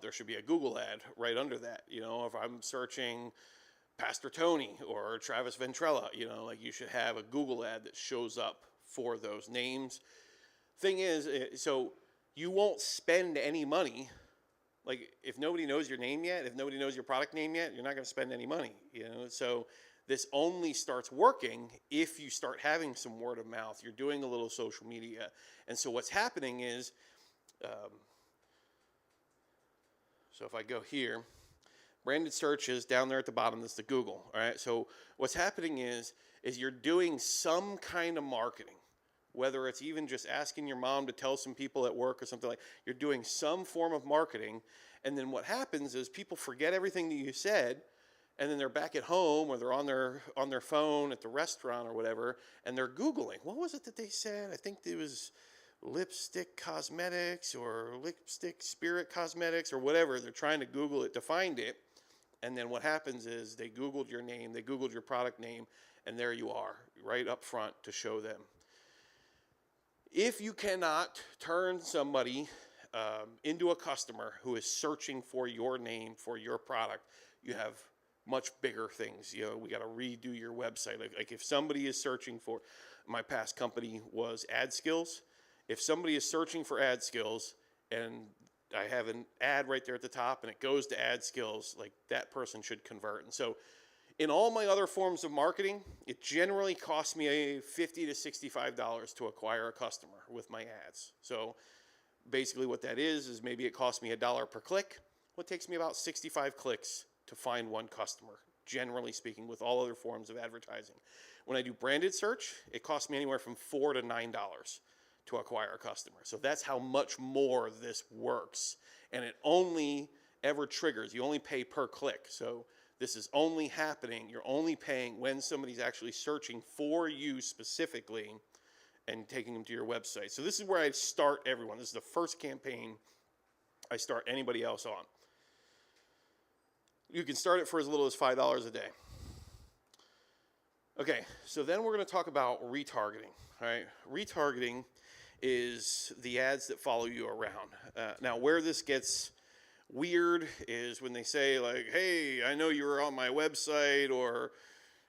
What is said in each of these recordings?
there should be a Google ad right under that. You know, if I'm searching Pastor Tony or Travis Ventrella, you know, like you should have a Google ad that shows up for those names. Thing is, so you won't spend any money. Like if nobody knows your name yet, if nobody knows your product name yet, you're not going to spend any money, you know. So this only starts working if you start having some word of mouth. You're doing a little social media. And so what's happening is, so if I go here, branded search is down there at the bottom. That's the Google. All right. So what's happening is you're doing some kind of marketing, whether it's even just asking your mom to tell some people at work or something like. You're doing some form of marketing, and then what happens is people forget everything that you said, and then they're back at home or they're on their phone at the restaurant or whatever, and they're Googling. What was it that they said? I think it was lipstick cosmetics or lipstick spirit cosmetics or whatever. They're trying to Google it to find it. And then what happens is they Googled your name, they Googled your product name, and there you are, right up front to show them. If you cannot turn somebody into a customer who is searching for your name, for your product, you have much bigger things. You know, we got to redo your website. Like if somebody is searching for, my past company was Ad Skills. If somebody is searching for ad skills and I have an ad right there at the top and it goes to ad skills, like that person should convert. And so in all my other forms of marketing, it generally costs me $50 to $65 to acquire a customer with my ads. So basically what that is maybe it costs me $1 per click. Well, it takes me about 65 clicks to find one customer, generally speaking, with all other forms of advertising. When I do branded search, it costs me anywhere from $4 to $9 to acquire a customer. So that's how much more this works. And it only ever triggers, you only pay per click. So this is only happening, you're only paying when somebody's actually searching for you specifically and taking them to your website. So this is where I start everyone. This is the first campaign I start anybody else on. You can start it for as little as $5 a day. Okay, so then we're going to talk about retargeting. All right, retargeting is the ads that follow you around. Now, where this gets weird is when they say like, hey, I know you were on my website, or,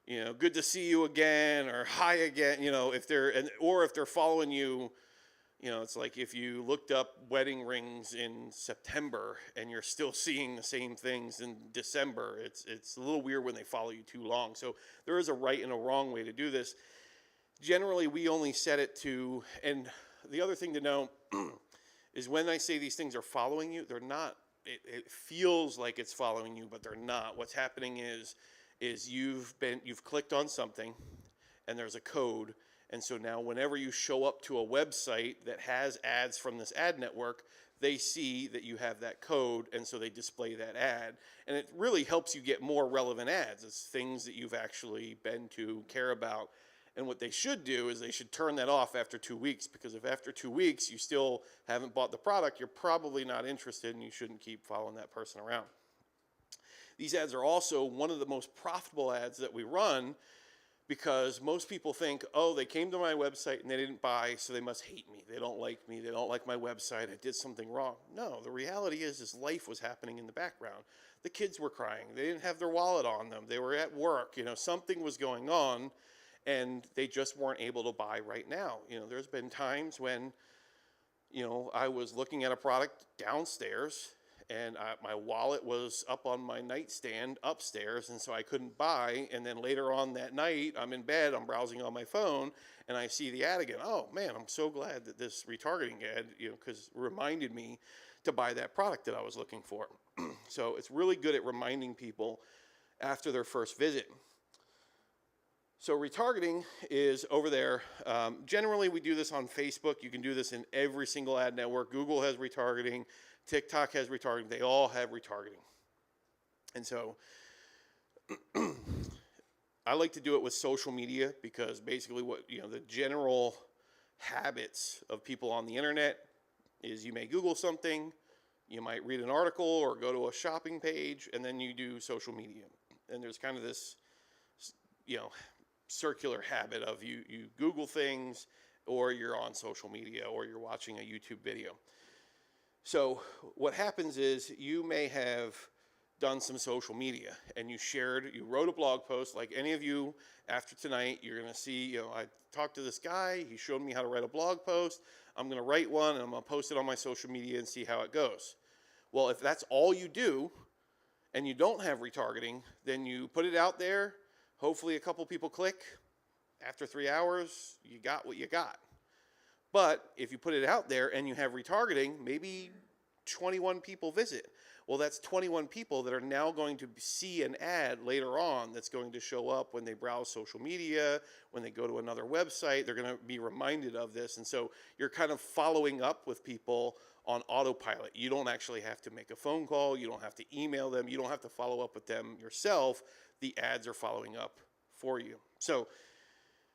you know, good to see you again, or hi again, you know, if they're following you, you know, it's like if you looked up wedding rings in September and you're still seeing the same things in December, it's a little weird when they follow you too long. So there is a right and a wrong way to do this. Generally, we only set it to, and the other thing to know is when I say these things are following you, they're not. It feels like it's following you, but they're not. What's happening is you've clicked on something, and there's a code, and so now whenever you show up to a website that has ads from this ad network, they see that you have that code, and so they display that ad, and it really helps you get more relevant ads. It's things that you've actually been to, care about. And what they should do is they should turn that off after 2 weeks, because if after 2 weeks you still haven't bought the product, you're probably not interested and you shouldn't keep following that person around. These ads are also one of the most profitable ads that we run, because most people think, oh, they came to my website and they didn't buy, so they must hate me. They don't like me. They don't like my website. I did something wrong. No, the reality is life was happening in the background. The kids were crying. They didn't have their wallet on them. They were at work. You know, something was going on, and they just weren't able to buy right now. You know, there's been times when, you know, I was looking at a product downstairs and my wallet was up on my nightstand upstairs, and so I couldn't buy. And then later on that night, I'm in bed, I'm browsing on my phone, and I see the ad again. Oh man, I'm so glad that this retargeting ad, you know, because it reminded me to buy that product that I was looking for. So it's really good at reminding people after their first visit. So retargeting is over there. Generally, we do this on Facebook. You can do this in every single ad network. Google has retargeting. TikTok has retargeting. They all have retargeting. And so I like to do it with social media, because basically what, you know, the general habits of people on the internet is you may Google something, you might read an article or go to a shopping page, and then you do social media. And there's kind of this, you know, circular habit of you Google things, or you're on social media, or you're watching a YouTube video. So what happens is you may have done some social media and you wrote a blog post like any of you after tonight. You're going to see, I talked to this guy. He showed me how to write a blog post. I'm going to write one and I'm going to post it on my social media and see how it goes. Well, if that's all you do and you don't have retargeting, then you put it out there. Hopefully a couple people click. After 3 hours, you got what you got. But if you put it out there and you have retargeting, maybe 21 people visit. Well, that's 21 people that are now going to see an ad later on that's going to show up when they browse social media, when they go to another website. They're going to be reminded of this. And so you're kind of following up with people on autopilot. You don't actually have to make a phone call. You don't have to email them. You don't have to follow up with them yourself. The ads are following up for you. So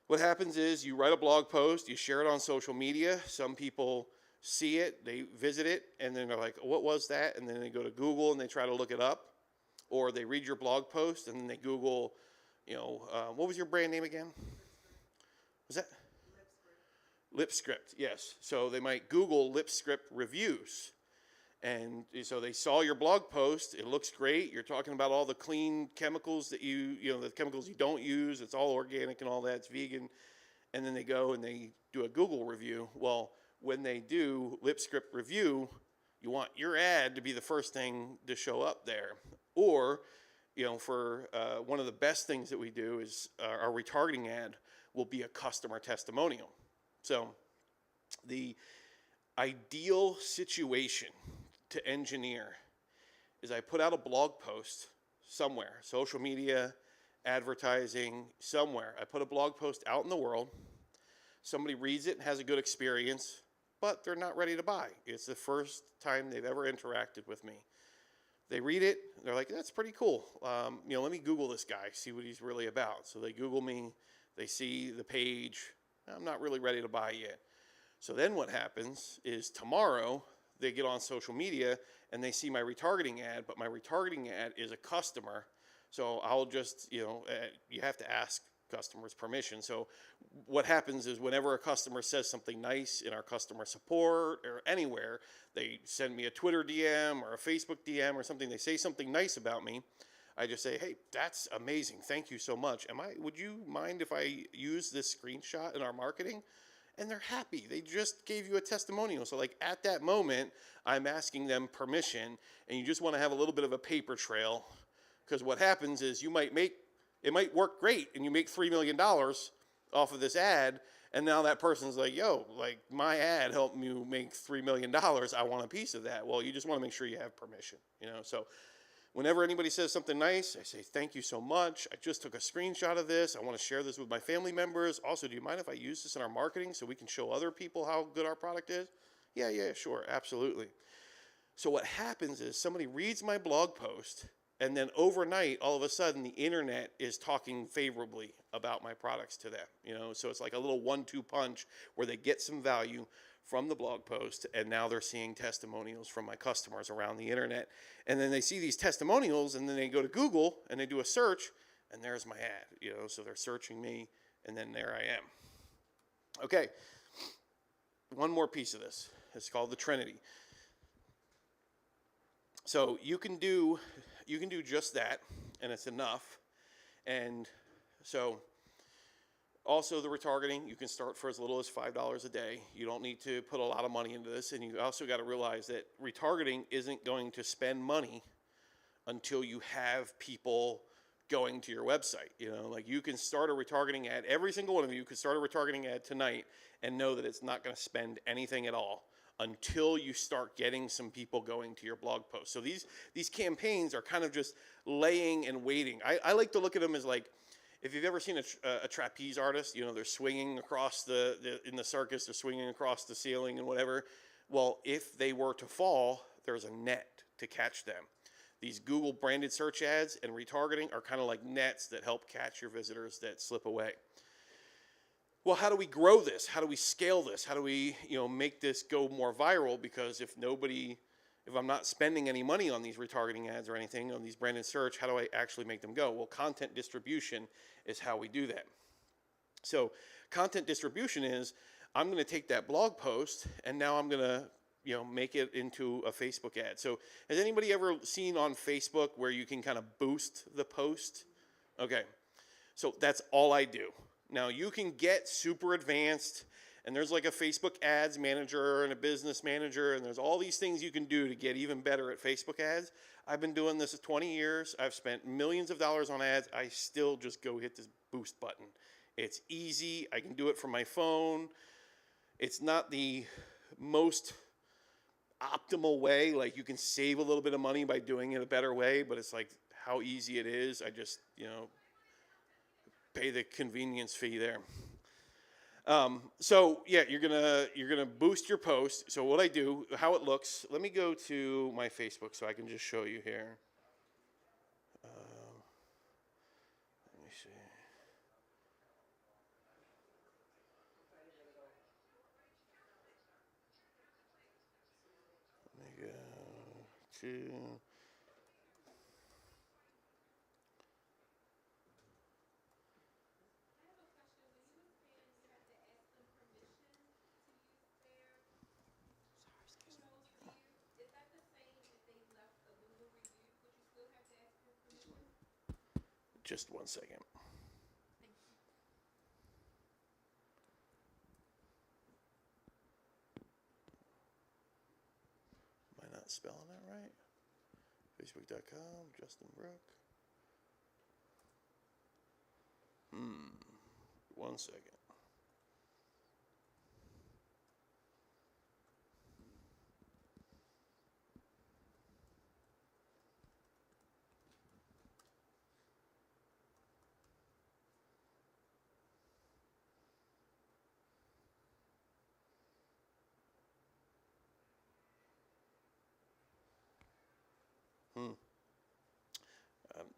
what happens is you write a blog post, you share it on social media. Some people see it, they visit it, and then they're like, what was that? And then they go to Google and they try to look it up. Or they read your blog post and then they Google, what was your brand name again? Was that? LipScript, yes. So they might Google LipScript reviews. And so they saw your blog post. It looks great. You're talking about all the clean chemicals that the chemicals you don't use. It's all organic and all that. It's vegan. And then they go and they do a Google review. Well, when they do LipScript review, you want your ad to be the first thing to show up there. Or, for one of the best things that we do is our retargeting ad will be a customer testimonial. So the ideal situation to engineer is I put out a blog post somewhere, social media, advertising, somewhere. I put a blog post out in the world. Somebody reads it and has a good experience, but they're not ready to buy. It's the first time they've ever interacted with me. They read it, they're like, that's pretty cool. Let me Google this guy, see what he's really about. So they Google me, they see the page. I'm not really ready to buy yet. So then what happens is tomorrow they get on social media and they see my retargeting ad, but my retargeting ad is a customer. So I'll just, you have to ask customers permission. So what happens is whenever a customer says something nice in our customer support or anywhere, they send me a Twitter DM or a Facebook DM or something, they say something nice about me, I just say, hey, that's amazing. Thank you so much. Would you mind if I use this screenshot in our marketing? And they're happy. They just gave you a testimonial. So like at that moment, I'm asking them permission, and you just want to have a little bit of a paper trail, because what happens is it might work great and you make $3 million off of this ad, and now that person's like, yo, like my ad helped you make $3 million. I want a piece of that. Well, you just want to make sure you have permission, So whenever anybody says something nice, I say, thank you so much. I just took a screenshot of this. I want to share this with my family members. Also, do you mind if I use this in our marketing so we can show other people how good our product is? Yeah, sure, absolutely. So what happens is somebody reads my blog post, and then overnight, all of a sudden, the internet is talking favorably about my products to them. So it's like a little 1-2 punch where they get some value from the blog post, and now they're seeing testimonials from my customers around the internet. And then they see these testimonials, and then they go to Google and they do a search, and there's my ad. So they're searching me, and then there I am. Okay, one more piece of this. It's called the Trinity. So you can do just that, and it's enough. And so also the retargeting, you can start for as little as $5 a day. You don't need to put a lot of money into this. And you also got to realize that retargeting isn't going to spend money until you have people going to your website. Like you can start a retargeting ad. Every single one of you could start a retargeting ad tonight and know that it's not going to spend anything at all until you start getting some people going to your blog post. So these campaigns are kind of just laying and waiting. I like to look at them as like, if you've ever seen a trapeze artist, they're swinging across in the circus, they're swinging across the ceiling and whatever. Well, if they were to fall, there's a net to catch them. These Google branded search ads and retargeting are kind of like nets that help catch your visitors that slip away. Well, how do we grow this? How do we scale this? How do we, make this go more viral? Because if I'm not spending any money on these retargeting ads or anything, on these branded search, how do I actually make them go? Well, content distribution is how we do that. So content distribution is, I'm going to take that blog post and now I'm going to make it into a Facebook ad. So has anybody ever seen on Facebook where you can kind of boost the post? Okay. So that's all I do. Now you can get super advanced, and there's like a Facebook ads manager and a business manager, and there's all these things you can do to get even better at Facebook ads. I've been doing this for 20 years. I've spent millions of dollars on ads. I still just go hit this boost button. It's easy. I can do it from my phone. It's not the most optimal way. Like, you can save a little bit of money by doing it a better way, but it's like how easy it is. I just, pay the convenience fee there. So yeah, you're gonna boost your post. So what I do, how it looks. Let me go to my Facebook so I can just show you here. Let me see. Let me go to. Just 1 second. Am I not spelling that right? Facebook.com, Justin Brook. 1 second.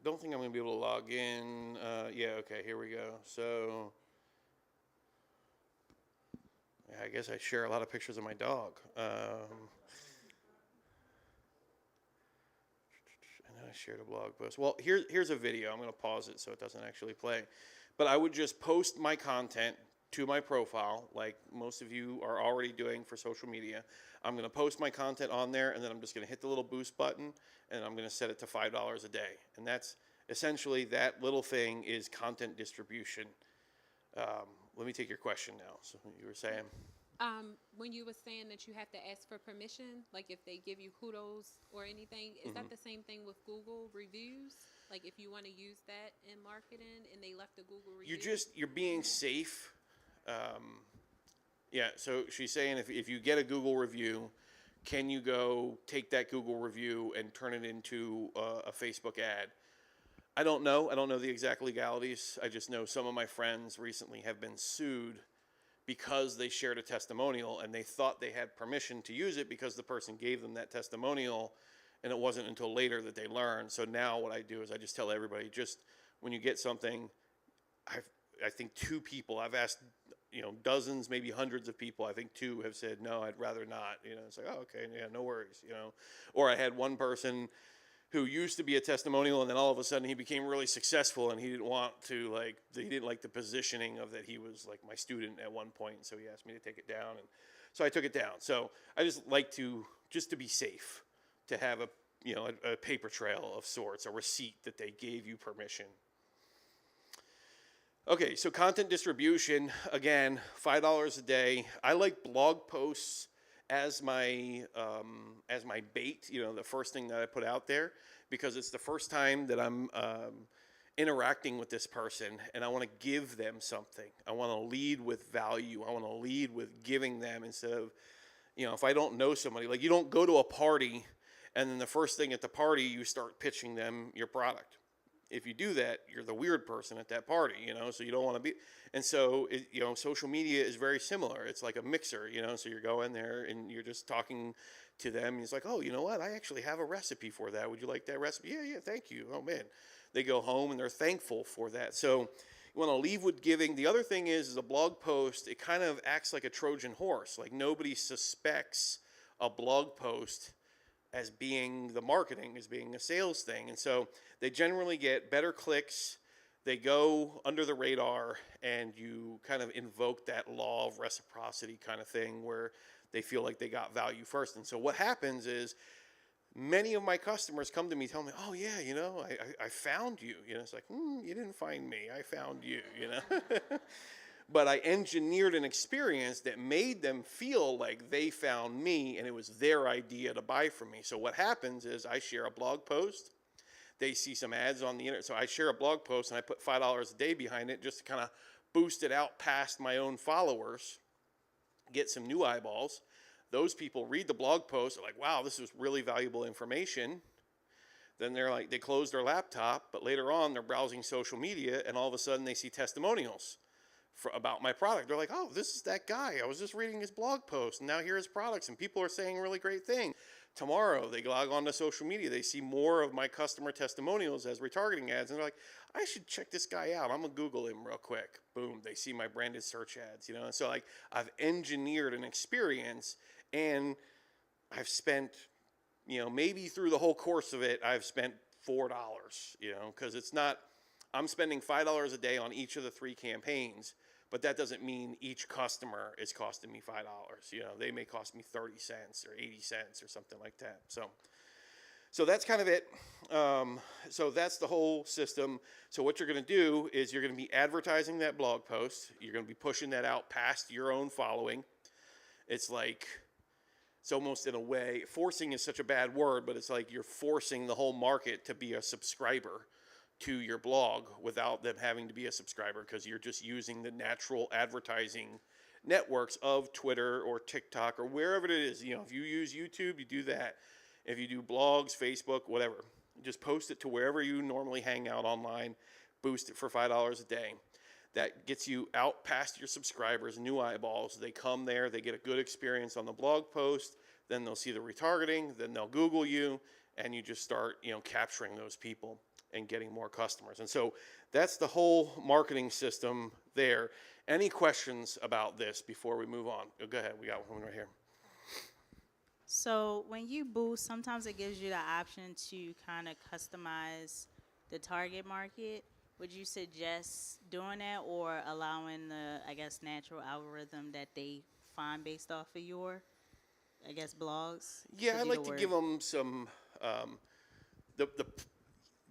Don't think I'm going to be able to log in. Yeah, okay, here we go. So, yeah, I guess I share a lot of pictures of my dog. I know I shared a blog post. Well, here's a video. I'm going to pause it so it doesn't actually play. But I would just post my content to my profile, like most of you are already doing for social media. I'm going to post my content on there, and then I'm just going to hit the little boost button, and I'm going to set it to $5 a day. And that's essentially, that little thing is content distribution. Let me take your question now. So you were saying? When you were saying that you have to ask for permission, like if they give you kudos or anything, is that the same thing with Google reviews? Like if you want to use that in marketing and they left a Google review? You're being safe. Yeah, so she's saying if you get a Google review, can you go take that Google review and turn it into a Facebook ad? I don't know. I don't know the exact legalities. I just know some of my friends recently have been sued because they shared a testimonial and they thought they had permission to use it because the person gave them that testimonial, and it wasn't until later that they learned. So now what I do is I just tell everybody, just when you get something, I think 2 people, I've asked, dozens, maybe hundreds of people, I think 2 have said, no, I'd rather not. It's like, oh, okay, yeah, no worries, Or I had one person who used to be a testimonial, and then all of a sudden he became really successful, and he didn't want to, he didn't like the positioning of that he was like my student at one point, and so he asked me to take it down, and so I took it down. So I just like to be safe, to have a paper trail of sorts, a receipt that they gave you permission. Okay, so content distribution, again, $5 a day. I like blog posts as my bait, the first thing that I put out there, because it's the first time that I'm interacting with this person, and I want to give them something. I want to lead with value. I want to lead with giving them, instead of, if I don't know somebody, like, you don't go to a party and then the first thing at the party you start pitching them your product. If you do that, you're the weird person at that party, so you don't want to be. And so, social media is very similar. It's like a mixer, so you're going there and you're just talking to them. And it's like, oh, you know what? I actually have a recipe for that. Would you like that recipe? Yeah, thank you. Oh, man. They go home and they're thankful for that. So you want to leave with giving. The other thing is a blog post, it kind of acts like a Trojan horse. Like, nobody suspects a blog post as being the marketing, as being a sales thing. And so they generally get better clicks. They go under the radar, and you kind of invoke that law of reciprocity kind of thing, where they feel like they got value first. And so what happens is many of my customers come to me telling me, oh yeah, I found you. It's like, you didn't find me, I found you, But I engineered an experience that made them feel like they found me and it was their idea to buy from me. So what happens is I share a blog post. They see some ads on the internet. So I share a blog post and I put $5 a day behind it just to kind of boost it out past my own followers, get some new eyeballs. Those people read the blog post, they're like, wow, this is really valuable information. Then they're like, they close their laptop, but later on they're browsing social media and all of a sudden they see testimonials about my product. They're like, oh, this is that guy. I was just reading his blog post and now here are his products and people are saying really great things. Tomorrow they log on to social media. They see more of my customer testimonials as retargeting ads and they're like, I should check this guy out. I'm gonna Google him real quick. Boom, they see my branded search ads, And so like I've engineered an experience and I've spent, maybe through the whole course of it, I've spent $4, because it's not, I'm spending $5 a day on each of the 3 campaigns, but that doesn't mean each customer is costing me $5. They may cost me 30 cents or 80 cents or something like that. So that's kind of it. So that's the whole system. So what you're going to do is you're going to be advertising that blog post. You're going to be pushing that out past your own following. It's almost in a way, forcing is such a bad word, but it's like you're forcing the whole market to be a subscriber to your blog without them having to be a subscriber, because you're just using the natural advertising networks of Twitter or TikTok or wherever it is. If you use YouTube, you do that. If you do blogs, Facebook, whatever, just post it to wherever you normally hang out online, boost it for $5 a day. That gets you out past your subscribers, new eyeballs. They come there, they get a good experience on the blog post, then they'll see the retargeting, then they'll Google you, and you just start, capturing those people and getting more customers. And so that's the whole marketing system there. Any questions about this before we move on? Go ahead, we got one right here. So when you boost, sometimes it gives you the option to kind of customize the target market. Would you suggest doing that or allowing the, natural algorithm that they find based off of your, blogs? Yeah, I'd like to give them some,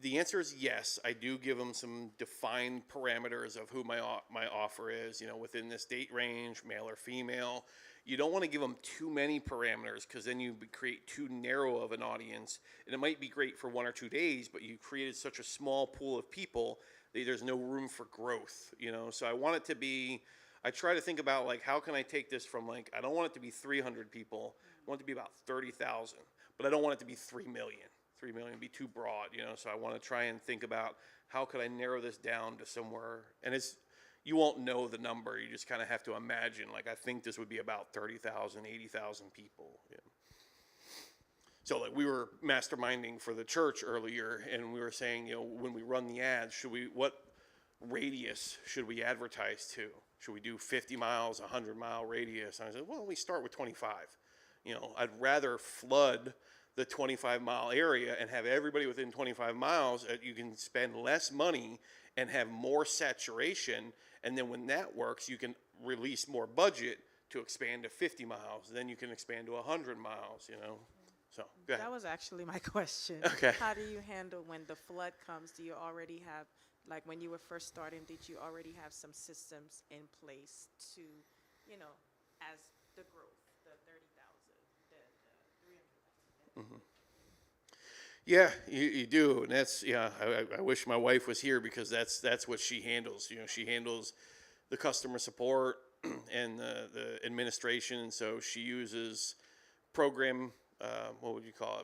the answer is yes. I do give them some defined parameters of who my offer is, within this date range, male or female. You don't want to give them too many parameters because then you create too narrow of an audience. And it might be great for 1 or 2 days, but you created such a small pool of people that there's no room for growth, So I want it to be, I try to think about how can I take this from I don't want it to be 300 people. I want it to be about 30,000, but I don't want it to be 3 million. 3 million would be too broad, So I want to try and think about how could I narrow this down to somewhere, and you won't know the number. You just kind of have to imagine, I think this would be about 30,000, 80,000 people. So we were masterminding for the church earlier, and we were saying, when we run the ads, what radius should we advertise to? Should we do 50 miles, 100-mile radius? And I said, well, we start with 25. I'd rather flood the 25-mile area and have everybody within 25 miles. You can spend less money and have more saturation. And then when that works, you can release more budget to expand to 50 miles. Then you can expand to 100 miles, So, go ahead. That was actually my question. Okay. How do you handle when the flood comes? Do you already have, when you were first starting, did you already have some systems in place to, as the growth, the 30,000, the 300,000? Yeah, you do, and that's I wish my wife was here because that's what she handles. She handles the customer support and the administration, and so she uses program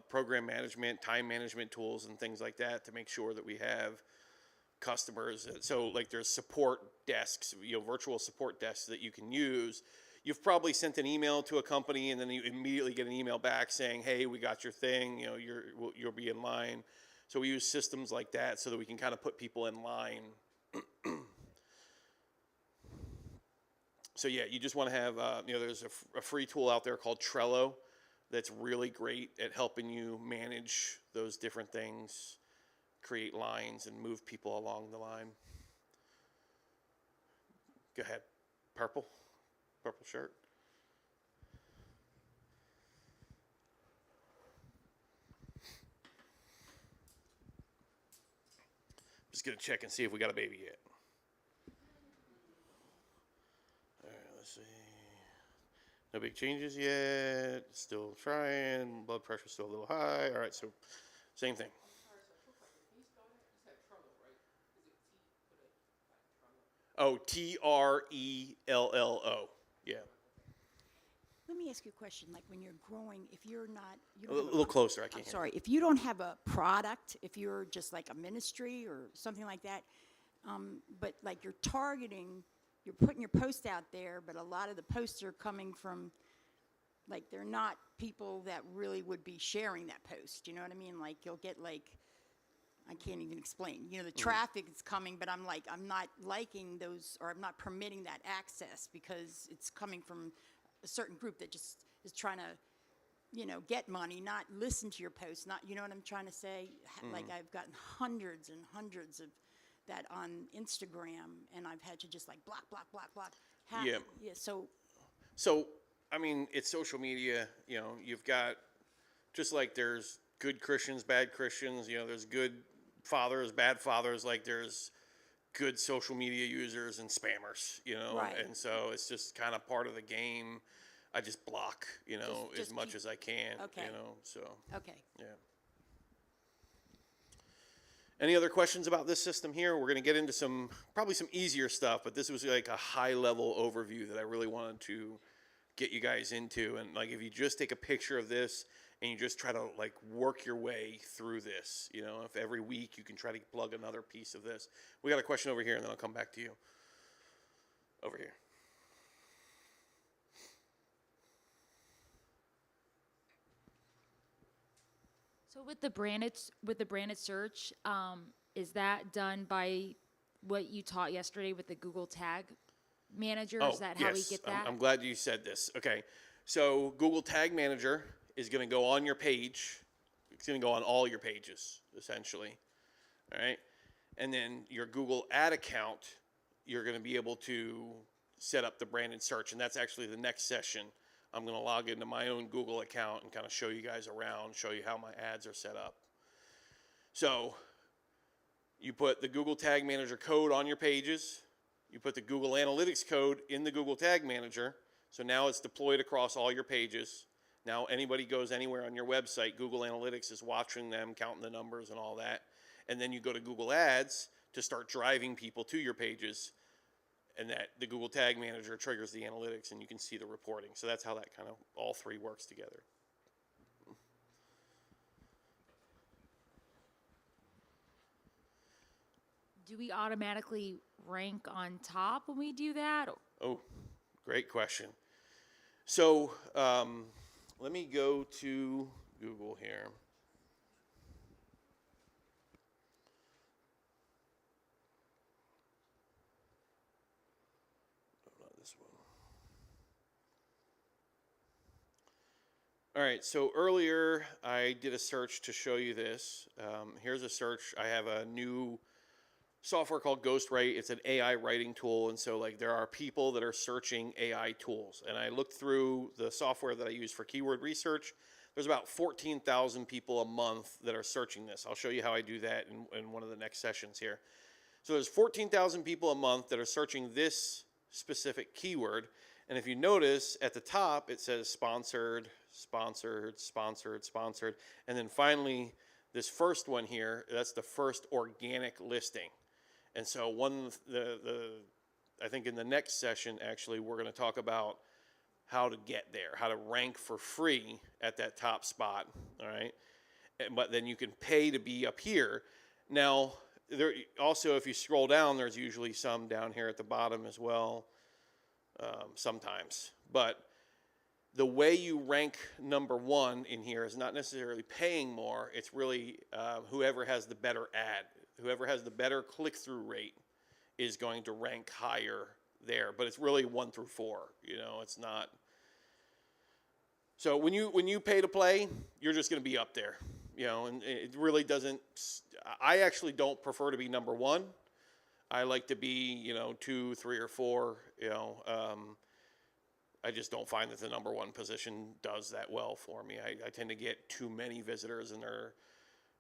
program management, time management tools, and things like that to make sure that we have customers. So there's support desks, virtual support desks that you can use. You've probably sent an email to a company and then you immediately get an email back saying, hey, we got your thing, you'll be in line. So we use systems like that so that we can kind of put people in line. So yeah, you just want to have, there's a free tool out there called Trello that's really great at helping you manage those different things, create lines and move people along the line. Go ahead. Purple shirt. Just gonna check and see if we got a baby yet. All right, let's see. No big changes yet. Still trying. Blood pressure still a little high. All right, so same thing. Oh, Trello. Yeah. Let me ask you a question. Like when you're growing, if you're not, you A don't have little closer. I can't I'm hear. sorry, if you don't have a product, if you're just like a ministry or something like that, but like you're targeting, you're putting your post out there, but a lot of the posts are coming from, like they're not people that really would be sharing that post. You know what I mean? Like you'll get like, I can't even explain. You know, the traffic is coming, but I'm like, I'm not liking those, or I'm not permitting that access because it's coming from a certain group that just is trying to, you know, get money, not listen to your posts, not, you know what I'm trying to say? Like I've gotten hundreds and hundreds of that on Instagram, and I've had to just like block. Yeah. Yeah, so, So, I mean, it's social media. You know, you've got, just like there's good Christians, bad Christians, you know, there's good fathers, bad fathers, like there's good social media users and spammers, you know, Right. and so it's just kind of part of the game. I just block, you know, Just as much keep- as I can, Okay. you know, so, okay. yeah. Any other questions about this system here? We're going to get into probably some easier stuff, but this was like a high level overview that I really wanted to get you guys into. And like, if you just take a picture of this and you just try to like work your way through this, you know, if every week you can try to plug another piece of this. We got a question over here, and then I'll come back to you. Over here. So with the branded search, is that done by what you taught yesterday with the Google Tag Manager? Is that how we get that? I'm glad you said this. Okay. So Google Tag Manager is going to go on your page. It's going to go on all your pages, essentially. All right. And then your Google Ad account, you're going to be able to set up the branded search. And that's actually the next session. I'm going to log into my own Google account and kind of show you guys around, show you how my ads are set up. So you put the Google Tag Manager code on your pages. You put the Google Analytics code in the Google Tag Manager. So now it's deployed across all your pages. Now anybody goes anywhere on your website, Google Analytics is watching them, counting the numbers and all that. And then you go to Google Ads to start driving people to your pages. And that the Google Tag Manager triggers the analytics, and you can see the reporting. So that's how that kind of all three works together. Do we automatically rank on top when we do that? Oh, great question. So let me go to Google here. Not this one. All right, so earlier I did a search to show you this. Here's a search. I have a new software called Ghostwrite. It's an AI writing tool, and so like there are people that are searching AI tools. And I looked through the software that I use for keyword research. There's about 14,000 people a month that are searching this. I'll show you how I do that in one of the next sessions here. So there's 14,000 people a month that are searching this specific keyword. And if you notice at the top, it says sponsored, sponsored, sponsored, sponsored. And then finally, this first one here, that's the first organic listing. And so I think in the next session, actually, we're going to talk about how to get there, how to rank for free at that top spot, all right? But then you can pay to be up here. Now, there also, if you scroll down, there's usually some down here at the bottom as well, sometimes. But the way you rank number one in here is not necessarily paying more. It's really whoever has the better ad, whoever has the better click-through rate is going to rank higher there. But it's really 1 through 4. You know, it's not. So when you pay to play, you're just going to be up there. You know, and it really doesn't. I actually don't prefer to be number one. I like to be, you know, 2, 3, or 4. You know. I just don't find that the number one position does that well for me. I tend to get too many visitors, and they're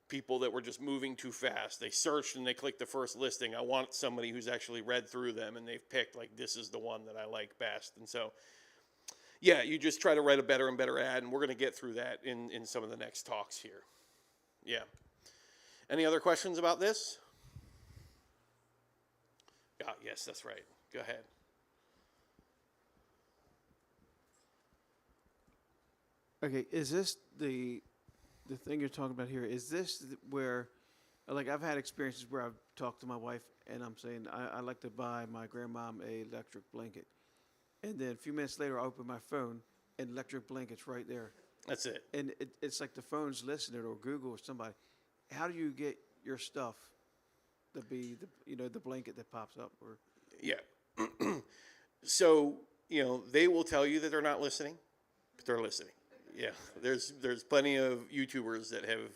people that were just moving too fast. They searched and they clicked the first listing. I want somebody who's actually read through them and they've picked, like, this is the one that I like best. And so, yeah, you just try to write a better and better ad, and we're going to get through that in some of the next talks here. Yeah. Any other questions about this? Yeah, yes, that's right. Go ahead. Okay, is this the thing you're talking about here? Is this where, like, I've had experiences where I've talked to my wife and I'm saying I like to buy my grandmom a electric blanket, and then a few minutes later I open my phone and electric blanket's right there, That's it. and it's like the phone's listening, or Google or somebody. How do you get your stuff to be the blanket that pops up? Or Yeah. So, they will tell you that they're not listening, but they're listening. Yeah. There's plenty of YouTubers that have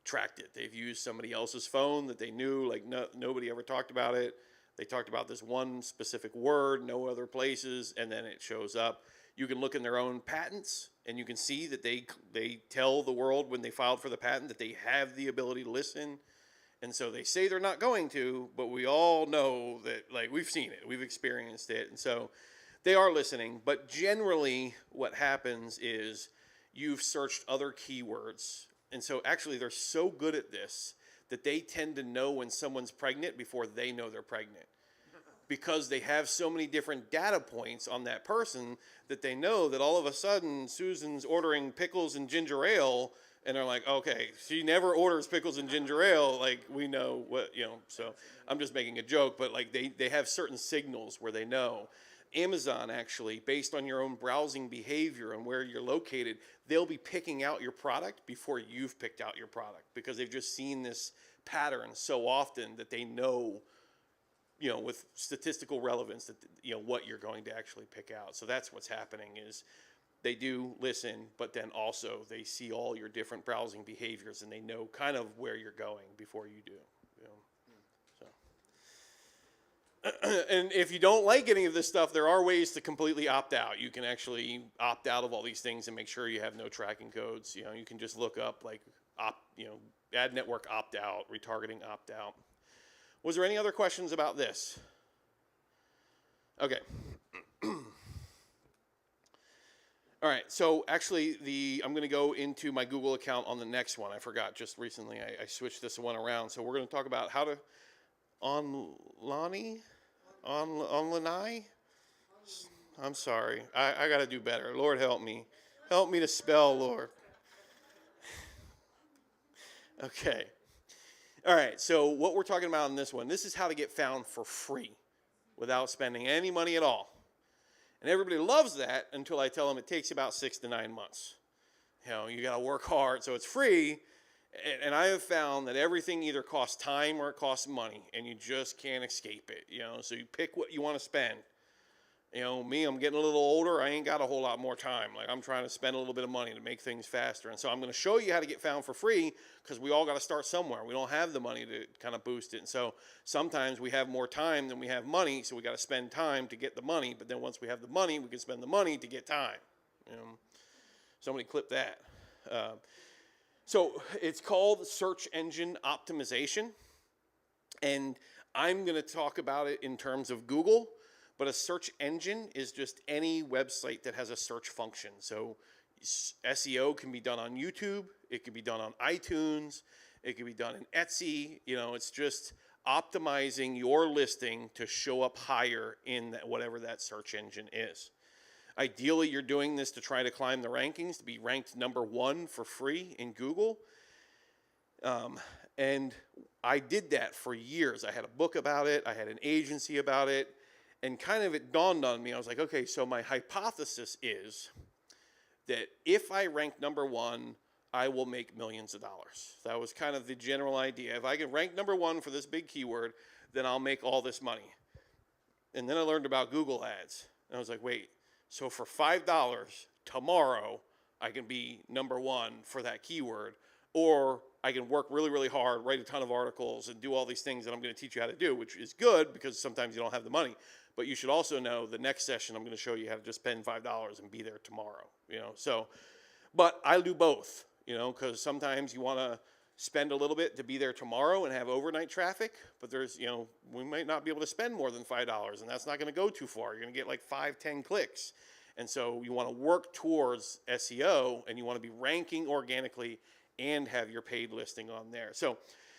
tracked it. They've used somebody else's phone that they knew, like, nobody ever talked about it. They talked about this one specific word, no other places, and then it shows up. You can look in their own patents, and you can see that they tell the world when they filed for the patent that they have the ability to listen. And so they say they're not going to, but we all know that, like, we've seen it, we've experienced it. And so they are listening. But generally what happens is you've searched other keywords. And so actually they're so good at this that they tend to know when someone's pregnant before they know they're pregnant, because they have so many different data points on that person that they know that all of a sudden Susan's ordering pickles and ginger ale, and they're like, okay, she never orders pickles and ginger ale. Like, we know what, so I'm just making a joke, but like they have certain signals where they know. Amazon, actually, based on your own browsing behavior and where you're located, they'll be picking out your product before you've picked out your product, because they've just seen this pattern so often that they know, with statistical relevance, that, what you're going to actually pick out. So that's what's happening, is they do listen, but then also they see all your different browsing behaviors and they know kind of where you're going before you do. So, and if you don't like any of this stuff, there are ways to completely opt out. You can actually opt out of all these things and make sure you have no tracking codes. You can just look up, like, ad network opt out, retargeting opt out. Was there any other questions about this? Okay. All right, so actually I'm going to go into my Google account on the next one. I forgot just recently. I switched this one around. So we're going to talk about how to online. I'm sorry. I got to do better. Lord, help me. Help me to spell, Lord. Okay. All right, so what we're talking about in this one, this is how to get found for free without spending any money at all. And everybody loves that until I tell them it takes about 6 to 9 months. You got to work hard, so it's free. And I have found that everything either costs time or it costs money, and you just can't escape it. So you pick what you want to spend. Me, I'm getting a little older. I ain't got a whole lot more time. Like, I'm trying to spend a little bit of money to make things faster. And so I'm going to show you how to get found for free, because we all got to start somewhere. We don't have the money to kind of boost it. And so sometimes we have more time than we have money, so we got to spend time to get the money. But then once we have the money, we can spend the money to get time. Somebody clip that. So it's called search engine optimization. And I'm going to talk about it in terms of Google. But a search engine is just any website that has a search function. So SEO can be done on YouTube. It can be done on iTunes. It can be done in Etsy. It's just optimizing your listing to show up higher in whatever that search engine is. Ideally, you're doing this to try to climb the rankings, to be ranked #1 for free in Google. And I did that for years. I had a book about it. I had an agency about it. And kind of it dawned on me. I was like, okay, so my hypothesis is that if I rank #1, I will make millions of dollars. That was kind of the general idea. If I can rank #1 for this big keyword, then I'll make all this money. And then I learned about Google ads. And I was like, wait, so for $5 tomorrow, I can be #1 for that keyword, or I can work really, really hard, write a ton of articles, and do all these things that I'm going to teach you how to do, which is good because sometimes you don't have the money. But you should also know the next session I'm going to show you how to just spend $5 and be there tomorrow. So, but I do both, because sometimes you want to spend a little bit to be there tomorrow and have overnight traffic, but there's, we might not be able to spend more than $5, and that's not going to go too far. You're going to get like 5, 10 clicks. And so you want to work towards SEO, and you want to be ranking organically and have your paid listing on there. So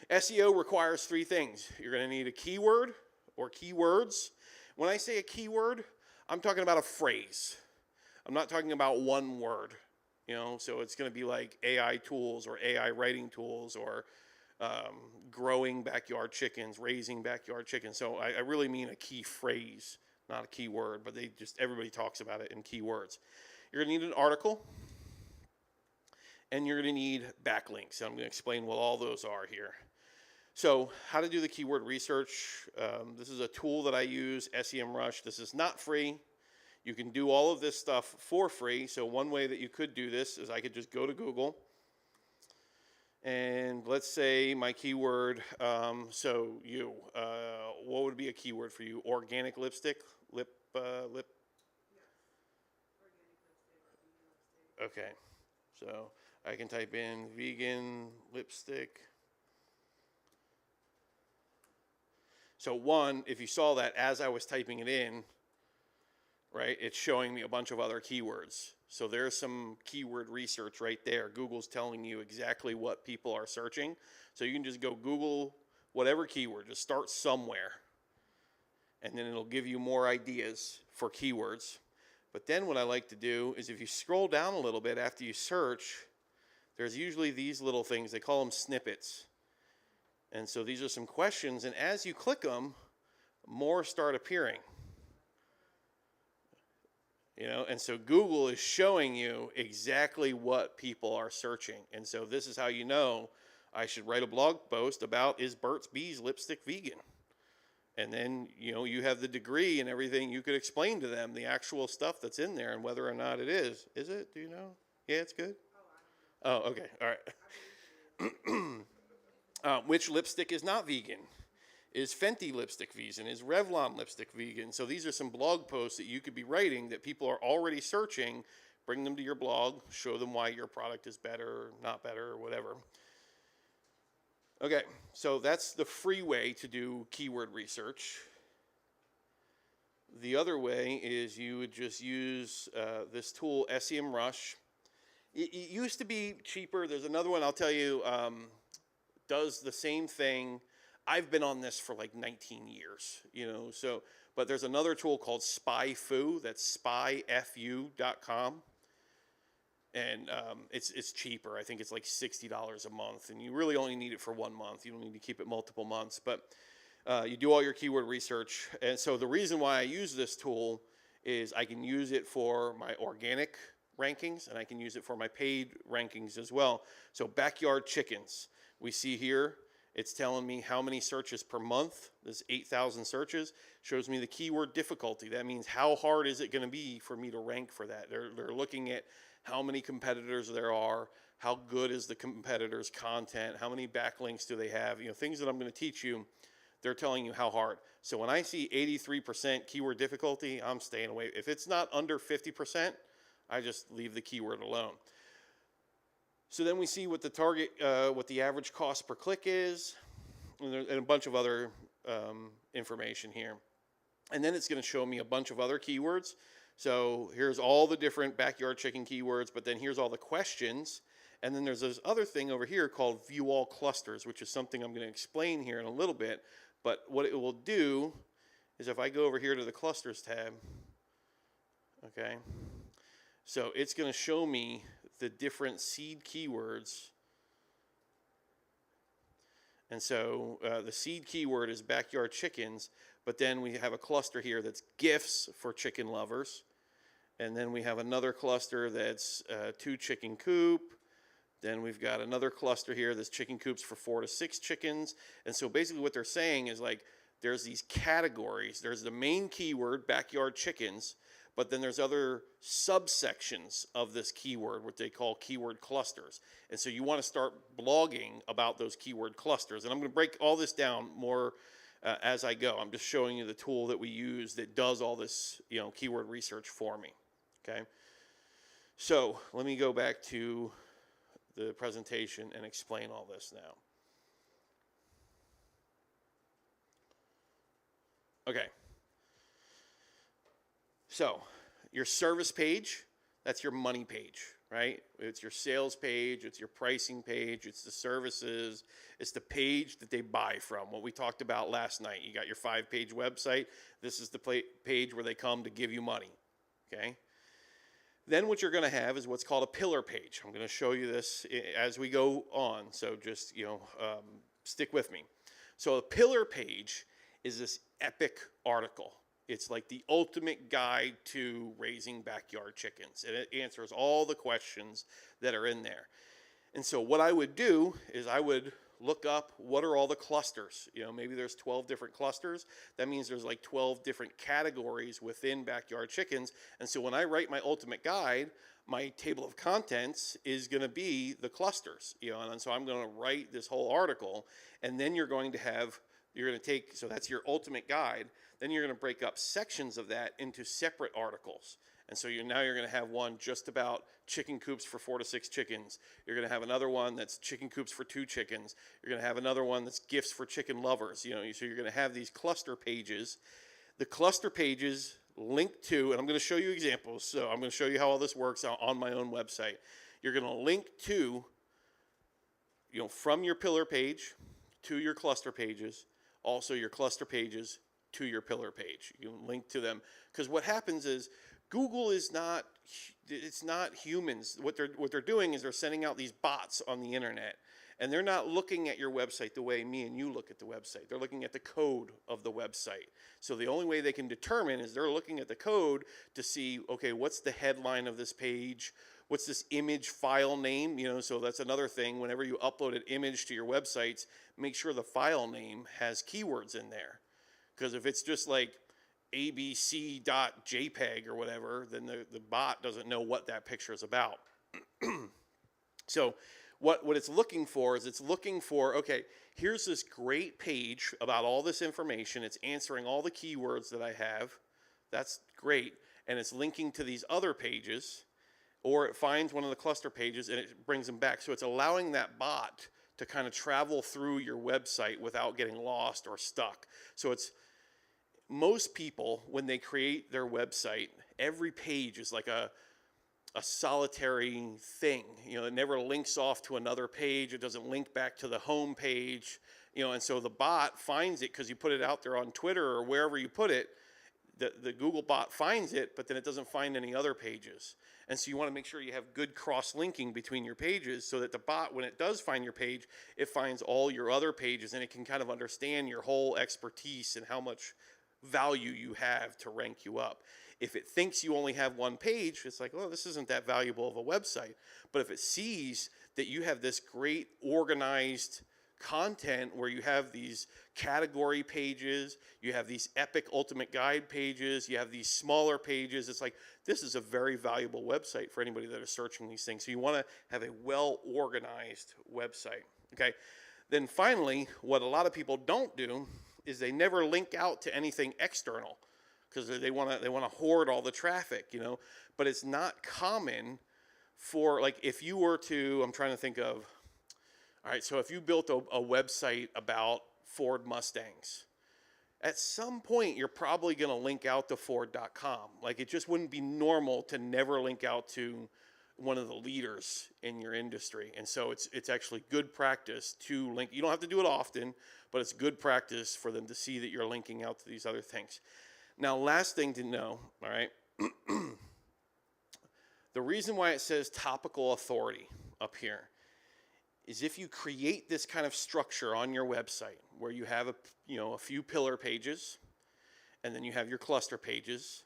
SEO requires 3 things. You're going to need a keyword or keywords. When I say a keyword, I'm talking about a phrase. I'm not talking about one word. So it's going to be like AI tools or AI writing tools or growing backyard chickens, raising backyard chickens. So I really mean a key phrase, not a key word, but everybody talks about it in keywords. You're going to need an article, and you're going to need backlinks. And I'm going to explain what all those are here. So how to do the keyword research. This is a tool that I use, SEMrush. This is not free. You can do all of this stuff for free. So one way that you could do this is I could just go to Google. And let's say my keyword, what would be a keyword for you? Organic lipstick? Lip? Okay. So I can type in vegan lipstick. So one, if you saw that as I was typing it in, right, it's showing me a bunch of other keywords. So there's some keyword research right there. Google's telling you exactly what people are searching. So you can just go Google whatever keyword, just start somewhere. And then it'll give you more ideas for keywords. But then what I like to do is if you scroll down a little bit after you search, there's usually these little things, they call them snippets. And so these are some questions, and as you click them, more start appearing. And so Google is showing you exactly what people are searching. And so this is how you know I should write a blog post about, is Burt's Bees lipstick vegan? And then, you have the degree and everything. You could explain to them the actual stuff that's in there and whether or not it is. Is it? Do you know? Yeah, it's good? Oh, okay. All right. Which lipstick is not vegan? Is Fenty lipstick vegan? Is Revlon lipstick vegan? So these are some blog posts that you could be writing that people are already searching. Bring them to your blog. Show them why your product is better, not better, or whatever. Okay, so that's the free way to do keyword research. The other way is you would just use this tool, SEMrush. It used to be cheaper. There's another one I'll tell you does the same thing. I've been on this for like 19 years, but there's another tool called SpyFu. That's spyfu.com. And it's cheaper. I think it's like $60 a month, and you really only need it for 1 month. You don't need to keep it multiple months, but you do all your keyword research. And so the reason why I use this tool is I can use it for my organic rankings, and I can use it for my paid rankings as well. So backyard chickens, we see here, it's telling me how many searches per month. There's 8,000 searches. Shows me the keyword difficulty. That means how hard is it going to be for me to rank for that. They're looking at how many competitors there are, how good is the competitor's content, how many backlinks do they have, things that I'm going to teach you. They're telling you how hard. So when I see 83% keyword difficulty, I'm staying away. If it's not under 50%, I just leave the keyword alone. So then we see what the target, what the average cost per click is, and a bunch of other information here. And then it's going to show me a bunch of other keywords. So here's all the different backyard chicken keywords, but then here's all the questions. And then there's this other thing over here called View All Clusters, which is something I'm going to explain here in a little bit. But what it will do is if I go over here to the Clusters tab, okay, so it's going to show me the different seed keywords. And so the seed keyword is backyard chickens, but then we have a cluster here that's gifts for chicken lovers. And then we have another cluster that's 2 chicken coop. Then we've got another cluster here that's chicken coops for 4 to 6 chickens. And so basically what they're saying is like there's these categories. There's the main keyword, backyard chickens, but then there's other subsections of this keyword, what they call keyword clusters. And so you want to start blogging about those keyword clusters. And I'm going to break all this down more as I go. I'm just showing you the tool that we use that does all this, keyword research for me. Okay. So let me go back to the presentation and explain all this now. Okay. So, your service page, that's your money page, right? It's your sales page, it's your pricing page, it's the services, it's the page that they buy from. What we talked about last night. You got your 5-page website. This is the page where they come to give you money, okay? Then what you're going to have is what's called a pillar page. I'm going to show you this as we go on, so just, stick with me. So a pillar page is this epic article. It's like the ultimate guide to raising backyard chickens, and it answers all the questions that are in there. And so what I would do is I would look up what are all the clusters. Maybe there's 12 different clusters. That means there's like 12 different categories within backyard chickens. And so when I write my ultimate guide, my table of contents is going to be the clusters. And so I'm going to write this whole article, and then you're going to take, so that's your ultimate guide. Then you're going to break up sections of that into separate articles. And so now you're going to have one just about chicken coops for 4 to 6 chickens. You're going to have another one that's chicken coops for 2 chickens. You're going to have another one that's gifts for chicken lovers. So you're going to have these cluster pages. The cluster pages link to, and I'm going to show you examples. So I'm going to show you how all this works on my own website. You're going to link to, from your pillar page to your cluster pages, also your cluster pages to your pillar page. You link to them, because what happens is Google is not humans. What they're doing is they're sending out these bots on the internet, and they're not looking at your website the way me and you look at the website. They're looking at the code of the website. So the only way they can determine is they're looking at the code to see, okay, what's the headline of this page? What's this image file name? So that's another thing. Whenever you upload an image to your websites, make sure the file name has keywords in there. Because if it's just like abc.jpg or whatever, then the bot doesn't know what that picture is about. So what it's looking for is okay, here's this great page about all this information. It's answering all the keywords that I have. That's great. And it's linking to these other pages, or it finds one of the cluster pages and it brings them back. So it's allowing that bot to kind of travel through your website without getting lost or stuck. So most people, when they create their website, every page is like a solitary thing. It never links off to another page. It doesn't link back to the home page. And so the bot finds it because you put it out there on Twitter or wherever you put it. The Google bot finds it, but then it doesn't find any other pages. And so you want to make sure you have good cross-linking between your pages so that the bot, when it does find your page, it finds all your other pages, and it can kind of understand your whole expertise and how much value you have to rank you up. If it thinks you only have one page, it's like, well, this isn't that valuable of a website. But if it sees that you have this great organized content where you have these category pages, you have these epic ultimate guide pages, you have these smaller pages, it's like, this is a very valuable website for anybody that is searching these things. So you want to have a well-organized website. Okay. Then finally, what a lot of people don't do is they never link out to anything external, because they want to hoard all the traffic, But it's not common for, like, if you were to, I'm trying to think of, all right, so if you built a website about Ford Mustangs, at some point you're probably going to link out to Ford.com. Like, it just wouldn't be normal to never link out to one of the leaders in your industry. And so it's actually good practice to link. You don't have to do it often, but it's good practice for them to see that you're linking out to these other things. Now, last thing to know, all right, the reason why it says topical authority up here is if you create this kind of structure on your website where you have a few pillar pages, and then you have your cluster pages,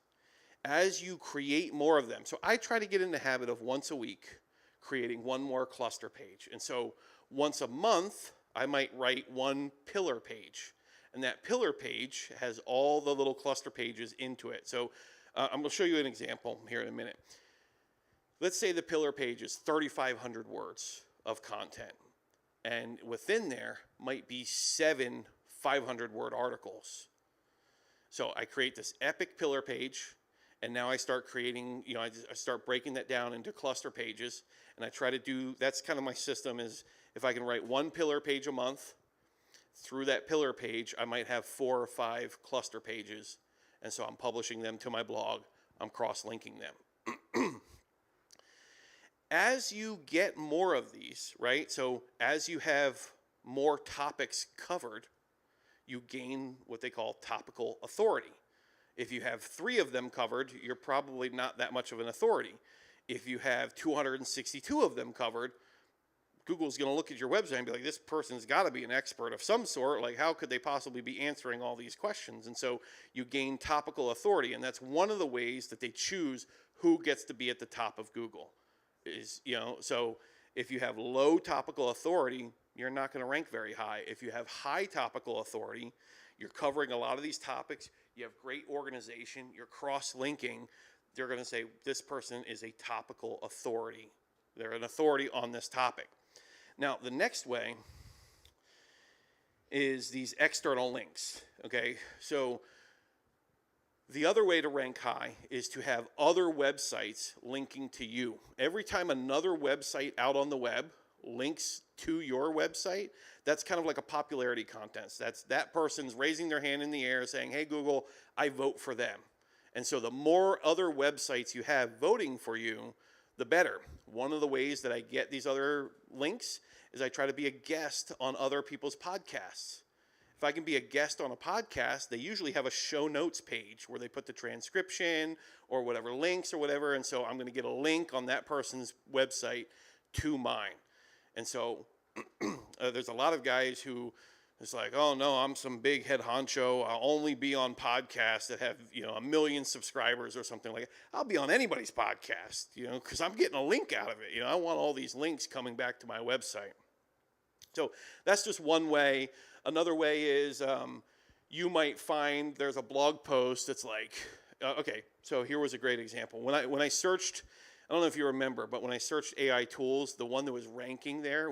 as you create more of them. So I try to get in the habit of once a week creating one more cluster page. And so once a month, I might write one pillar page. And that pillar page has all the little cluster pages into it. So I'm going to show you an example here in a minute. Let's say the pillar page is 3,500 words of content. And within there might be 7 500-word articles. So I create this epic pillar page, And now I start creating, I start breaking that down into cluster pages. And I try to do, that's kind of my system is if I can write one pillar page a month, through that pillar page, I might have 4 or 5 cluster pages. And so I'm publishing them to my blog. I'm cross-linking them. As you get more of these, right? So as you have more topics covered, you gain what they call topical authority. If you have 3 of them covered, you're probably not that much of an authority. If you have 262 of them covered, Google's going to look at your website and be like, this person's got to be an expert of some sort. Like, how could they possibly be answering all these questions? And so you gain topical authority, and that's one of the ways that they choose who gets to be at the top of Google. So if you have low topical authority, you're not going to rank very high. If you have high topical authority, you're covering a lot of these topics, you have great organization, you're cross-linking, they're going to say this person is a topical authority. They're an authority on this topic. Now, the next way is these external links, okay? So the other way to rank high is to have other websites linking to you. Every time another website out on the web links to your website, that's kind of like a popularity contest. That's that person's raising their hand in the air saying, hey, Google, I vote for them. And so the more other websites you have voting for you, the better. One of the ways that I get these other links is I try to be a guest on other people's podcasts. If I can be a guest on a podcast, they usually have a show notes page where they put the transcription or whatever links or whatever. And so I'm going to get a link on that person's website to mine. And so there's a lot of guys who it's like, oh no, I'm some big head honcho. I'll only be on podcasts that have, 1 million subscribers or something like that. I'll be on anybody's podcast, because I'm getting a link out of it. I want all these links coming back to my website. So that's just one way. Another way is you might find there's a blog post that's like, okay, so here was a great example. When I searched, I don't know if you remember, but when I searched AI tools, the one that was ranking there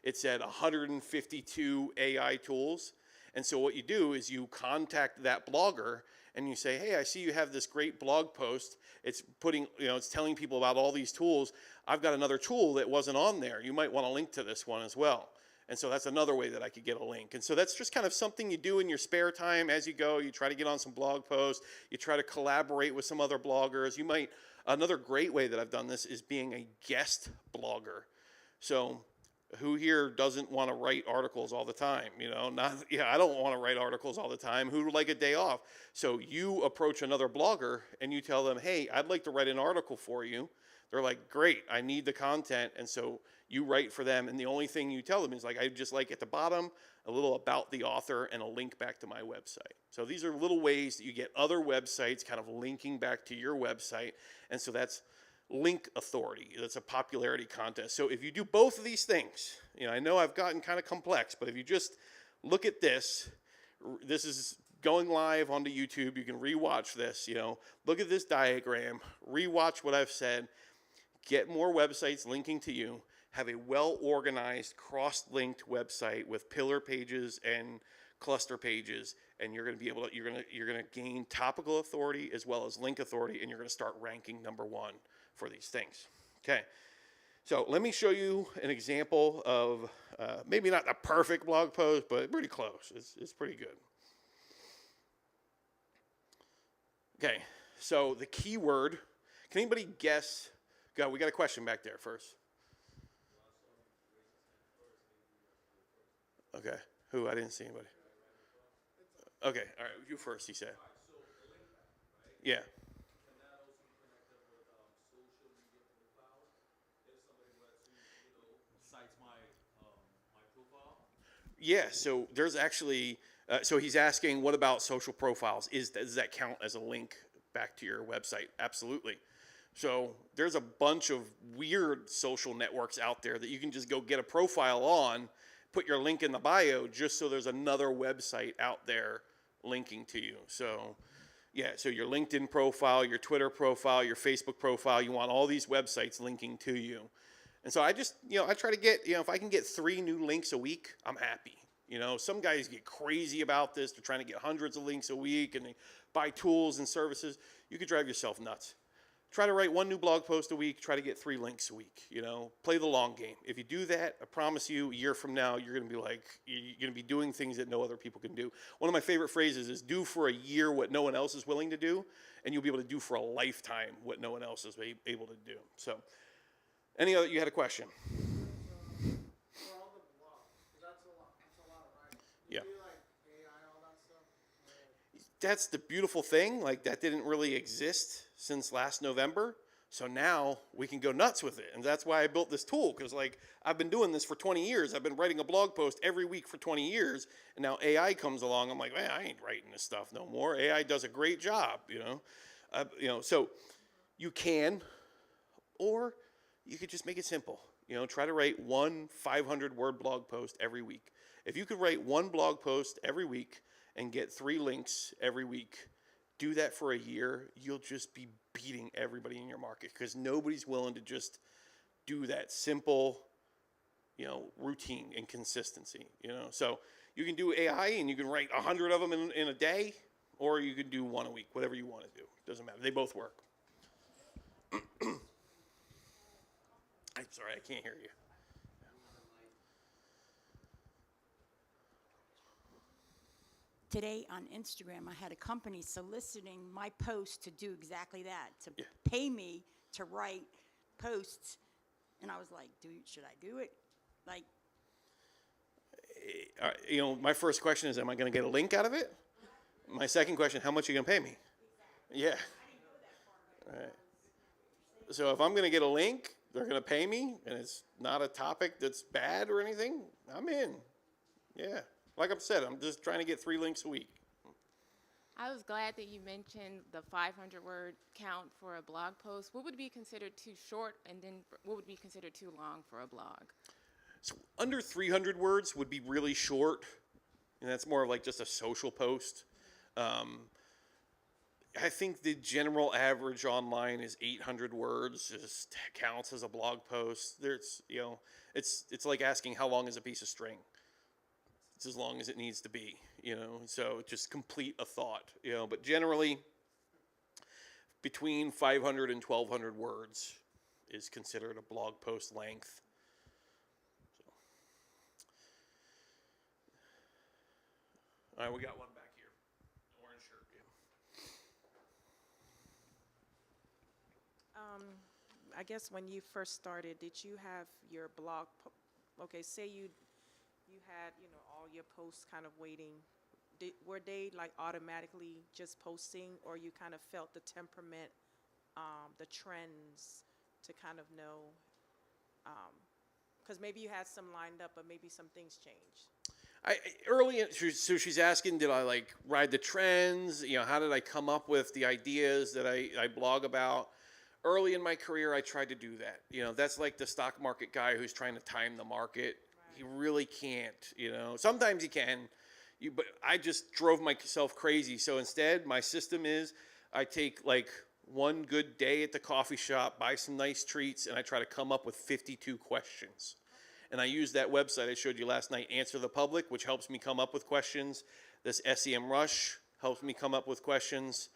it said 152 AI tools. And so what you do is you contact that blogger and you say, hey, I see you have this great blog post. It's it's telling people about all these tools. I've got another tool that wasn't on there. You might want to link to this one as well. And so that's another way that I could get a link. And so that's just kind of something you do in your spare time as you go. You try to get on some blog posts. You try to collaborate with some other bloggers. Another great way that I've done this is being a guest blogger. So who here doesn't want to write articles all the time? I don't want to write articles all the time. Who would like a day off? So you approach another blogger and you tell them, hey, I'd like to write an article for you. They're like, great, I need the content. And so you write for them. And the only thing you tell them is like, I just like at the bottom, a little about the author and a link back to my website. So these are little ways that you get other websites kind of linking back to your website. And so that's link authority. That's a popularity contest. So if you do both of these things, I know I've gotten kind of complex, but if you just look at this is going live onto YouTube. You can rewatch this, look at this diagram, rewatch what I've said, get more websites linking to you, have a well-organized, cross-linked website with pillar pages and cluster pages, and you're going to gain topical authority as well as link authority, and you're going to start ranking number 1 for these things. Okay, so let me show you an example of maybe not the perfect blog post, but pretty close. It's pretty good. Okay, so the keyword. Can anybody guess? We got a question back there first. Okay, who? I didn't see anybody. Okay, all right, you first, he said. Yeah. Yeah, so there's actually, so he's asking, what about social profiles? Does that count as a link back to your website? Absolutely. So there's a bunch of weird social networks out there that you can just go get a profile on, put your link in the bio, just so there's another website out there linking to you. So yeah, so your LinkedIn profile, your Twitter profile, your Facebook profile, you want all these websites linking to you. And so I just, I try to get, if I can get 3 new links a week, I'm happy. You know, some guys get crazy about this. They're trying to get hundreds of links a week and they buy tools and services. You could drive yourself nuts. Try to write one new blog post a week. Try to get 3 links a week. You know, play the long game. If you do that, I promise you, a year from now, you're going to be like, you're going to be doing things that no other people can do. One of my favorite phrases is do for a year what no one else is willing to do, and you'll be able to do for a lifetime what no one else is able to do. So, any other, you had a question? For all the blogs, 'cause that's a lot of writing. Yeah. Do you like AI, all that stuff? That's the beautiful thing. Like, that didn't really exist since last November. So now we can go nuts with it. And that's why I built this tool. Because, like, I've been doing this for 20 years. I've been writing a blog post every week for 20 years. And now AI comes along. I'm like, man, I ain't writing this stuff no more. AI does a great job, you know. So you can, or you could just make it simple. You know, try to write one 500-word blog post every week. If you could write one blog post every week and get 3 links every week, do that for a year, you'll just be beating everybody in your market because nobody's willing to just do that simple, you know, routine and consistency, you know. So you can do AI and you can write 100 of them in a day, or you can do 1 a week, whatever you want to do. Doesn't matter. They both work. I'm sorry, I can't hear you. Today on Instagram, I had a company soliciting my post to do exactly that, to Yeah. pay me to write posts. And I was like, should I do it? Like, You know, my first question is, am I going to get a link out of it? My second question, how much are you going to pay me? Yeah. All right. So if I'm going to get a link, they're going to pay me, and it's not a topic that's bad or anything, I'm in. Yeah. Like I've said, I'm just trying to get 3 links a week. I was glad that you mentioned the 500-word count for a blog post. What would be considered too short, and then what would be considered too long for a blog? So under 300 words would be really short, and that's more of like just a social post. I think the general average online is 800 words. It just counts as a blog post. There's, you know, it's like asking how long is a piece of string. It's as long as it needs to be, you know. So just complete a thought, you know. But generally, between 500 and 1,200 words is considered a blog post length. All right, we got one back here. Orange shirt. Yeah. I guess when you first started, did you have your blog? Okay, say you had, you know, all your posts kind of waiting. Were they like automatically just posting, or you kind of felt the temperament, the trends to kind of know? Because maybe you had some lined up, but maybe some things changed. So she's asking, did I like ride the trends? You know, how did I come up with the ideas that I blog about? Early in my career, I tried to do that. You know, that's like the stock market guy who's trying to time the market. Right. He really can't, you know. Sometimes he can, but I just drove myself crazy. So instead, my system is I take like one good day at the coffee shop, buy some nice treats, and I try to come up with 52 questions. And I use that website I showed you last night, Answer the Public, which helps me come up with questions. This SEM Rush helps me come up with questions.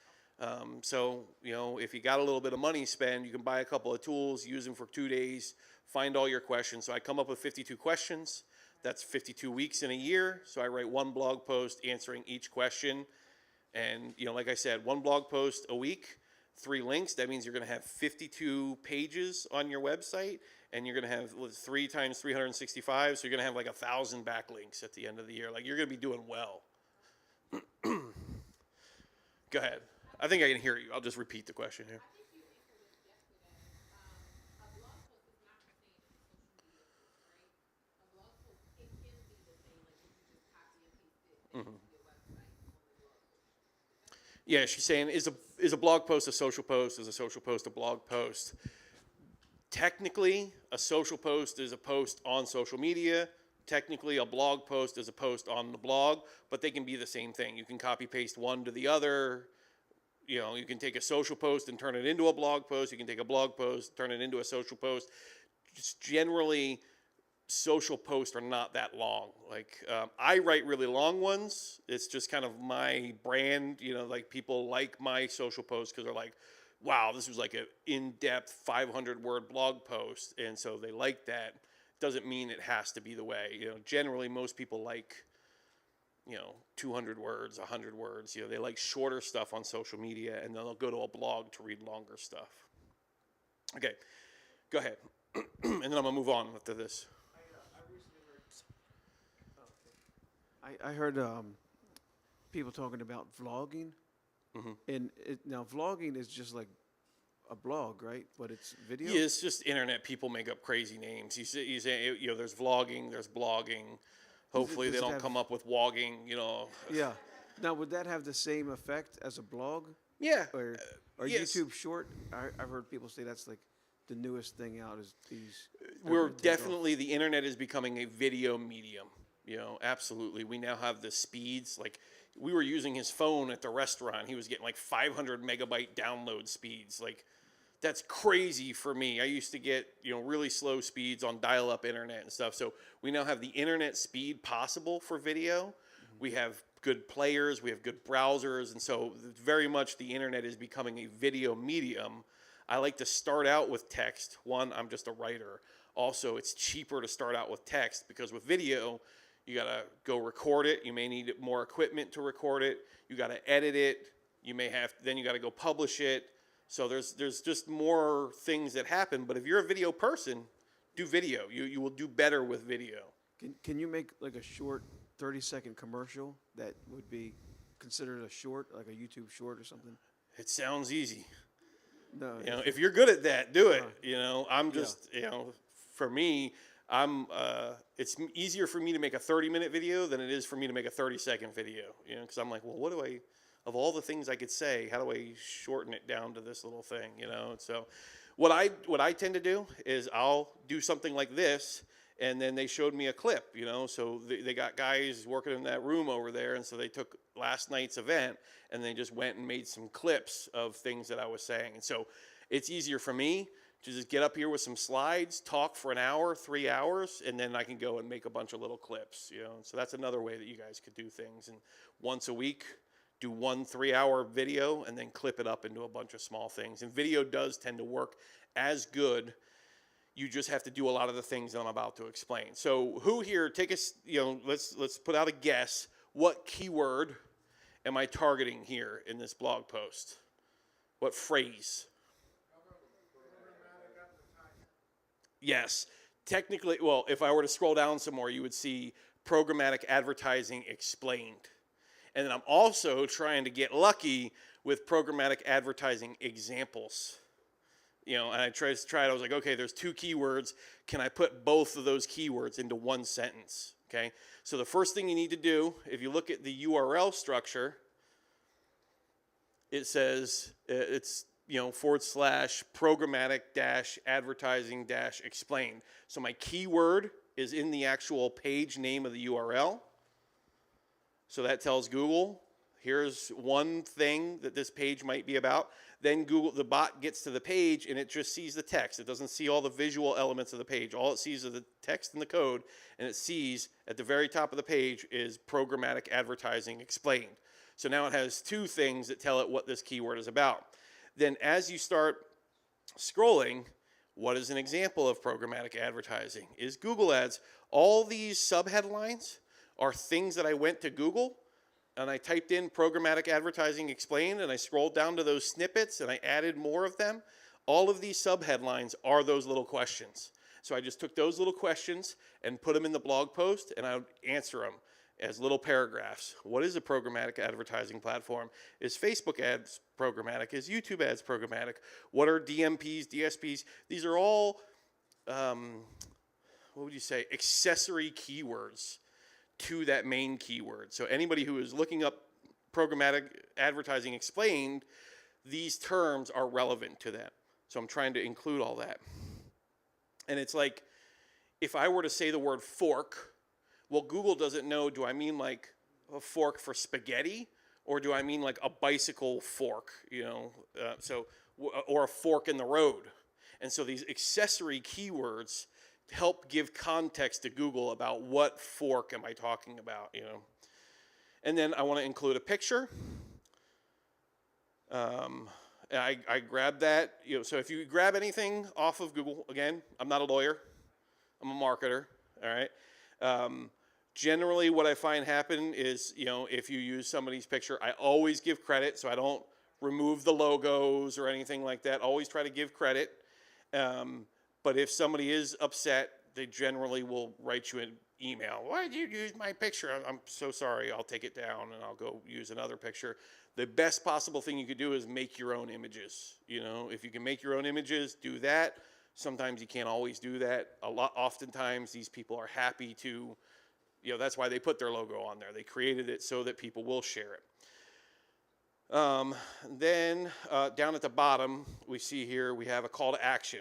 So, you know, if you got a little bit of money to spend, you can buy a couple of tools, use them for 2 days, find all your questions. So I come up with 52 questions. That's 52 weeks in a year. So I write one blog post answering each question. And, you know, like I said, one blog post a week, 3 links. That means you're going to have 52 pages on your website. And you're going to have 3 times 365, so you're going to have like 1,000 backlinks at the end of the year. Like, you're going to be doing well. Go ahead. I think I can hear you. I'll just repeat the question here. I think you answered it yesterday. A blog post is not the same as a social media post, right? A blog post, it can be the same, like if you just copy and paste it into your website on the blog post. Yeah, she's saying, is a blog post a social post? Is a social post a blog post? Technically, a social post is a post on social media. Technically, a blog post is a post on the blog, but they can be the same thing. You can copy paste one to the other. You know, you can take a social post and turn it into a blog post. You can take a blog post, turn it into a social post. Just generally, social posts are not that long. Like I write really long ones. It's just kind of my brand, like people like my social posts because they're like, wow, this was like an in-depth 500-word blog post. And so they like that. Doesn't mean it has to be the way. Generally most people like, 200 words, 100 words. They like shorter stuff on social media, and then they'll go to a blog to read longer stuff. Okay, go ahead. And then I'm going to move on after this. I heard people talking about vlogging, and now vlogging is just like a blog, right? But it's video. Yeah, it's just internet. People make up crazy names. You say there's vlogging, there's blogging. Hopefully they don't come up with wogging. Yeah. Now, would that have the same effect as a blog? Yeah. Or yes. YouTube Short? I've heard people say that's like the newest thing out is these. We're definitely, the internet is becoming a video medium. Absolutely. We now have the speeds. Like, we were using his phone at the restaurant. He was getting like 500 megabyte download speeds. Like, that's crazy for me. I used to get, really slow speeds on dial-up internet and stuff. So we now have the internet speed possible for video. We have good players. We have good browsers. And so very much the internet is becoming a video medium. I like to start out with text. One, I'm just a writer. Also, it's cheaper to start out with text because with video, you got to go record it. You may need more equipment to record it. You got to edit it. Then you got to go publish it. So there's just more things that happen. But if you're a video person, do video. You will do better with video. Can you make like a short 30-second commercial that would be considered a short, like a YouTube short or something? It sounds easy. No. If you're good at that, do it. I'm just, for me, it's easier for me to make a 30-minute video than it is for me to make a 30-second video. Because I'm like, well, of all the things I could say, how do I shorten it down to this little thing? So what I tend to do is I'll do something like this, and then they showed me a clip. So they got guys working in that room over there, and so they took last night's event and they just went and made some clips of things that I was saying. And so it's easier for me to just get up here with some slides, talk for an hour, 3 hours, and then I can go and make a bunch of little clips. So that's another way that you guys could do things. And once a week, do 1 3-hour video and then clip it up into a bunch of small things. And video does tend to work as good. You just have to do a lot of the things that I'm about to explain. So who here, let's put out a guess. What keyword am I targeting here in this blog post? What phrase? Yes. Technically, well, if I were to scroll down some more, you would see programmatic advertising explained. And then I'm also trying to get lucky with programmatic advertising examples. And I tried it. I was like, okay, there's 2 keywords. Can I put both of those keywords into one sentence? Okay. So the first thing you need to do, if you look at the URL structure, it says it's /programmatic advertising explained. So my keyword is in the actual page name of the URL. So that tells Google, here's one thing that this page might be about. Then the bot gets to the page and it just sees the text. It doesn't see all the visual elements of the page. All it sees is the text and the code, and it sees at the very top of the page is programmatic advertising explained. So now it has 2 things that tell it what this keyword is about. Then as you start scrolling, what is an example of programmatic advertising? Is Google Ads. All these subheadlines are things that I went to Google and I typed in programmatic advertising explained, and I scrolled down to those snippets and I added more of them. All of these subheadlines are those little questions. So I just took those little questions and put them in the blog post, and I would answer them as little paragraphs. What is a programmatic advertising platform? Is Facebook ads programmatic? Is YouTube ads programmatic? What are DMPs, DSPs? These are all, accessory keywords to that main keyword. So anybody who is looking up programmatic advertising explained, these terms are relevant to them. So I'm trying to include all that. And it's like, if I were to say the word fork, well, Google doesn't know, do I mean like a fork for spaghetti, or do I mean like a bicycle fork, or a fork in the road? And so these accessory keywords help give context to Google about what fork am I talking about, you know. And then I want to include a picture. I grab that, you know, so if you grab anything off of Google, again, I'm not a lawyer, I'm a marketer, all right. Generally what I find happen is, you know, if you use somebody's picture, I always give credit, so I don't remove the logos or anything like that. Always try to give credit. But if somebody is upset, they generally will write you an email. Why did you use my picture? I'm so sorry. I'll take it down and I'll go use another picture. The best possible thing you could do is make your own images. You know, if you can make your own images, do that. Sometimes you can't always do that. Oftentimes these people are happy to, you know, that's why they put their logo on there. They created it so that people will share it. Then down at the bottom, we see here we have a call to action.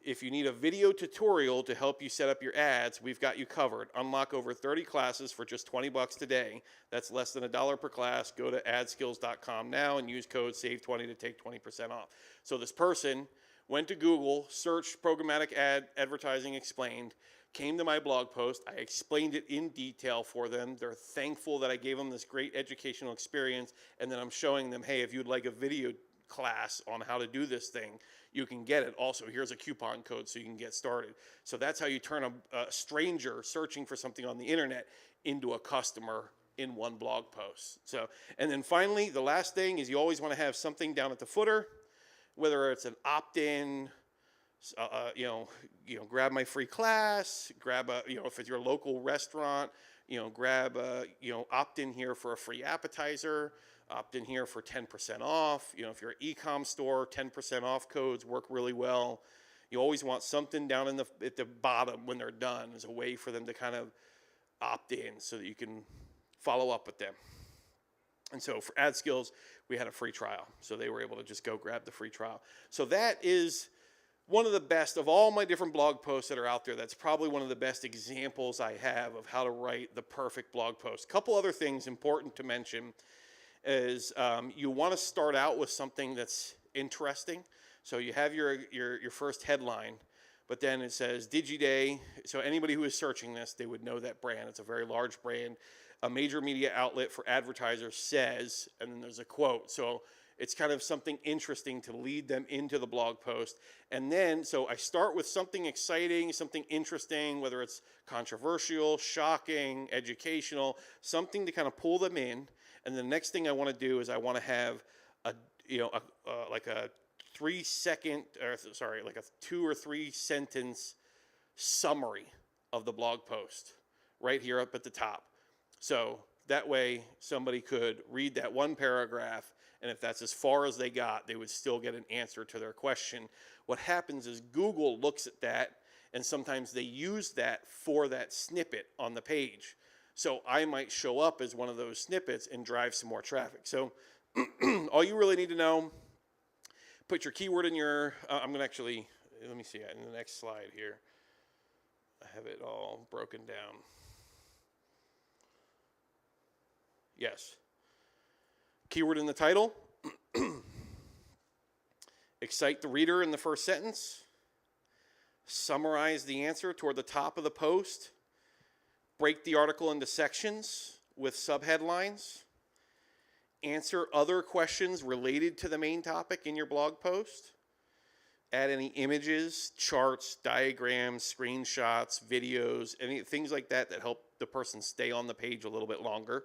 If you need a video tutorial to help you set up your ads, we've got you covered. Unlock over 30 classes for just $20 today. That's less than $1 per class. Go to adskills.com now and use code SAVE20 to take 20% off. So this person went to Google, searched programmatic advertising explained, came to my blog post. I explained it in detail for them. They're thankful that I gave them this great educational experience, and then I'm showing them, hey, if you'd like a video class on how to do this thing, you can get it. Also, here's a coupon code so you can get started. So that's how you turn a stranger searching for something on the internet into a customer in one blog post. So, and then finally, the last thing is you always want to have something down at the footer, whether it's an opt-in, grab my free class, grab a, if it's your local restaurant, grab a, opt in here for a free appetizer, opt in here for 10% off. If you're an e-com store, 10% off codes work really well. You always want something down at the bottom when they're done as a way for them to kind of opt in so that you can follow up with them. And so for AdSkills, we had a free trial. So they were able to just go grab the free trial. So that is one of the best of all my different blog posts that are out there. That's probably one of the best examples I have of how to write the perfect blog post. Couple other things important to mention is you want to start out with something that's interesting. So you have your first headline, but then it says DigiDay. So anybody who is searching this, they would know that brand. It's a very large brand. A major media outlet for advertisers says, and then there's a quote. So it's kind of something interesting to lead them into the blog post. And then, so I start with something exciting, something interesting, whether it's controversial, shocking, educational, something to kind of pull them in. And the next thing I want to do is I want to have like a 2 or 3 sentence summary of the blog post right here up at the top. So that way somebody could read that one paragraph, and if that's as far as they got, they would still get an answer to their question. What happens is Google looks at that, and sometimes they use that for that snippet on the page. So I might show up as one of those snippets and drive some more traffic. So all you really need to know, put your keyword in your, I'm going to actually, let me see, in the next slide here, I have it all broken down. Yes. Keyword in the title. Excite the reader in the first sentence. Summarize the answer toward the top of the post. Break the article into sections with subheadlines. Answer other questions related to the main topic in your blog post. Add any images, charts, diagrams, screenshots, videos, any things like that that help the person stay on the page a little bit longer.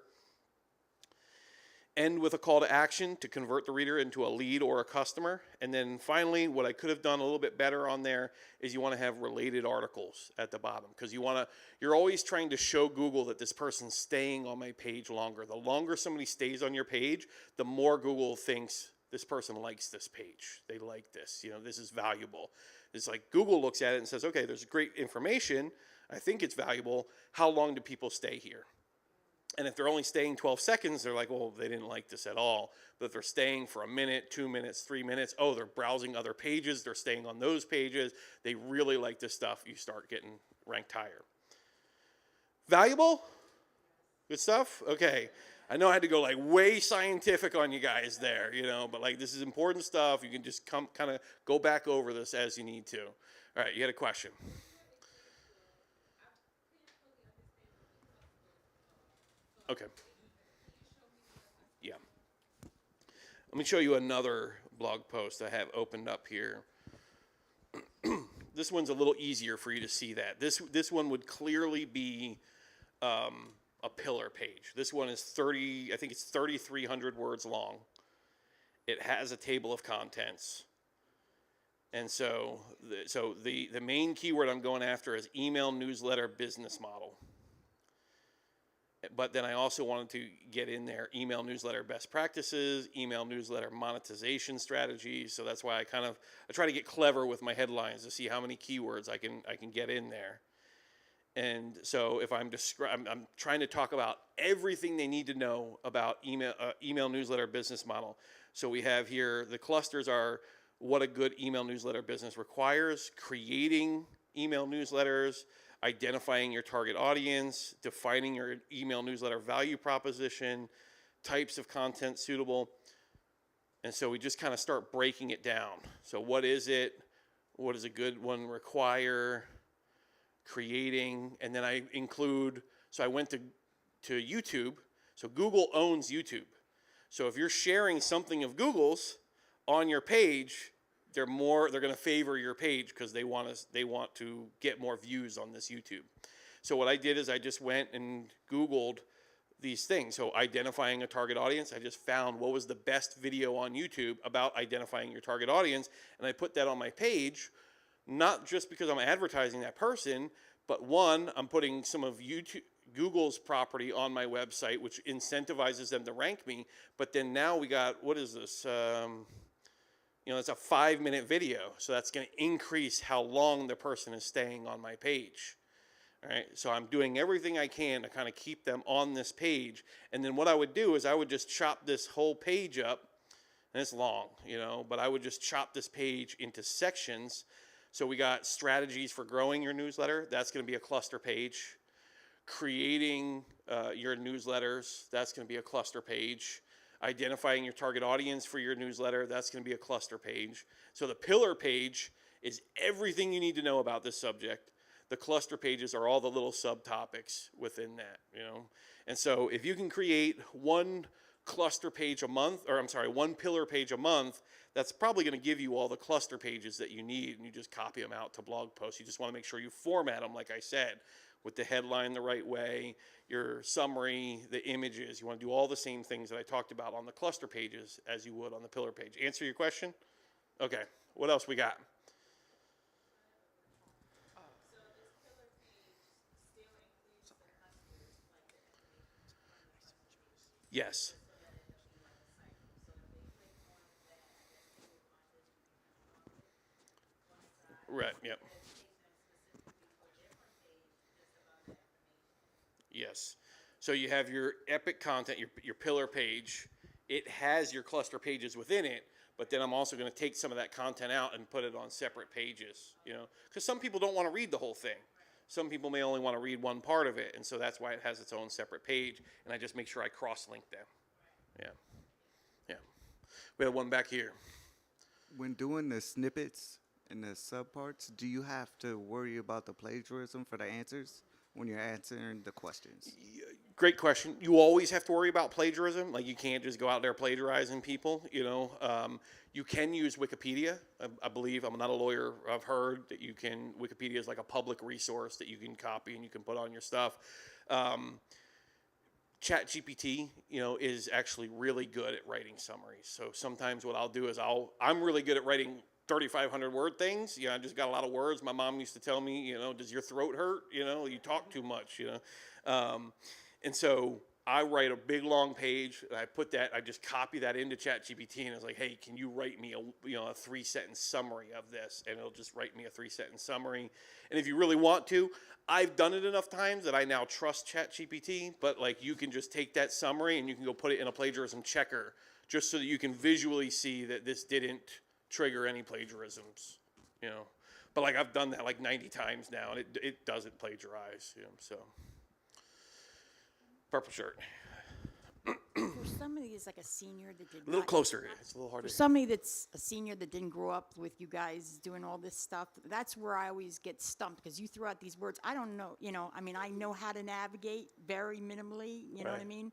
End with a call to action to convert the reader into a lead or a customer. And then finally, what I could have done a little bit better on there is you want to have related articles at the bottom, because you're always trying to show Google that this person's staying on my page longer. The longer somebody stays on your page, the more Google thinks this person likes this page. They like this, this is valuable. It's like Google looks at it and says, okay, there's great information. I think it's valuable. How long do people stay here? And if they're only staying 12 seconds, they're like, well, they didn't like this at all. But if they're staying for a minute, 2 minutes, 3 minutes, oh, they're browsing other pages, they're staying on those pages, they really like this stuff, you start getting ranked higher. Valuable? Good stuff? Okay. I know I had to go like way scientific on you guys there, but like this is important stuff. You can just kind of go back over this as you need to. All right, you had a question. Okay. Yeah. Let me show you another blog post I have opened up here. This one's a little easier for you to see that. This one would clearly be a pillar page. This one is I think it's 3,300 words long. It has a table of contents. And so the main keyword I'm going after is email newsletter business model. But then I also wanted to get in there email newsletter best practices, email newsletter monetization strategies. So that's why I try to get clever with my headlines to see how many keywords I can get in there. And so if I'm trying to talk about everything they need to know about email newsletter business model. So we have here the clusters are what a good email newsletter business requires, creating email newsletters, identifying your target audience, defining your email newsletter value proposition, types of content suitable. And so we just kind of start breaking it down. So what is it? What does a good one require? Creating, and then I include, so I went to YouTube. So Google owns YouTube. So if you're sharing something of Google's on your page, they're going to favor your page because they want to get more views on this YouTube. So what I did is I just went and Googled these things. So identifying a target audience, I just found what was the best video on YouTube about identifying your target audience, and I put that on my page, not just because I'm advertising that person, but one, I'm putting some of Google's property on my website, which incentivizes them to rank me. But then now we got, what is this? It's a 5-minute video. So that's going to increase how long the person is staying on my page. All right. So I'm doing everything I can to kind of keep them on this page. And then what I would do is I would just chop this whole page up, and it's long, but I would just chop this page into sections. So we got strategies for growing your newsletter. That's going to be a cluster page. Creating your newsletters. That's going to be a cluster page. Identifying your target audience for your newsletter. That's going to be a cluster page. So the pillar page is everything you need to know about this subject. The cluster pages are all the little subtopics within that, And so if you can create one cluster page a month, one pillar page a month, that's probably going to give you all the cluster pages that you need, and you just copy them out to blog posts. You just want to make sure you format them, like I said, with the headline the right way, your summary, the images. You want to do all the same things that I talked about on the cluster pages as you would on the pillar page. Answer your question? Okay. What else we got? Yes. Right, yep. Yes. So you have your epic content, your pillar page. It has your cluster pages within it, but then I'm also going to take some of that content out and put it on separate pages, because some people don't want to read the whole thing. Some people may only want to read one part of it, and so that's why it has its own separate page, and I just make sure I cross-link them. Yeah. We have one back here. When doing the snippets and the subparts, do you have to worry about the plagiarism for the answers when you're answering the questions? Great question. You always have to worry about plagiarism. Like, you can't just go out there plagiarizing people, You can use Wikipedia. I believe, I'm not a lawyer, I've heard that Wikipedia is like a public resource that you can copy and you can put on your stuff. ChatGPT, is actually really good at writing summaries. So sometimes what I'll do is I'm really good at writing 3,500 word things. I just got a lot of words. My mom used to tell me, does your throat hurt? You talk too much, And so I write a big long page, and I just copy that into ChatGPT, and it's like, hey, can you write me a 3-sentence summary of this? And it'll just write me a 3-sentence summary. And if you really want to, I've done it enough times that I now trust ChatGPT, but you can just take that summary and you can go put it in a plagiarism checker just so that you can visually see that this didn't trigger any plagiarisms, But I've done that 90 times now, and it doesn't plagiarize, so. Purple shirt. For some of these is like a senior that did A little not- closer. It's a little hard For to hear. somebody that's a senior that didn't grow up with you guys doing all this stuff, that's where I always get stumped because you throw out these words. I don't know, I mean, I know how to navigate very minimally, you know what I Right. mean?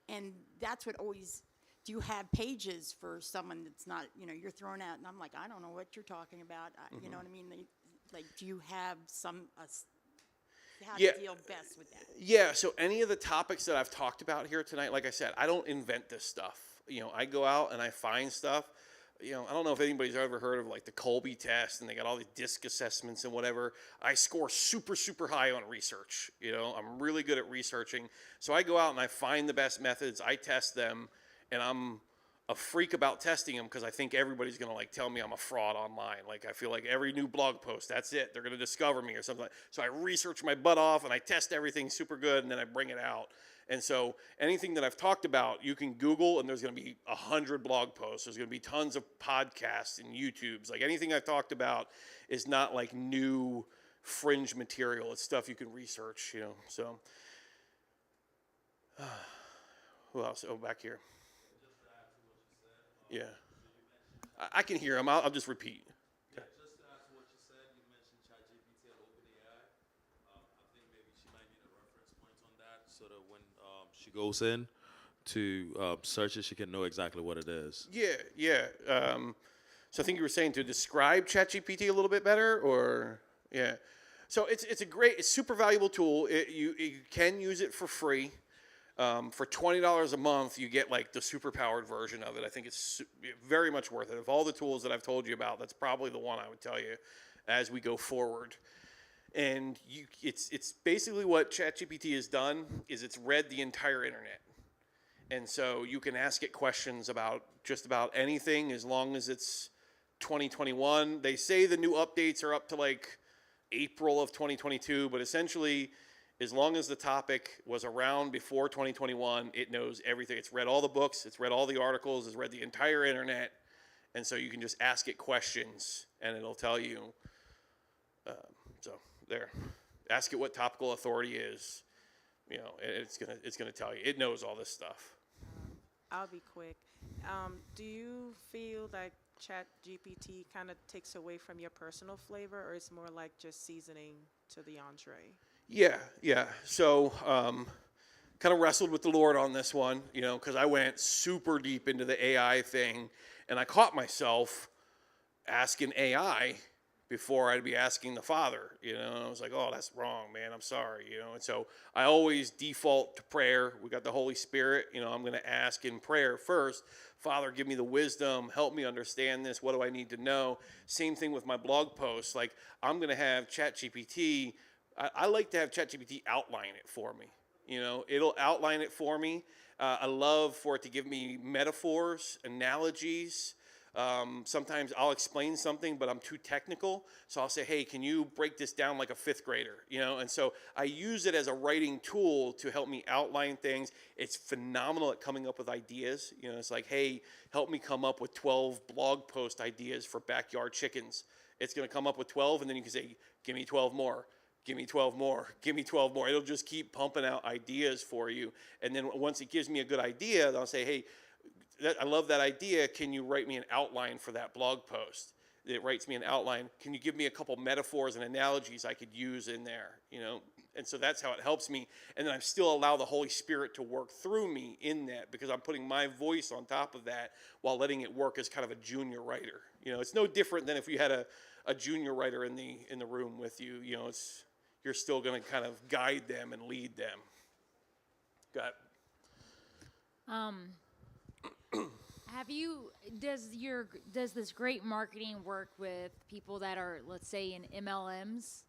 And that's what always, do you have pages for someone that's not, you're throwing out, and I'm like, I don't know what you're talking about. You know what I mean? Like, do you have how Yeah. to deal best with that? Yeah, so any of the topics that I've talked about here tonight, like I said, I don't invent this stuff. I go out and I find stuff. I don't know if anybody's ever heard of like the Colby test, and they got all these disc assessments and whatever. I score super, super high on research. I'm really good at researching. So I go out and I find the best methods, I test them, and I'm a freak about testing them because I think everybody's going to like tell me I'm a fraud online. Like I feel like every new blog post, that's it. They're going to discover me or something. So I research my butt off and I test everything super good and then I bring it out. And so anything that I've talked about, you can Google and there's going to be 100 blog posts. There's going to be tons of podcasts and YouTubes. Like anything I've talked about is not like new fringe material. It's stuff you can research, so. Who else? Oh, back here. Yeah. I can hear him. I'll just repeat. Yeah, just to add to what you said, you mentioned ChatGPT and OpenAI. I think maybe she might need a reference point on that so that when she goes in to search it, she can know exactly what it is. Yeah. So I think you were saying to describe ChatGPT a little bit better, or yeah. So it's a super valuable tool. You can use it for free. For $20 a month, you get like the super powered version of it. I think it's very much worth it. Of all the tools that I've told you about, that's probably the one I would tell you as we go forward. And it's basically what ChatGPT has done is it's read the entire internet. And so you can ask it questions about just about anything as long as it's 2021. They say the new updates are up to like April of 2022, but essentially, as long as the topic was around before 2021, it knows everything. It's read all the books, it's read all the articles, it's read the entire internet, and so you can just ask it questions, and it'll tell you. So there, ask it what topical authority is. It's gonna tell you. It knows all this stuff. I'll be quick. Do you feel like ChatGPT kind of takes away from your personal flavor, or it's more like just seasoning to the entree? Yeah. So, kind of wrestled with the Lord on this one, because I went super deep into the AI thing, and I caught myself asking AI before I'd be asking the Father, and I was like, oh, that's wrong, man, I'm sorry, and so I always default to prayer. We got the Holy Spirit, I'm going to ask in prayer first, Father, give me the wisdom, help me understand this, what do I need to know? Same thing with my blog posts, like I'm going to have ChatGPT. I like to have ChatGPT outline it for me. It'll outline it for me. I love for it to give me metaphors, analogies. Sometimes I'll explain something, but I'm too technical. So I'll say, hey, can you break this down like a fifth grader? And so I use it as a writing tool to help me outline things. It's phenomenal at coming up with ideas. It's like, hey, help me come up with 12 blog post ideas for backyard chickens. It's going to come up with 12, and then you can say, give me 12 more. Give me 12 more. Give me 12 more. It'll just keep pumping out ideas for you. And then once it gives me a good idea, I'll say, hey, I love that idea. Can you write me an outline for that blog post? It writes me an outline. Can you give me a couple metaphors and analogies I could use in there? And so that's how it helps me. And then I still allow the Holy Spirit to work through me in that because I'm putting my voice on top of that while letting it work as kind of a junior writer. It's no different than if you had a junior writer in the room with you. You're still going to kind of guide them and lead them. Got Does this great marketing work with people that are, let's say, in MLMs?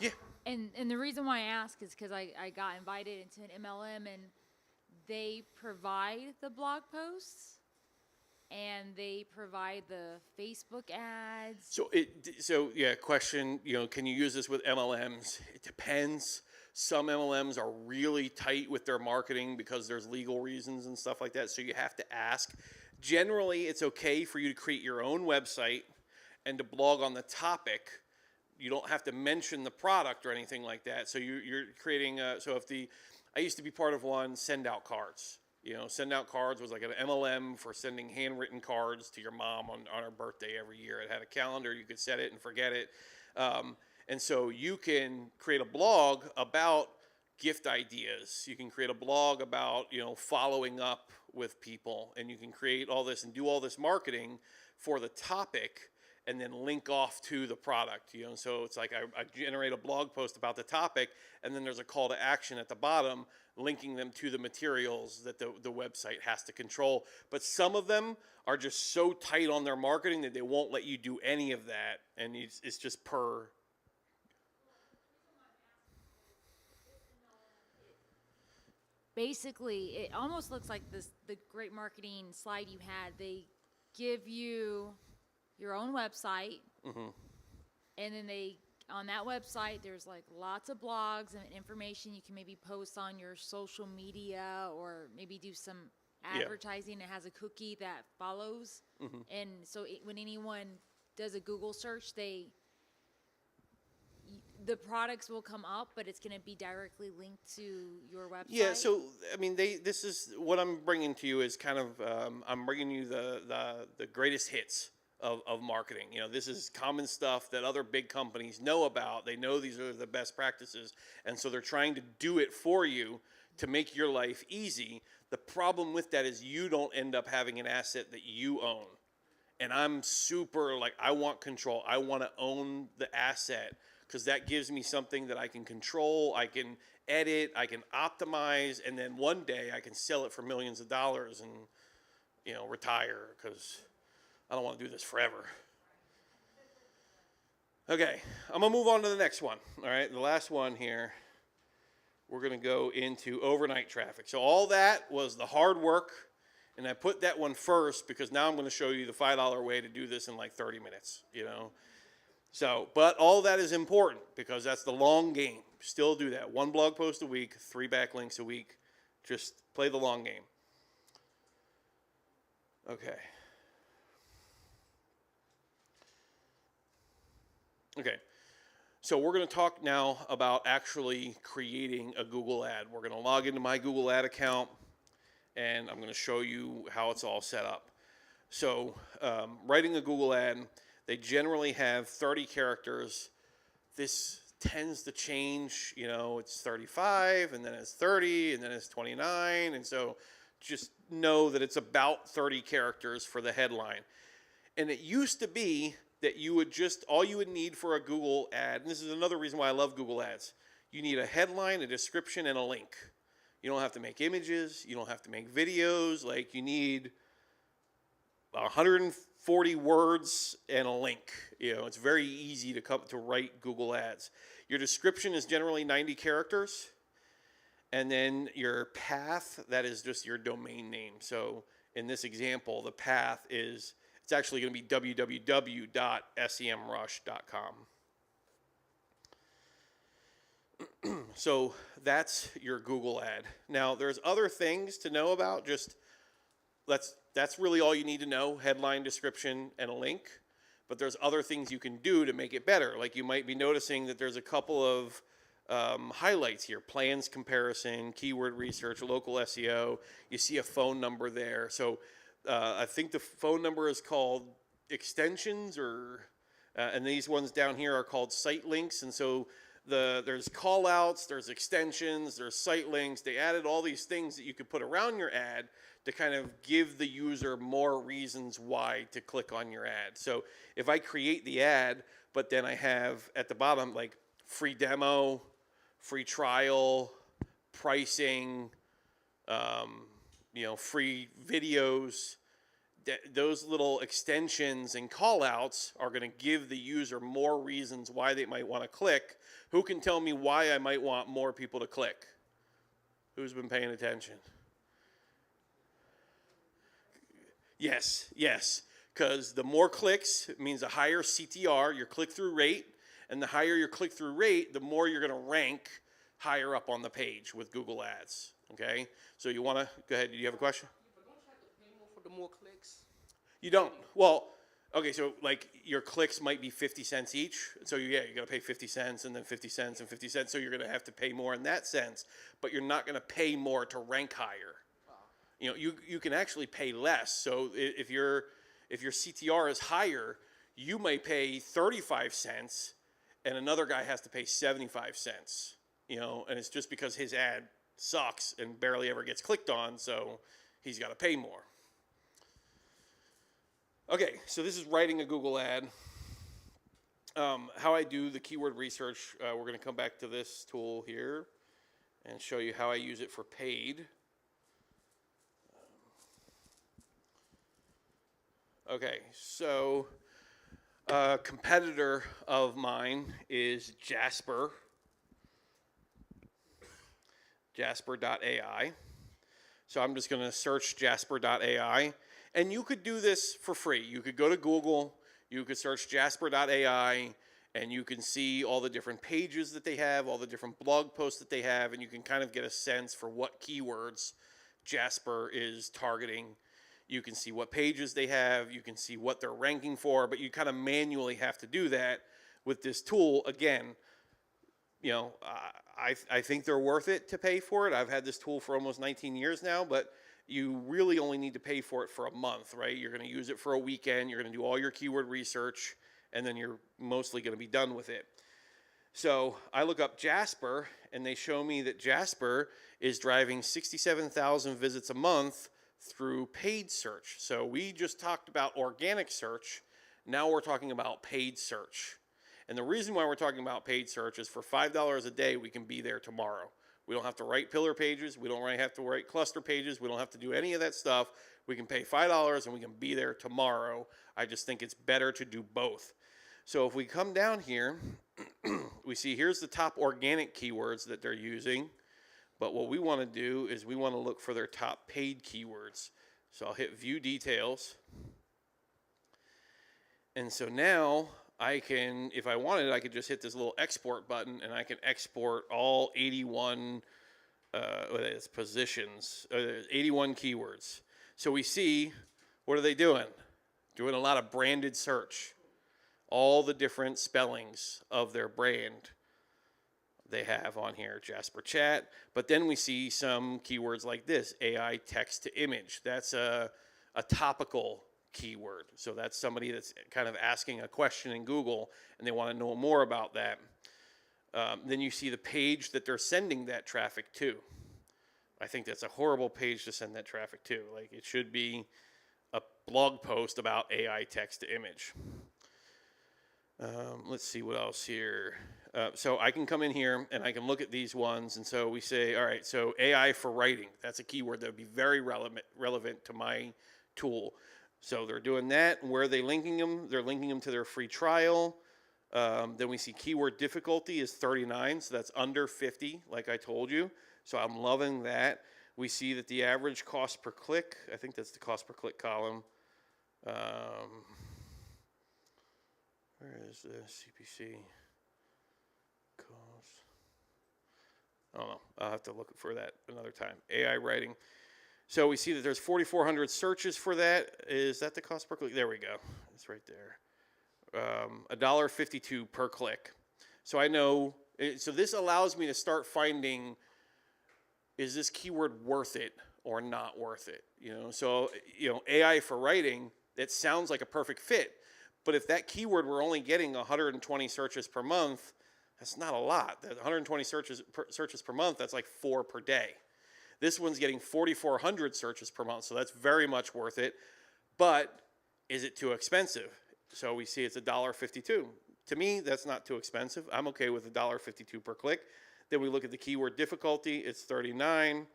Yeah. And the reason why I ask is because I got invited into an MLM and they provide the blog posts and they provide the Facebook ads. So yeah, question, can you use this with MLMs? It depends. Some MLMs are really tight with their marketing because there's legal reasons and stuff like that, so you have to ask. Generally, it's okay for you to create your own website and to blog on the topic. You don't have to mention the product or anything like that. So you're creating, I used to be part of one, send out cards. You know, send out cards was like an MLM for sending handwritten cards to your mom on her birthday every year. It had a calendar. You could set it and forget it. And so you can create a blog about gift ideas. You can create a blog about, you know, following up with people. And you can create all this and do all this marketing for the topic and then link off to the product, you know. So it's like I generate a blog post about the topic, and then there's a call to action at the bottom, linking them to the materials that the website has to control. But some of them are just so tight on their marketing that they won't let you do any of that, and it's just per. Basically, it almost looks like the great marketing slide you had. They give you your own website, and then on that website there's like lots of blogs and information you can maybe post on your social media, or maybe do some advertising. It has a cookie that follows, and so when anyone does a Google search, the products will come up, but it's going to be directly linked to your website. Yeah, so I mean, this is what I'm bringing to you is kind of I'm bringing you the greatest hits of marketing. You know, this is common stuff that other big companies know about. They know these are the best practices, and so they're trying to do it for you to make your life easy. The problem with that is you don't end up having an asset that you own. And I'm super like, I want control. I want to own the asset, because that gives me something that I can control, I can edit, I can optimize, and then one day I can sell it for millions of dollars and, you know, retire, because I don't want to do this forever. Okay, I'm going to move on to the next one. All right, the last one here, we're going to go into overnight traffic. So all that was the hard work, and I put that one first because now I'm going to show you the $5 way to do this in like 30 minutes, you know. So, but all that is important because that's the long game. Still do that. 1 blog post a week, 3 backlinks a week. Just play the long game. Okay. Okay. So we're going to talk now about actually creating a Google ad. We're going to log into my Google ad account, and I'm going to show you how it's all set up. So writing a Google ad, they generally have 30 characters. This tends to change, you know, it's 35, and then it's 30, and then it's 29, and so just know that it's about 30 characters for the headline. And it used to be that you would just, all you would need for a Google ad, and this is another reason why I love Google Ads, you need a headline, a description, and a link. You don't have to make images, you don't have to make videos, like you need 140 words and a link. You know, it's very easy to write Google Ads. Your description is generally 90 characters, and then your path, that is just your domain name. So in this example, the path is, it's actually going to be www.semrush.com. So that's your Google ad. Now, there's other things to know about. Just that's really all you need to know, headline, description, and a link. But there's other things you can do to make it better. Like you might be noticing that there's a couple of highlights here: plans comparison, keyword research, local SEO. You see a phone number there. So I think the phone number is called extensions, and these ones down here are called site links. And so there's call outs, there's extensions, there's site links. They added all these things that you could put around your ad to kind of give the user more reasons why to click on your ad. So if I create the ad, but then I have at the bottom like free demo, free trial, pricing, free videos, those little extensions and call outs are going to give the user more reasons why they might want to click. Who can tell me why I might want more people to click? Who's been paying attention? Yes, because the more clicks means a higher CTR, your click-through rate, and the higher your click-through rate, the more you're going to rank higher up on the page with Google Ads, okay? So you want to, go ahead, do you have a question? But don't you have to pay more for the more clicks? You don't. Well, okay, so like your clicks might be 50 cents each. So you got to pay 50 cents and then 50 cents and 50 cents. So you're going to have to pay more in that sense, but you're not going to pay more to rank higher. you know, you can actually pay less. So if your CTR is higher, you may pay 35 cents and another guy has to pay 75 cents, you know, and it's just because his ad sucks and barely ever gets clicked on, so he's got to pay more. Okay, so this is writing a Google ad. How I do the keyword research, we're going to come back to this tool here and show you how I use it for paid. Okay, so a competitor of mine is Jasper. Jasper.ai. So I'm just going to search Jasper.ai. And you could do this for free. You could go to Google, you could search Jasper.ai, and you can see all the different pages that they have, all the different blog posts that they have, and you can kind of get a sense for what keywords Jasper is targeting. You can see what pages they have, you can see what they're ranking for, but you kind of manually have to do that with this tool. Again, you know, I think they're worth it to pay for it. I've had this tool for almost 19 years now, but you really only need to pay for it for a month, right? You're going to use it for a weekend, you're going to do all your keyword research, and then you're mostly going to be done with it. So I look up Jasper, and they show me that Jasper is driving 67,000 visits a month through paid search. So we just talked about organic search. Now we're talking about paid search. And the reason why we're talking about paid search is for $5 a day, we can be there tomorrow. We don't have to write pillar pages. We don't have to write cluster pages. We don't have to do any of that stuff. We can pay $5 and we can be there tomorrow. I just think it's better to do both. So if we come down here, we see here's the top organic keywords that they're using. But what we want to do is we want to look for their top paid keywords. So I'll hit view details. And so now I can, if I wanted, I could just hit this little export button and I can export all 81 positions, 81 keywords. So we see, what are they doing? Doing a lot of branded search. All the different spellings of their brand they have on here, Jasper Chat. But then we see some keywords like this, AI text to image. That's a topical keyword. So that's somebody that's kind of asking a question in Google and they want to know more about that. Then you see the page that they're sending that traffic to. I think that's a horrible page to send that traffic to. Like, it should be a blog post about AI text to image. Let's see what else here. So I can come in here and I can look at these ones. And so we say, all right, so AI for writing. That's a keyword that would be very relevant to my tool. So they're doing that. Where are they linking them? They're linking them to their free trial. Then we see keyword difficulty is 39, so that's under 50, like I told you. So I'm loving that. We see that the average cost per click, I think that's the cost per click column. Where is the CPC cost? I don't know. I'll have to look for that another time. AI writing. So we see that there's 4,400 searches for that. Is that the cost per click? There we go. It's right there. $1.52 per click. So I know, so this allows me to start finding, is this keyword worth it or not worth it? You know, so, you know, AI for writing, it sounds like a perfect fit. But if that keyword we're only getting 120 searches per month, that's not a lot. That 120 searches per month, that's like 4 per day. This one's getting 4,400 searches per month, so that's very much worth it. But is it too expensive? So we see it's $1.52. To me, that's not too expensive. I'm okay with $1.52 per click. Then we look at the keyword difficulty. It's 39.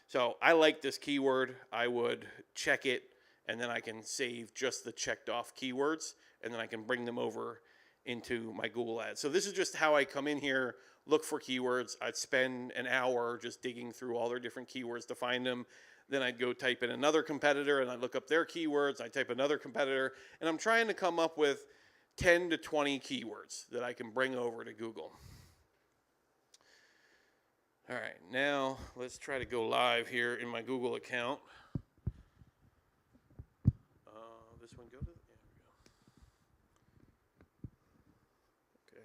So I like this keyword. I would check it, and then I can save just the checked off keywords, and then I can bring them over into my Google Ads. So this is just how I come in here, look for keywords. I'd spend an hour just digging through all their different keywords to find them. Then I'd go type in another competitor and I'd look up their keywords. I type another competitor, and I'm trying to come up with 10 to 20 keywords that I can bring over to Google. All right, now let's try to go live here in my Google account. This one go to, there we go. Okay,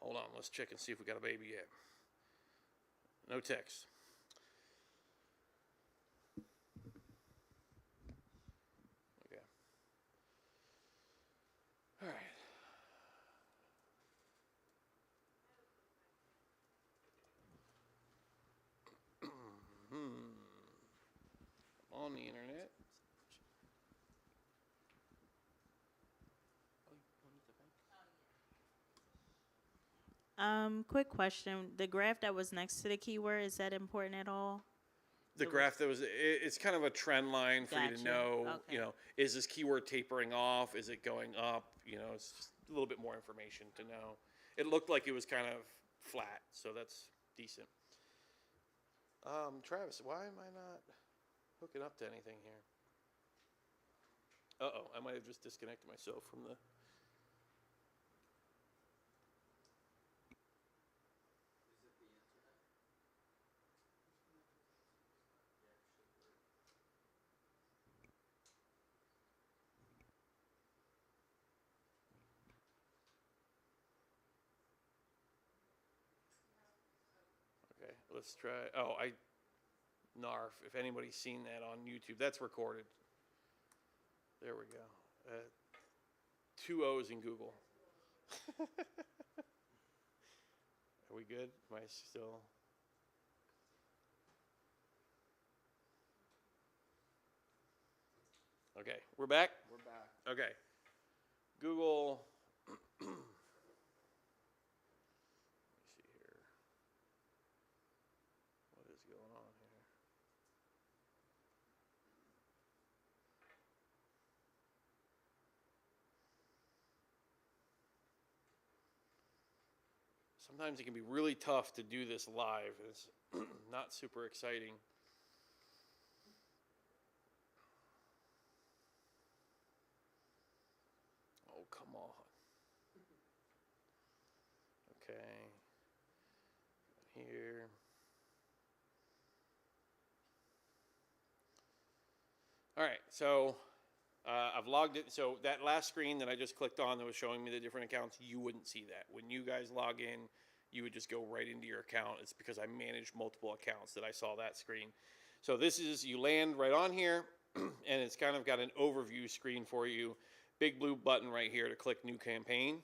hold on, let's check and see if we got a baby yet. No text. on the internet. Quick question. The graph that was next to the keyword, is that important at all? The graph that was, it's kind of a trend line for you to Gotcha. know, Okay. is this keyword tapering off? Is it going up? It's just a little bit more information to know. It looked like it was kind of flat, so that's decent. Travis, why am I not hooking up to anything here? Uh-oh, I might have just disconnected myself from the... Okay, let's try. Oh, Narf. If anybody's seen that on YouTube, that's recorded. There we go. 2 O's in Google. Are we good? Am I still? Okay, we're back? We're back. Okay. Google. Let me see here. What is going on here? Sometimes it can be really tough to do this live. It's not super exciting. Oh, come on. Okay. Here. All right, so I've logged it. So that last screen that I just clicked on that was showing me the different accounts, you wouldn't see that. When you guys log in, you would just go right into your account. It's because I manage multiple accounts that I saw that screen. So this is, you land right on here, and it's kind of got an overview screen for you. Big blue button right here to click New Campaign.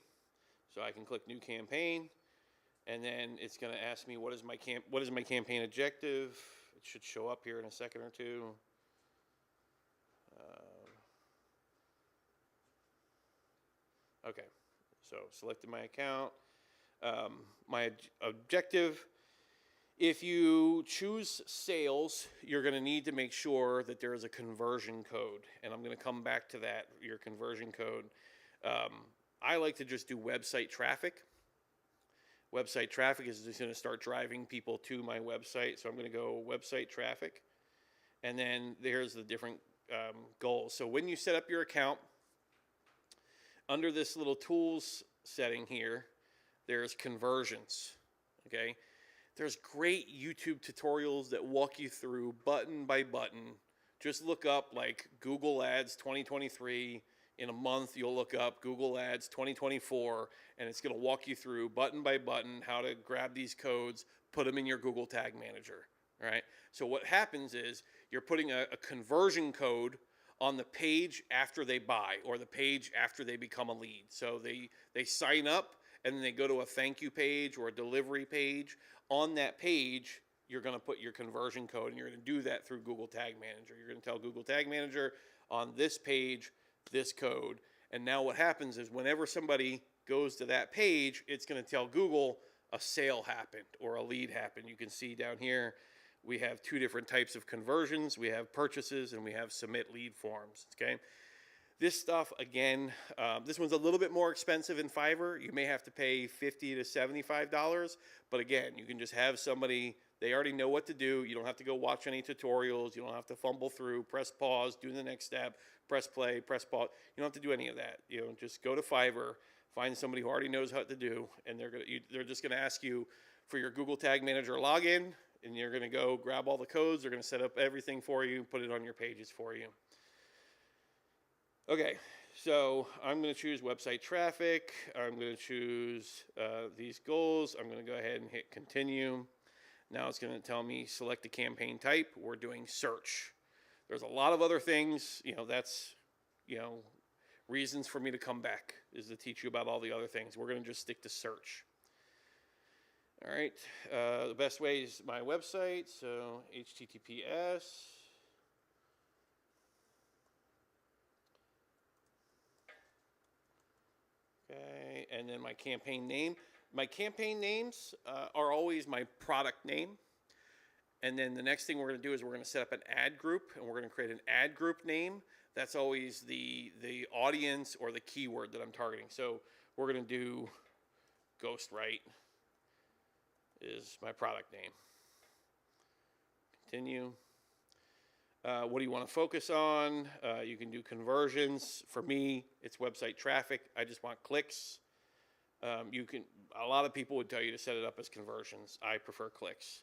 So I can click New Campaign, and then it's going to ask me what is my campaign objective. It should show up here in a second or two. Okay, so selected my account. My objective, if you choose sales, you're going to need to make sure that there is a conversion code. And I'm going to come back to that, your conversion code. I like to just do website traffic. Website traffic is just going to start driving people to my website. So I'm going to go website traffic. And then there's the different goals. So when you set up your account, under this little tools setting here, there's conversions, okay? There's great YouTube tutorials that walk you through button by button. Just look up like Google Ads 2023. In a month, you'll look up Google Ads 2024, and it's gonna walk you through button by button how to grab these codes, put them in your Google Tag Manager, all right? So what happens is you're putting a conversion code on the page after they buy or the page after they become a lead. So they sign up and then they go to a thank you page or a delivery page. On that page, you're going to put your conversion code, and you're going to do that through Google Tag Manager. You're going to tell Google Tag Manager on this page, this code. And now what happens is whenever somebody goes to that page, it's going to tell Google a sale happened or a lead happened. You can see down here, we have 2 different types of conversions. We have purchases and we have submit lead forms, okay? This stuff, again, this one's a little bit more expensive in Fiverr. You may have to pay $50 to $75, but again, you can just have somebody, they already know what to do. You don't have to go watch any tutorials. You don't have to fumble through, press pause, do the next step, press play, press pause. You don't have to do any of that. Just go to Fiverr, find somebody who already knows how to do, and they're just gonna ask you for your Google Tag Manager login, and you're going to go grab all the codes. They're going to set up everything for you, put it on your pages for you. Okay, so I'm going to choose website traffic. I'm going to choose these goals. I'm going to go ahead and hit continue. Now it's going to tell me select a campaign type. We're doing search. There's a lot of other things, that's, reasons for me to come back is to teach you about all the other things. We're going to just stick to search. All right, the best way is my website, so HTTPS. and then my campaign name. My campaign names are always my product name. And then the next thing we're going to do is we're going to set up an ad group, and we're going to create an ad group name. That's always the audience or the keyword that I'm targeting. So we're going to do Ghostwrite is my product name. Continue. What do you want to focus on? You can do conversions. For me, it's website traffic. I just want clicks. A lot of people would tell you to set it up as conversions. I prefer clicks.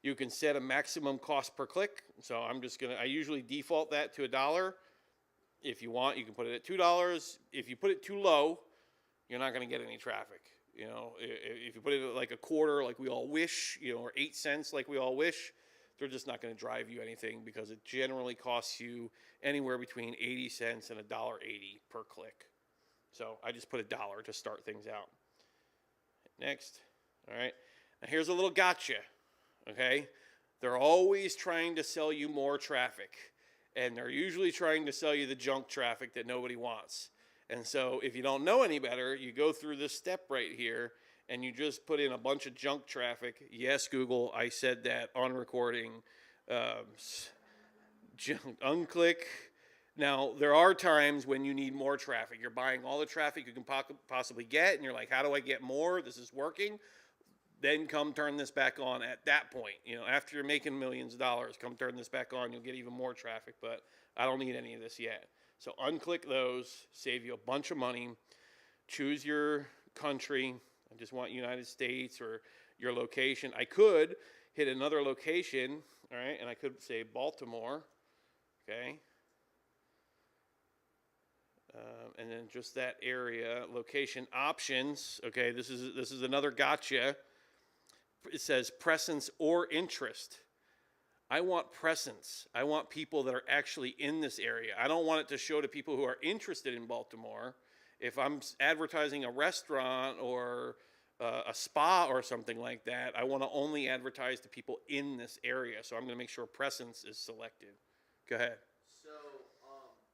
You can set a maximum cost per click. So I usually default that to $1. If you want, you can put it at $2. If you put it too low, you're not going to get any traffic. You know, if you put it at like a quarter, like we all wish, or 8 cents, like we all wish, they're just not going to drive you anything because it generally costs you anywhere between 80 cents and $1.80 per click. So I just put $1 to start things out. Next. All right. Now here's a little gotcha. Okay. They're always trying to sell you more traffic, and they're usually trying to sell you the junk traffic that nobody wants. And so if you don't know any better, you go through this step right here, and you just put in a bunch of junk traffic. Yes, Google, I said that on recording. Unclick. Now, there are times when you need more traffic. You're buying all the traffic you can possibly get, and you're like, how do I get more? This is working. Then come turn this back on at that point. After you're making millions of dollars, come turn this back on. You'll get even more traffic, but I don't need any of this yet. So unclick those, save you a bunch of money. Choose your country. I just want United States or your location. I could hit another location, all right, and I could say Baltimore, okay, and then just that area. Location options, okay. This is another gotcha. It says presence or interest. I want presence. I want people that are actually in this area. I don't want it to show to people who are interested in Baltimore. If I'm advertising a restaurant or a spa or something like that, I want to only advertise to people in this area. So I'm going to make sure presence is selected. Go ahead. So,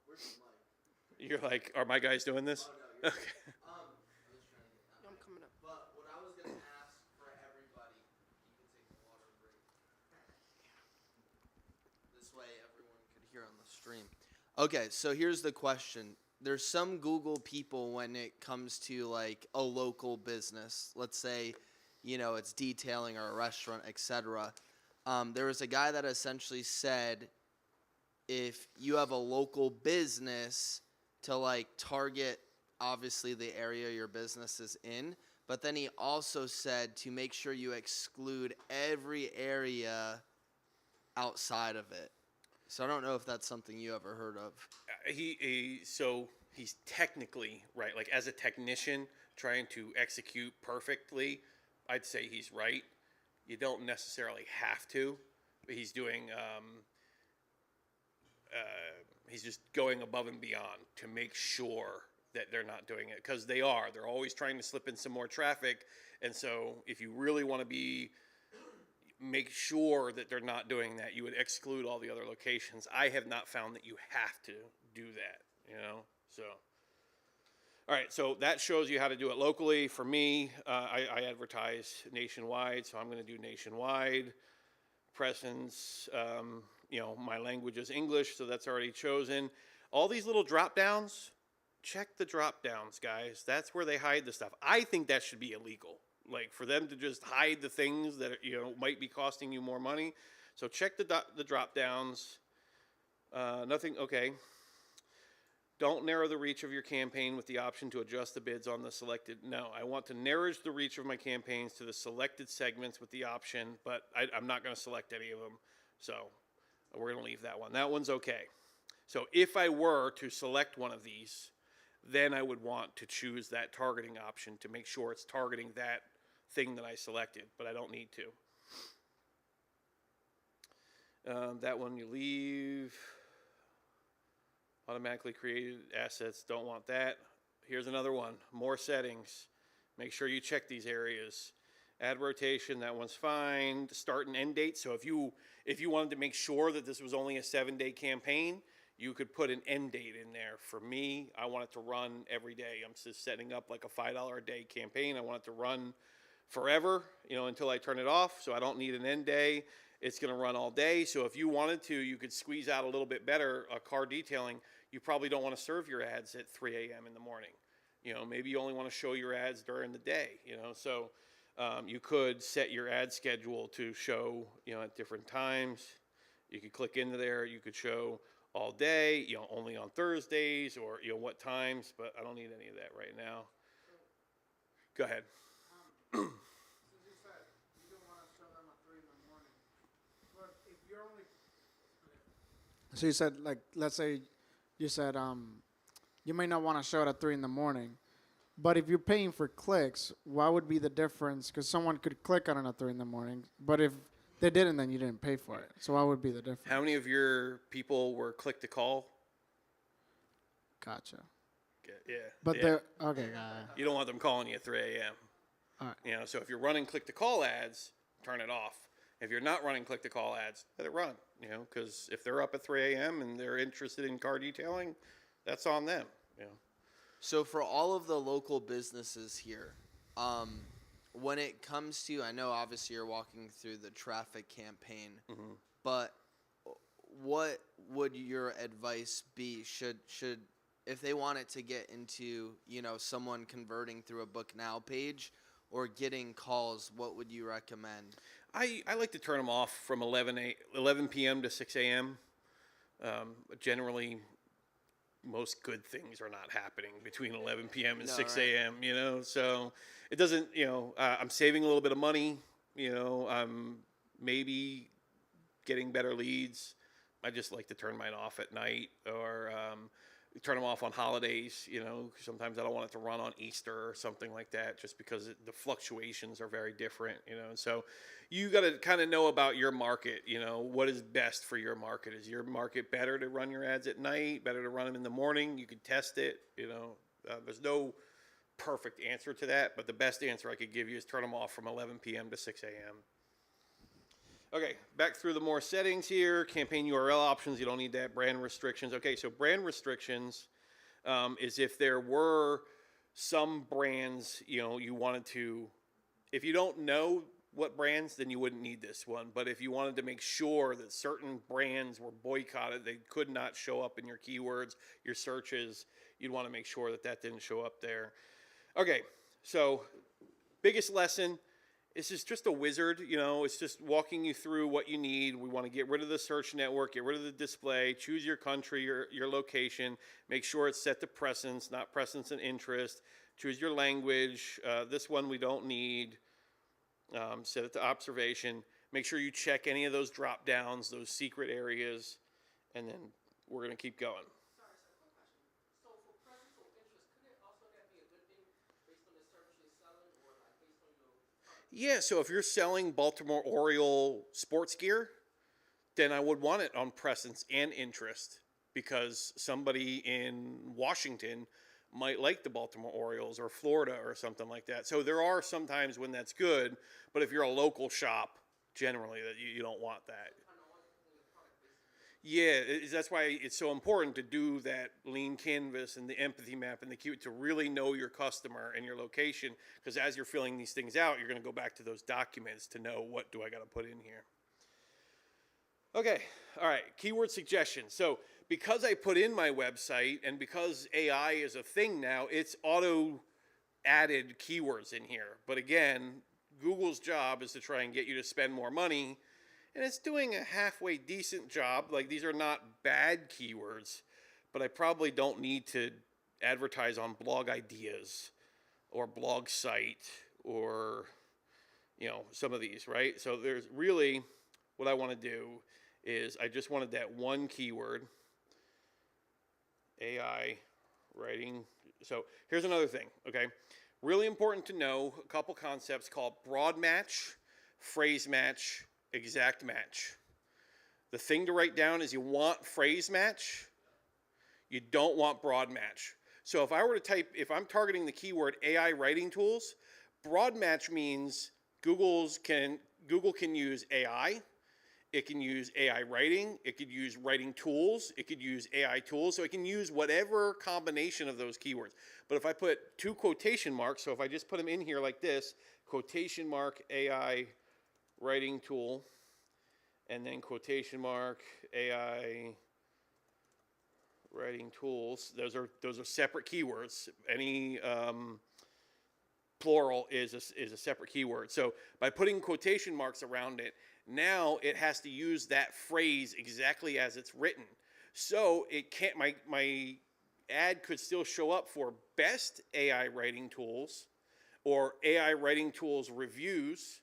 where's the mic? You're like, are my guys doing this? Oh, no, you're Okay. I was trying to get that. I'm coming up. But what I was going to ask for everybody, you can take a water break. This way everyone could hear on the stream. Okay, so here's the question. There's some Google people when it comes to like a local business. Let's say, it's detailing or a restaurant, etc. There was a guy that essentially said, if you have a local business, to like target obviously the area your business is in, but then he also said to make sure you exclude every area outside of it. So I don't know if that's something you ever heard of. So he's technically right. Like as a technician trying to execute perfectly, I'd say he's right. You don't necessarily have to, but he's doing. He's just going above and beyond to make sure that they're not doing it, because they are. They're always trying to slip in some more traffic, and so if you really want to make sure that they're not doing that, you would exclude all the other locations. I have not found that you have to do that, so. All right, so that shows you how to do it locally. For me, I advertise nationwide, so I'm going to do nationwide. Presence, my language is English, so that's already chosen. All these little drop downs, check the drop downs, guys. That's where they hide the stuff. I think that should be illegal. Like for them to just hide the things that might be costing you more money. So check the drop downs. Nothing. Okay. Don't narrow the reach of your campaign with the option to adjust the bids on the selected. No, I want to narrow the reach of my campaigns to the selected segments with the option, but I'm not going to select any of them. So we're going to leave that one. That one's okay. So if I were to select one of these, then I would want to choose that targeting option to make sure it's targeting that thing that I selected, but I don't need to. That one you leave. Automatically created assets, don't want that. Here's another one, more settings. Make sure you check these areas. Add rotation, that one's fine. Start and end date, so if you wanted to make sure that this was only a 7-day campaign, you could put an end date in there. For me, I want it to run every day. I'm just setting up like a $5 a day campaign. I want it to run forever, until I turn it off. So I don't need an end day. It's going to run all day. So if you wanted to, you could squeeze out a little bit better car detailing. You probably don't want to serve your ads at 3 a.m. in the morning. Maybe you only want to show your ads during the day, so you could set your ad schedule to show, at different times. You could click into there. You could show all day, only on Thursdays or, what times, but I don't need any of that right now. Go ahead. Since you said you don't want to show them at 3 in the morning, but if you're only, so you said, like, let's say you said you may not want to show it at 3 in the morning, but if you're paying for clicks, what would be the difference? Because someone could click on it at 3 in the morning, but if they didn't, then you didn't pay for it. So what would be the difference? How many of your people were click to call? Gotcha. Yeah. But yeah. they're okay. You don't want them calling you at 3 a.m. All right. So if you're running click to call ads, turn it off. If you're not running click to call ads, let it run. Because if they're up at 3 a.m. and they're interested in car detailing, that's on them. So for all of the local businesses here, when it comes to, I know obviously you're walking through the traffic campaign, but what would your advice be? Should if they wanted to get into, someone converting through a Book Now page or getting calls, what would you recommend? I like to turn them off from 11 p.m. to 6 a.m. Generally, most good things are not happening between 11 p.m. and 6 a.m., So it doesn't, I'm saving a little bit of money, I'm maybe getting better leads. I just like to turn mine off at night or turn them off on holidays, Sometimes I don't want it to run on Easter or something like that just because the fluctuations are very different, So you got to kind of know about your market, what is best for your market. Is your market better to run your ads at night, better to run them in the morning? You could test it, There's no perfect answer to that, but the best answer I could give you is turn them off from 11 p.m. to 6 a.m. Okay, back through the more settings here. Campaign URL options, you don't need that. Brand restrictions. Okay, so brand restrictions is if there were some brands, you wanted to, if you don't know what brands, then you wouldn't need this one. But if you wanted to make sure that certain brands were boycotted, they could not show up in your keywords, your searches, you'd want to make sure that that didn't show up there. Okay, so biggest lesson. This is just a wizard, it's just walking you through what you need. We want to get rid of the search network, get rid of the display, choose your country, your location, make sure it's set to presence, not presence and interest, choose your language. This one we don't need. Set it to observation. Make sure you check any of those drop downs, those secret areas, and then we're going to keep going. Sorry, quick question. So for presence or interest, could it also that be a good thing based on the service you're selling or like based on your Yeah, so if you're selling Baltimore Oriole sports gear, then I would want it on presence and interest because somebody in Washington might like the Baltimore Orioles or Florida or something like that. So there are some times when that's good, but if you're a local shop, generally that you don't want that. Yeah, that's why it's so important to do that lean canvas and the empathy map and the Q to really know your customer and your location, because as you're filling these things out, you're going to go back to those documents to know what do I got to put in here. Okay, all right, keyword suggestions. So because I put in my website and because AI is a thing now, it's auto added keywords in here. But again, Google's job is to try and get you to spend more money, and it's doing a halfway decent job. Like, these are not bad keywords, but I probably don't need to advertise on blog ideas or blog site or, some of these, right? So there's really, what I want to do is I just wanted that one keyword, AI writing. So here's another thing, okay? Really important to know a couple concepts called broad match, phrase match, exact match. The thing to write down is you want phrase match, you don't want broad match. So if I were to type, if I'm targeting the keyword AI writing tools, broad match means Google can use AI, It can use AI writing. It could use writing tools. It could use AI tools. So it can use whatever combination of those keywords. But if I put 2 quotation marks, so if I just put them in here like this, quotation mark AI writing tool, and then quotation mark AI writing tools, those are separate keywords. Any plural is a separate keyword. So by putting quotation marks around it, now it has to use that phrase exactly as it's written. So it can't, my ad could still show up for best AI writing tools or AI writing tools reviews,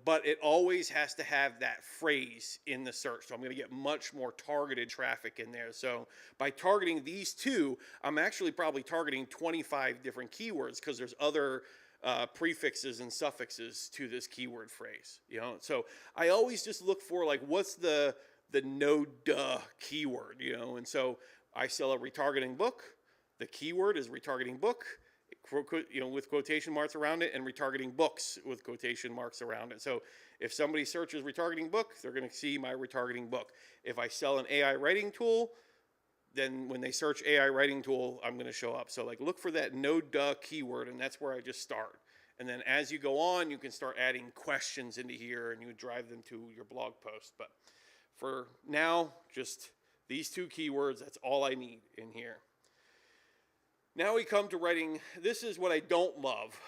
but it always has to have that phrase in the search. So I'm going to get much more targeted traffic in there. So by targeting these 2, I'm actually probably targeting 25 different keywords because there's other prefixes and suffixes to this keyword phrase. So I always just look for like what's the no duh keyword. And so I sell a retargeting book. The keyword is retargeting book, with quotation marks around it, and retargeting books with quotation marks around it. So if somebody searches retargeting book, they're going to see my retargeting book. If I sell an AI writing tool, then when they search AI writing tool, I'm going to show up. So like look for that no duh keyword, and that's where I just start. And then as you go on, you can start adding questions into here, and you drive them to your blog post. But for now, just these 2 keywords, that's all I need in here. Now we come to writing. This is what I don't love.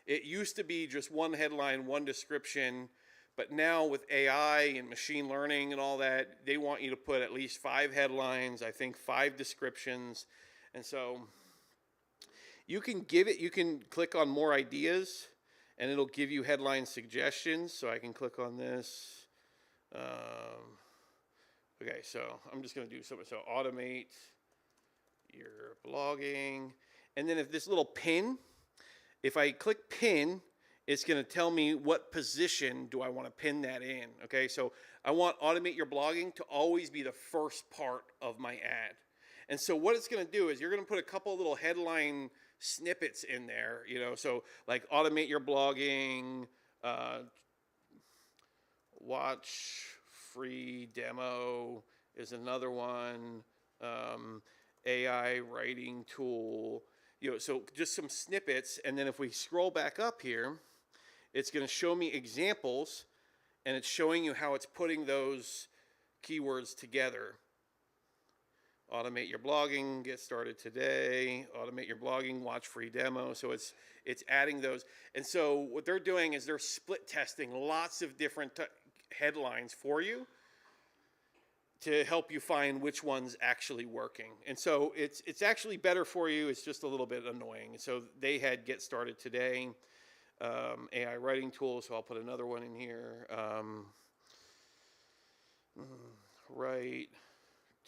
It used to be just 1 headline, 1 description, but now with AI and machine learning and all that, they want you to put at least 5 headlines, I think 5 descriptions. And so you can click on more ideas, and it'll give you headline suggestions. So I can click on this. Okay, so I'm just going to do something. So automate your blogging. And then if this little pin, if I click pin, it's going to tell me what position do I want to pin that in. Okay, so I want automate your blogging to always be the first part of my ad. And so what it's going to do is you're going to put a couple of little headline snippets in there, so like automate your blogging, watch free demo is another one, AI writing tool, so just some snippets. And then if we scroll back up here, it's going to show me examples, and it's showing you how it's putting those keywords together. Automate your blogging, get started today, automate your blogging, watch free demo. So it's adding those. And so what they're doing is they're split testing lots of different headlines for you to help you find which one's actually working. And so it's actually better for you. It's just a little bit annoying. So they had get started today, AI writing tool. So I'll put another one in here. Write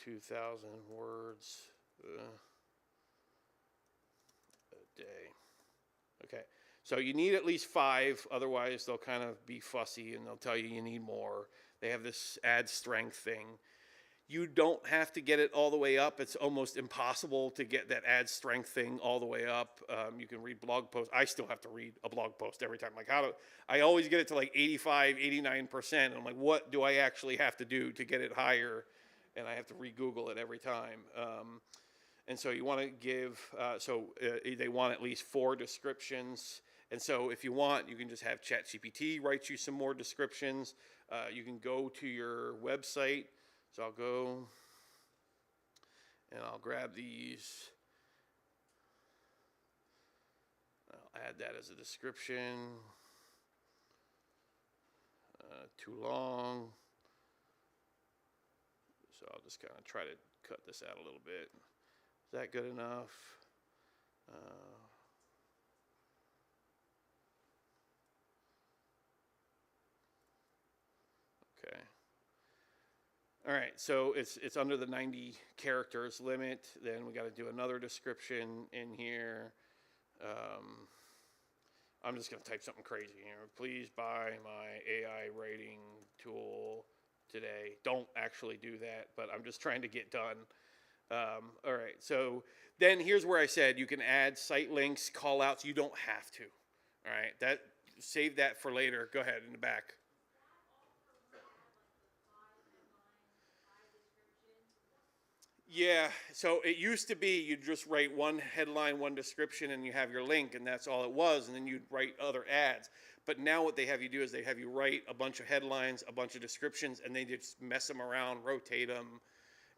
2,000 words a day. Okay. So you need at least 5, otherwise they'll kind of be fussy and they'll tell you need more. They have this ad strength thing. You don't have to get it all the way up. It's almost impossible to get that ad strength thing all the way up. You can read blog posts. I still have to read a blog post every time. Like I always get it to like 85, 89%. And I'm like, what do I actually have to do to get it higher? And I have to re-Google it every time. And so you want to give, they want at least 4 descriptions. And so if you want, you can just have ChatGPT write you some more descriptions. You can go to your website. So I'll go and I'll grab these. I'll add that as a description. Too long. So I'll just kind of try to cut this out a little bit. Is that good enough? Okay. All right, so it's under the 90 characters limit. Then we got to do another description in here. I'm just going to type something crazy here. Please buy my AI writing tool today. Don't actually do that, but I'm just trying to get done. All right, so then here's where I said you can add site links, call outs. You don't have to. All right, save that for later. Go ahead in the back. Yeah, so it used to be you'd just write one headline, one description, and you have your link, and that's all it was, and then you'd write other ads. But now what they have you do is they have you write a bunch of headlines, a bunch of descriptions, and they just mess them around, rotate them,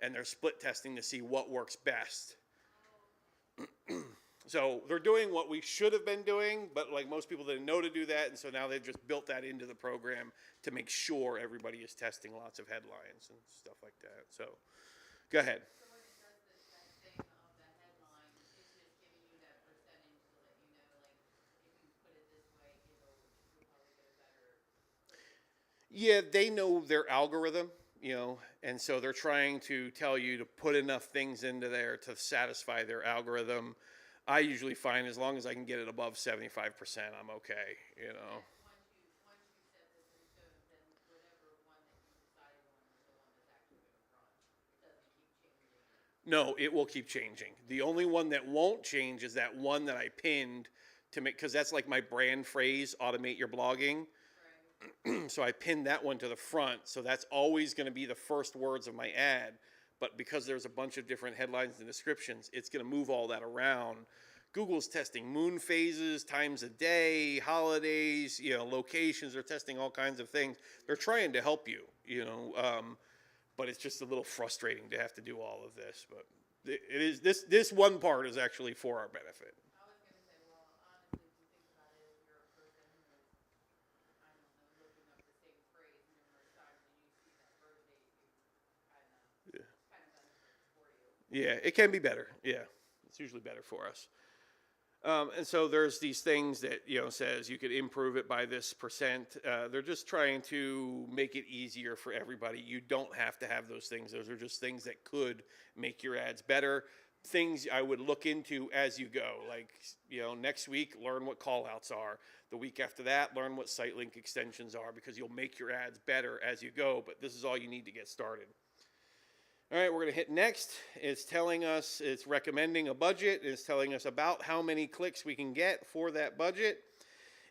and they're split testing to see what works best. So they're doing what we should have been doing, but like most people didn't know to do that, and so now they've just built that into the program to make sure everybody is testing lots of headlines and stuff like that. So go ahead. Yeah, they know their algorithm, and so they're trying to tell you to put enough things into there to satisfy their algorithm. I usually find as long as I can get it above 75%, I'm okay. No, it will keep changing. The only one that won't change is that one that I pinned to make, because that's like my brand phrase, automate your blogging. So I pinned that one to the front, so that's always going to be the first words of my ad. But because there's a bunch of different headlines and descriptions, it's going to move all that around. Google's testing moon phases, times of day, holidays, locations. They're testing all kinds of things. They're trying to help you, but it's just a little frustrating to have to do all of this. But it is this one part is actually for our benefit. Yeah, it can be better. Yeah, it's usually better for us. And so there's these things that, says you could improve it by this percent. They're just trying to make it easier for everybody. You don't have to have those things. Those are just things that could make your ads better. Things I would look into as you go. Like, next week, learn what call outs are. The week after that, learn what site link extensions are, because you'll make your ads better as you go. But this is all you need to get started. All right, we're going to hit next. It's telling us, it's recommending a budget. It's telling us about how many clicks we can get for that budget.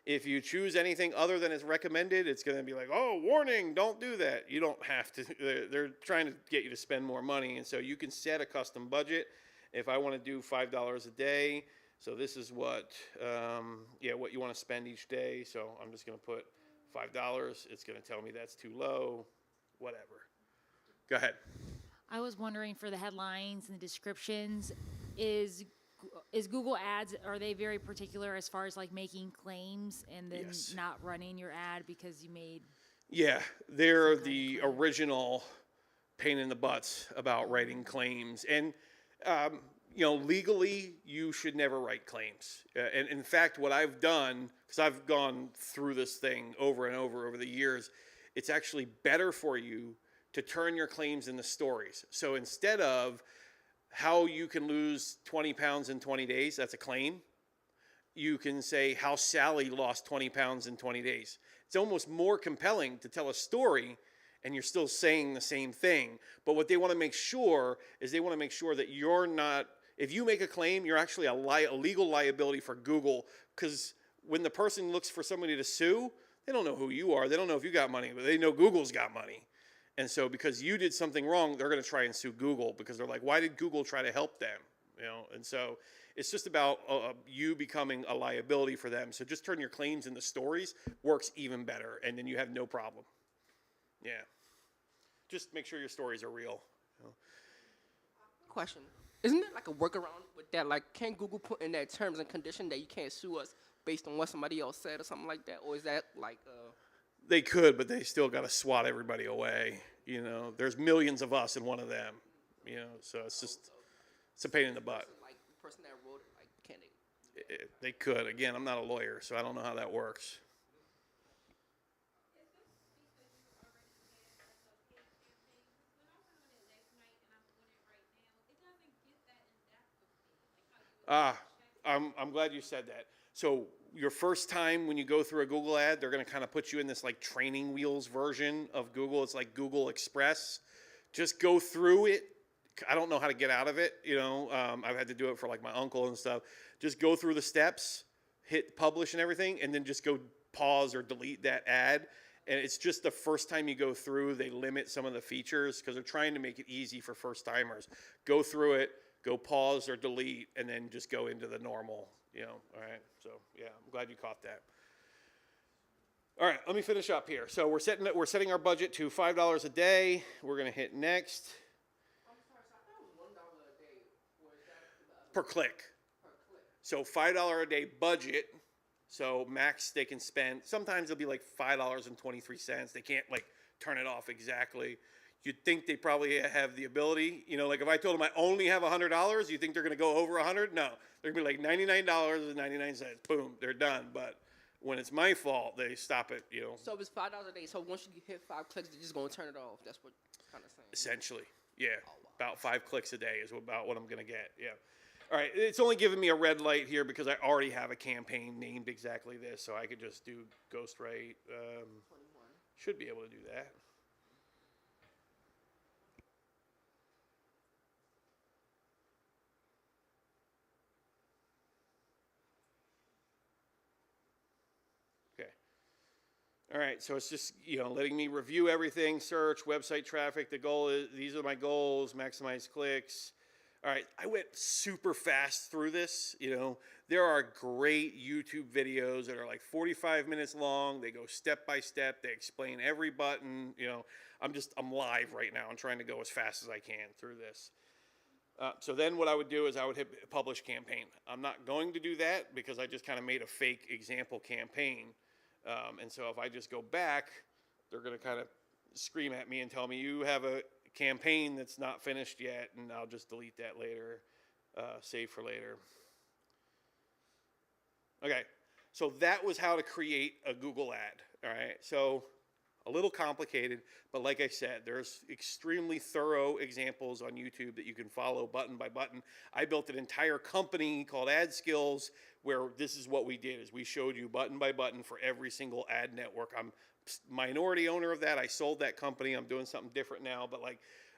If you choose anything other than it's recommended, it's going to be like, oh, warning, don't do that. You don't have to. They're trying to get you to spend more money. And so you can set a custom budget. If I want to do $5 a day, so this is what you want to spend each day. So I'm just going to put $5. It's going to tell me that's too low, whatever. Go ahead. I was wondering, for the headlines and the descriptions, is Google Ads, are they very particular as far as like making claims and then not running your ad because you made? Yeah, they're the original pain in the butts about writing claims. And, legally, you should never write claims. And in fact, what I've done, because I've gone through this thing over and over the years, it's actually better for you to turn your claims into stories. So instead of how you can lose 20 pounds in 20 days, that's a claim, you can say how Sally lost 20 pounds in 20 days. It's almost more compelling to tell a story, and you're still saying the same thing. But what they want to make sure is they want to make sure that you're not, if you make a claim, you're actually a legal liability for Google, because when the person looks for somebody to sue, they don't know who you are. They don't know if you got money, but they know Google's got money. And so because you did something wrong, they're going to try and sue Google, because they're like, why did Google try to help them? And so it's just about you becoming a liability for them. So just turn your claims into stories, works even better, and then you have no problem. Yeah. Just make sure your stories are real. Question. Isn't there like a workaround with that? Like, can Google put in that terms and condition that you can't sue us based on what somebody else said or something like that? Or is that like... They could, but they still got to swat everybody away. There's millions of us and one of them. So it's a pain in the butt. Like the person that wrote it, like, can they? They could. Again, I'm not a lawyer, so I don't know how that works. I'm glad you said that. So your first time when you go through a Google ad, they're going to kind of put you in this like training wheels version of Google. It's like Google Express. Just go through it. I don't know how to get out of it. I've had to do it for like my uncle and stuff. Just go through the steps, hit publish and everything, and then just go pause or delete that ad. And it's just the first time you go through, they limit some of the features because they're trying to make it easy for first timers. Go through it, go pause or delete, and then just go into the normal, all right? So, yeah, I'm glad you caught that. All right, let me finish up here. So we're setting our budget to $5 a day. We're going to hit next. I'm sorry, so I thought it was $1 a day, or is that Per click. per click? So $5 a day budget. So max they can spend. Sometimes it'll be like $5.23. They can't like turn it off exactly. You'd think they probably have the ability. Like if I told them I only have $100, you think they're going to go over 100? No, they're going to be like $99.99. Boom, they're done. But when it's my fault, they stop it. So it's $5 a day. So once you hit 5 clicks, they're just gonna turn it off. That's what kind of saying. Essentially, yeah. About 5 clicks a day is about what I'm going to get. Yeah. All right, it's only giving me a red light here because I already have a campaign named exactly this, so I could just do Ghostwrite. Should be able to do that. Okay. All right, so it's just, letting me review everything, search, website traffic. The goal is, these are my goals, maximize clicks. All right, I went super fast through this. There are great YouTube videos that are like 45 minutes long. They go step by step. They explain every button. I'm live right now. I'm trying to go as fast as I can through this. So then what I would do is I would hit publish campaign. I'm not going to do that because I just kind of made a fake example campaign. And so if I just go back, they're going to kind of scream at me and tell me you have a campaign that's not finished yet, and I'll just delete that later, save for later. Okay, so that was how to create a Google ad, all right? So a little complicated, but like I said, there's extremely thorough examples on YouTube that you can follow button by button. I built an entire company called Ad Skills where this is what we did, is we showed you button by button for every single ad network. I'm minority owner of that. I sold that company. I'm doing something different now, but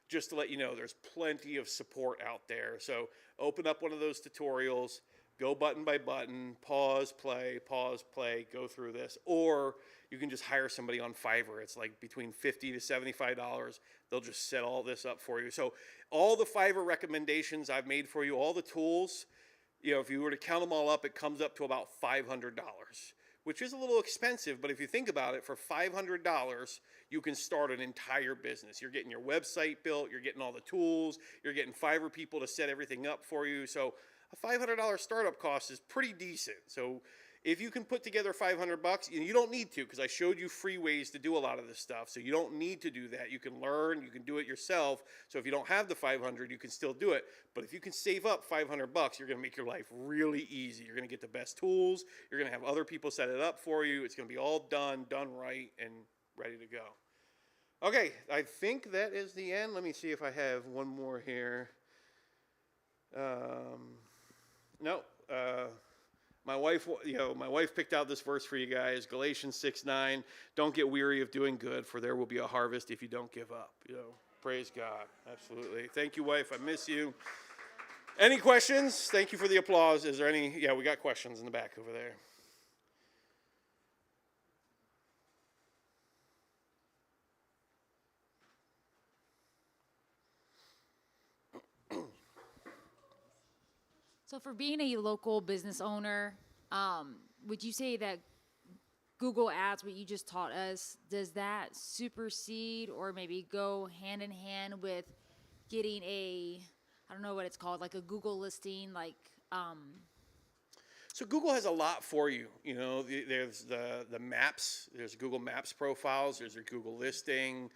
just to let you know, there's plenty of support out there. So open up one of those tutorials, go button by button, pause, play, go through this, or you can just hire somebody on Fiverr. It's like between $50 to $75. They'll just set all this up for you. So all the Fiverr recommendations I've made for you, all the tools, if you were to count them all up, it comes up to about $500. Which is a little expensive, but if you think about it, for $500, you can start an entire business. You're getting your website built, you're getting all the tools, you're getting Fiverr people to set everything up for you. So a $500 startup cost is pretty decent. So if you can put together $500, you don't need to, because I showed you free ways to do a lot of this stuff. So you don't need to do that. You can learn, you can do it yourself. So if you don't have the 500, you can still do it. But if you can save up $500, you're going to make your life really easy. You're going to get the best tools. You're going to have other people set it up for you. It's going to be all done right, and ready to go. Okay, I think that is the end. Let me see if I have one more here. No. My wife picked out this verse for you guys, Galatians 6:9. Don't get weary of doing good, for there will be a harvest if you don't give up. Praise God. Absolutely. Thank you, wife. I miss you. Any questions? Thank you for the applause. Is there any? Yeah, we got questions in the back over there. So for being a local business owner, would you say that Google Ads, what you just taught us, does that supersede or maybe go hand in hand with getting I don't know what it's called, like a Google listing, So Google has a lot for you. There's the maps. There's Google Maps profiles. There's your Google listing.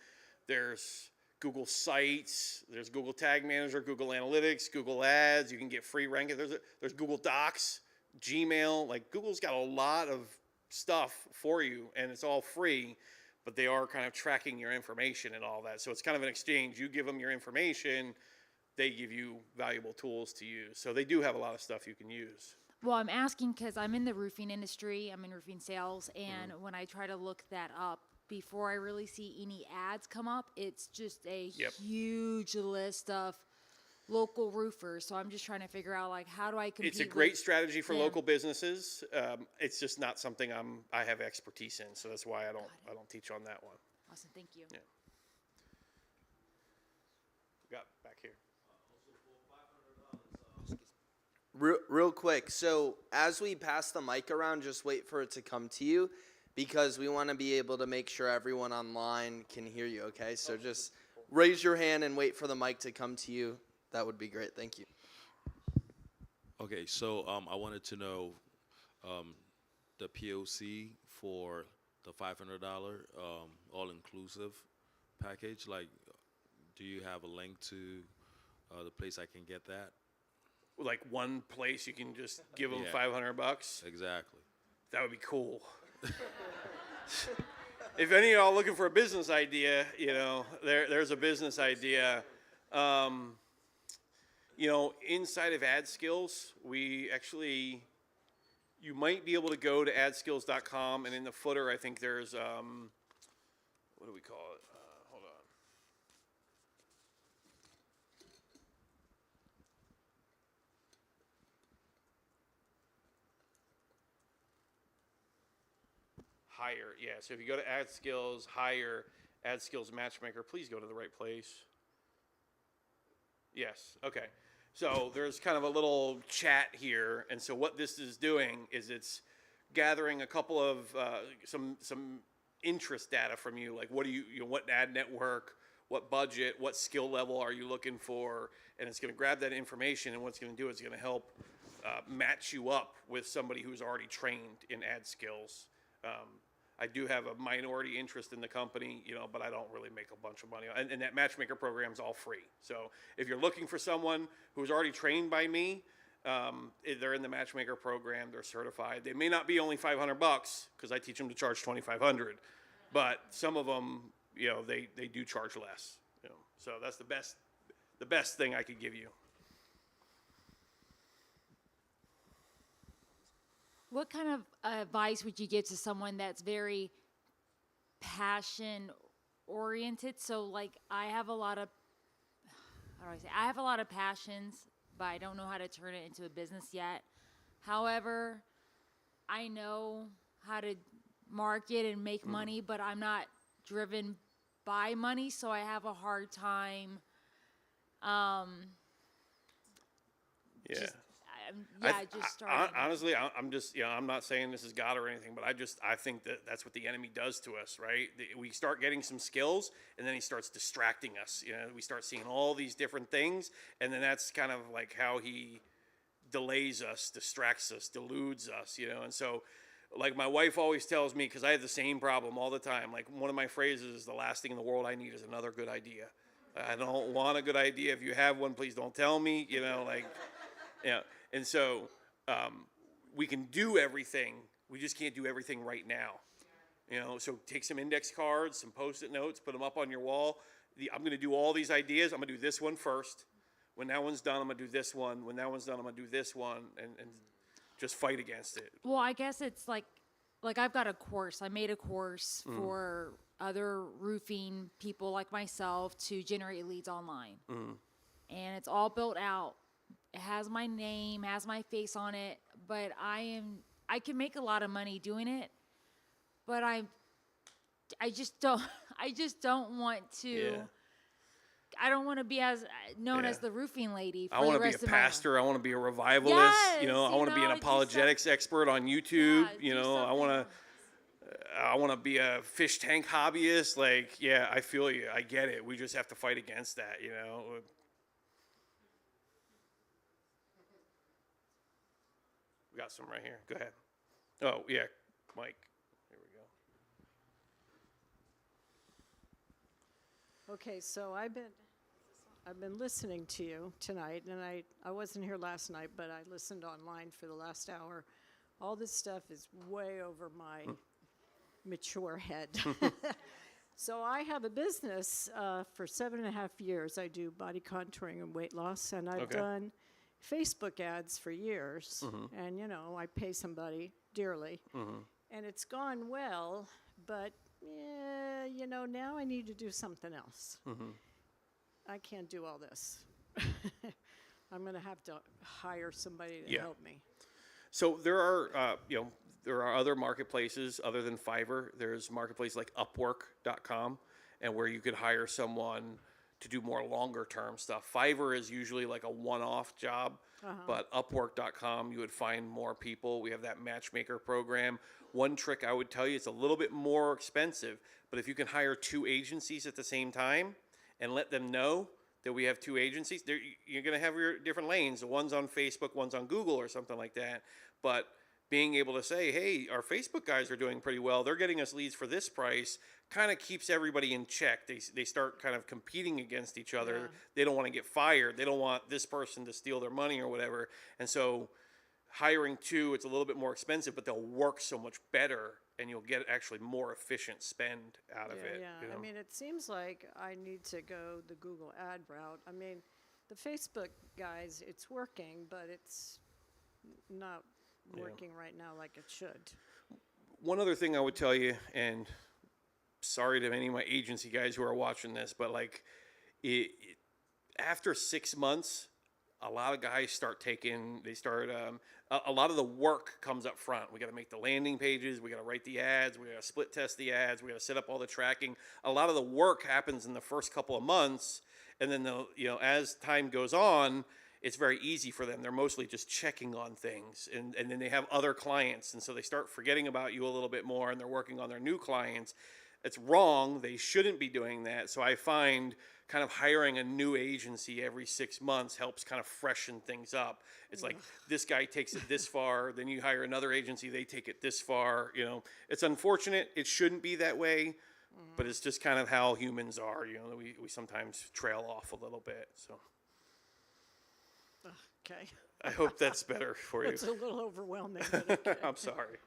There's Google Sites, there's Google Tag Manager, Google Analytics, Google Ads. You can get free ranking. There's Google Docs, Gmail. Google's got a lot of stuff for you, and it's all free, but they are kind of tracking your information and all that. So it's kind of an exchange. You give them your information, they give you valuable tools to use. So they do have a lot of stuff you can use. Well, I'm asking because I'm in the roofing industry. I'm in roofing sales, and when I try to look that up, before I really see any ads come up, it's just a huge list of local roofers. So I'm just trying to figure out like how do I compete? It's a great strategy for them? local businesses. It's just not something I have expertise in, so that's why I don't teach on that one. Awesome, thank you. Yeah. Got back here. Real quick, so as we pass the mic around, just wait for it to come to you, because we want to be able to make sure everyone online can hear you, okay? So just raise your hand and wait for the mic to come to you. That would be great. Thank you. Okay, so I wanted to know the POC for the $500 all-inclusive package. Like, do you have a link to the place I can get that? Like one place you can just give them Yeah. $500. Exactly. That would be cool. If any of y'all looking for a business idea, there's a business idea. Inside of AdSkills, we actually, you might be able to go to adskills.com, and in the footer, I think there's, what do we call it? Hold on. Hire, yeah. So if you go to AdSkills, hire AdSkills Matchmaker, please go to the right place. Yes, okay. So there's kind of a little chat here, and so what this is doing is it's gathering a couple of some interest data from you, like what ad network, what budget, what skill level are you looking for, and it's going to grab that information, and what's going to do is going to help match you up with somebody who's already trained in ad skills. I do have a minority interest in the company, but I don't really make a bunch of money. And that matchmaker program is all free. So if you're looking for someone who's already trained by me, they're in the matchmaker program. They're certified. They may not be only $500 because I teach them to charge $2,500, but some of them, they do charge less. So that's the best thing I could give you. What kind of advice would you give to someone that's very passion oriented? So like I have a lot of passions, but I don't know how to turn it into a business yet. However, I know how to market and make money, but I'm not driven by money, so I have a hard time honestly, I'm just, I'm not saying this is God or anything, but I think that's what the enemy does to us, right? We start getting some skills, and then he starts distracting us. We start seeing all these different things, and then that's kind of like how he delays us, distracts us, deludes us, and so, like my wife always tells me, because I have the same problem all the time, like one of my phrases is, the last thing in the world I need is another good idea. I don't want a good idea. If you have one, please don't tell me, And so we can do everything. We just can't do everything right now. So take some index cards, some Post-it notes, put them up on your wall. I'm going to do all these ideas. I'm going to do this one first. When that one's done, I'm going to do this one. When that one's done, I'm going to do this one, and just fight against it. Well, I guess it's like I've got a course. I made a course for other roofing people like myself to generate leads online. And it's all built out. It has my name, has my face on it, but I can make a lot of money doing it, but I just don't want to. Yeah. I don't want to be as known as the roofing lady for I want the to be rest a of my life. pastor. I want to be a revivalist. Yes, I want to be an just apologetics expert on YouTube. Yeah, I want to be a fish tank hobbyist. Like, yeah, I feel you. I get it. We just have to fight against that. We got some right here. Go ahead. Oh yeah, Mike. Here we go. Okay, so I've been listening to you tonight, and I wasn't here last night, but I listened online for the last hour. All this stuff is way over my mature head. So I have a business for 7.5 years. I do body contouring and weight loss, and I've done Facebook ads for years, and I pay somebody dearly, and it's gone well, but now I need to do something else. I can't do all this. I'm going to have to hire somebody to Yeah. help me. So there are, there are other marketplaces other than Fiverr. There's marketplaces like Upwork.com, and where you could hire someone to do more longer term stuff. Fiverr is usually like a one-off job, but Upwork.com, you would find more people. We have that matchmaker program. One trick I would tell you, it's a little bit more expensive, but if you can hire 2 agencies at the same time and let them know that we have 2 agencies, you're going to have your different lanes. One's on Facebook, one's on Google or something like that. But being able to say, hey, our Facebook guys are doing pretty well. They're getting us leads for this price, kind of keeps everybody in check. They start kind of competing against each other. Yeah. They don't want to get fired. They don't want this person to steal their money or whatever. And so hiring 2, it's a little bit more expensive, but they'll work so much better, and you'll get actually more efficient spend out of it. Yeah. You know? I mean, it seems like I need to go the Google ad route. I mean, the Facebook guys, it's working, but it's not working right now like it should. One other thing I would tell you, and sorry to any of my agency guys who are watching this, but like after 6 months, a lot of guys start a lot of the work comes up front. We got to make the landing pages, we got to write the ads, we got to split test the ads, we got to set up all the tracking. A lot of the work happens in the first couple of months, and then as time goes on, it's very easy for them. They're mostly just checking on things, and then they have other clients, and so they start forgetting about you a little bit more, and they're working on their new clients. It's wrong. They shouldn't be doing that. So I find kind of hiring a new agency every 6 months helps kind of freshen things up. It's like this guy takes it this far, then you hire another agency, they take it this far. It's unfortunate. It shouldn't be that way, but it's just kind of how humans are. We sometimes trail off a little bit. So Okay. I hope that's better for you. It's a little overwhelming. But okay. I'm sorry.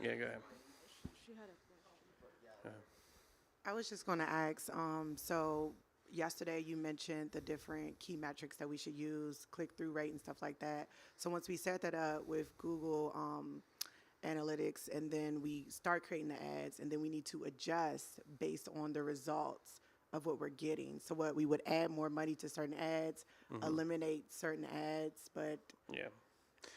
Yeah, go ahead. She had a question. I was just going to ask, so yesterday you mentioned the different key metrics that we should use, click-through rate and stuff like that. So once we set that up with Google Analytics, and then we start creating the ads, and then we need to adjust based on the results of what we're getting. So what we would add more money to certain ads, eliminate certain ads, but Yeah.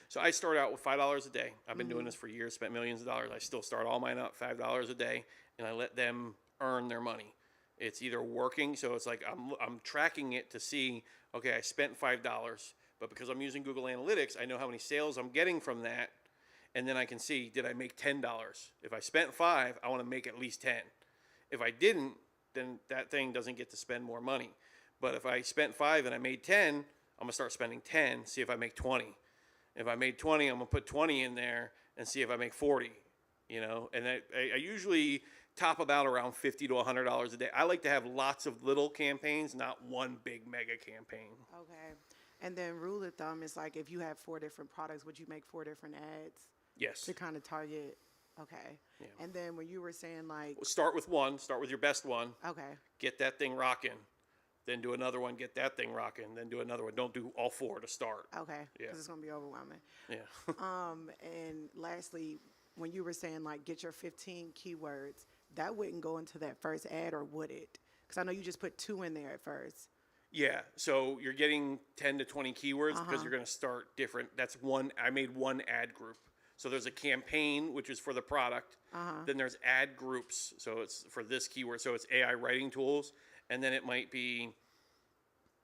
So I start out with $5 a day. I've been doing this for years, spent millions of dollars. I still start all mine out $5 a day, and I let them earn their money. It's either working, so it's like I'm tracking it to see, okay, I spent $5, but because I'm using Google Analytics, I know how many sales I'm getting from that, and then I can see, did I make $10? If I spent $5, I want to make at least 10. If I didn't, then that thing doesn't get to spend more money. But if I spent $5 and I made 10, I'm gonna start spending 10, see if I make 20. If I made 20, I'm gonna put 20 in there and see if I make 40. And I usually top about around $50 to $100 a day. I like to have lots of little campaigns, not one big mega campaign. okay. And then rule of thumb is like if you have 4 different products, would you make 4 different ads Yes. to kind of target? Okay. Yeah. And then when you were saying like, Start with one. Start with your best one. okay, Get that thing rocking. Then do another one. Get that thing rocking. Then do another one. Don't do all 4 to start. okay, Yeah. because it's gonna be overwhelming. Yeah. And lastly, when you were saying like get your 15 keywords, that wouldn't go into that first ad, or would it? Because I know you just put 2 in there at first. Yeah, so you're getting 10 to 20 keywords because you're going to start different. I made one ad group. So there's a campaign, which is for the product. Then there's ad groups. So it's for this keyword. So it's AI writing tools. And then it might be,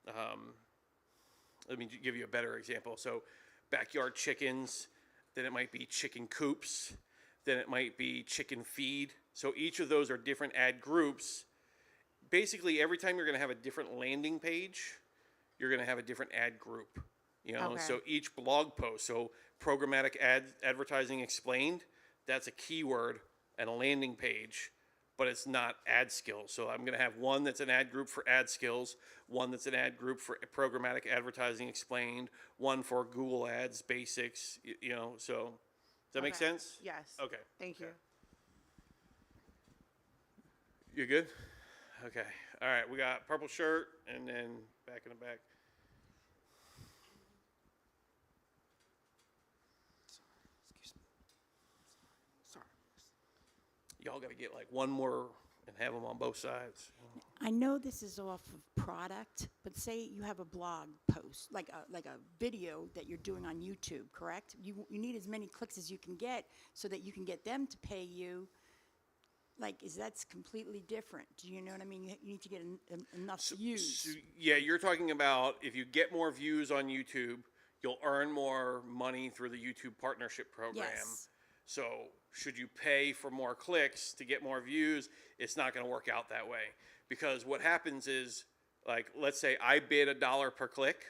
let me give you a better example. So backyard chickens, then it might be chicken coops, then it might be chicken feed. So each of those are different ad groups. Basically, every time you're going to have a different landing page, you're going to have a different ad group. Okay. So each blog post, so programmatic advertising explained, that's a keyword and a landing page, but it's not ad skills. So I'm going to have one that's an ad group for ad skills, one that's an ad group for programmatic advertising explained, one for Google Ads basics. So does that make Okay. sense? Yes. Okay. Thank you. You good? Okay. All right. We got purple shirt and then back in the back. Sorry. Y'all got to get like one more and have them on both sides. I know this is off of product, but say you have a blog post, like a video that you're doing on YouTube, correct? You need as many clicks as you can get so that you can get them to pay you. Like, that's completely different. Do you know what I mean? You need to get enough views. So, yeah, you're talking about if you get more views on YouTube, you'll earn more money through the YouTube partnership program. Yes. So should you pay for more clicks to get more views? It's not going to work out that way, because what happens is, like, let's say I bid $1 per click,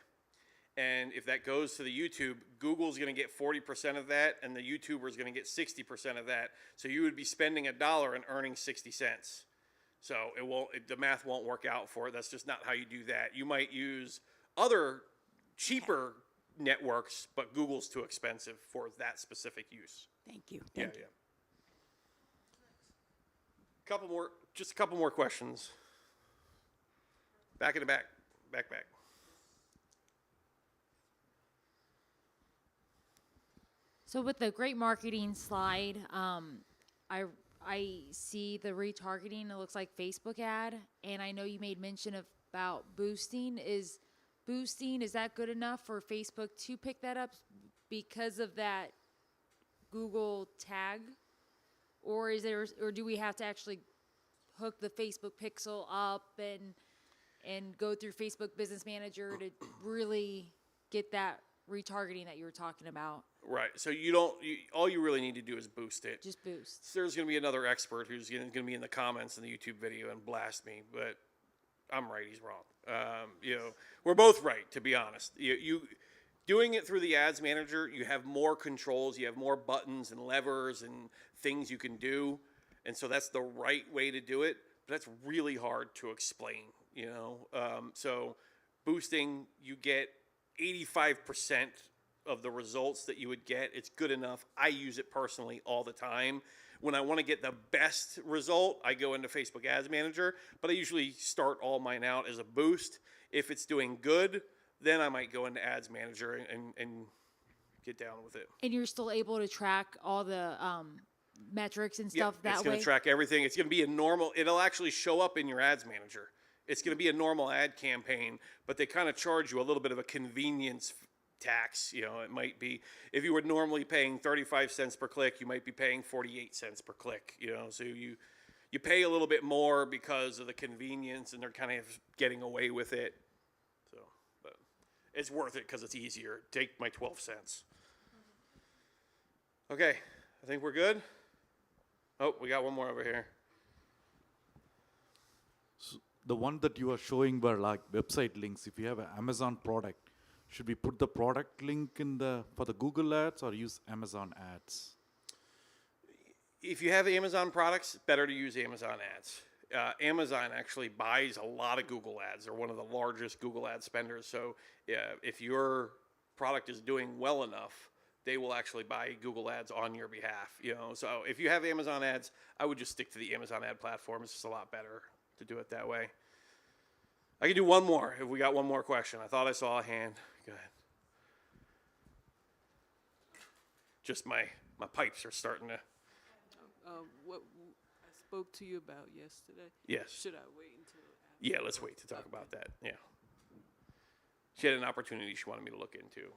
and if that goes to the YouTube, Google's going to get 40% of that, and the YouTuber is going to get 60% of that. So you would be spending $1 and earning 60 cents. So the math won't work out for it. That's just not how you do that. You might use other cheaper networks, but Google's too expensive for that specific use. Thank you. Yeah. Just a couple more questions. Back in the back. Back. So with the great marketing slide, I see the retargeting. It looks like Facebook ad, and I know you made mention about boosting. Is that good enough for Facebook to pick that up because of that Google tag, or do we have to actually hook the Facebook pixel up and go through Facebook Business Manager to really get that retargeting that you were talking about? Right. So all you really need to do is boost it. Just boost. There's going to be another expert who's going to be in the comments in the YouTube video and blast me, but I'm right, he's wrong. We're both right, to be honest. You doing it through the ads manager, you have more controls, you have more buttons and levers and things you can do, and so that's the right way to do it. But that's really hard to explain. So boosting, you get 85% of the results that you would get. It's good enough. I use it personally all the time. When I want to get the best result, I go into Facebook Ads Manager, but I usually start all mine out as a boost. If it's doing good, then I might go into Ads Manager and get down with it. And you're still able to track all the metrics and stuff that way? It's going to track everything. It's going to be it'll actually show up in your Ads Manager. It's going to be a normal ad campaign, but they kind of charge you a little bit of a convenience tax. It might be, if you were normally paying 35 cents per click, you might be paying 48 cents per click. So you pay a little bit more because of the convenience, and they're kind of getting away with it. So, but it's worth it because it's easier. Take my 12 cents. Okay, I think we're good. Oh, we got one more over here. So the one that you are showing were like website links. If you have an Amazon product, should we put the product link for the Google ads or use Amazon ads? If you have Amazon products, it's better to use Amazon ads. Amazon actually buys a lot of Google ads. They're one of the largest Google ad spenders. So if your product is doing well enough, they will actually buy Google ads on your behalf. So if you have Amazon ads, I would just stick to the Amazon ad platform. It's just a lot better to do it that way. I can do one more if we got one more question. I thought I saw a hand. Go ahead. Just my pipes are starting to. What I spoke to you about yesterday. Yes. Should I wait until? Yeah, let's wait to talk about that. Yeah. She had an opportunity she wanted me to look into.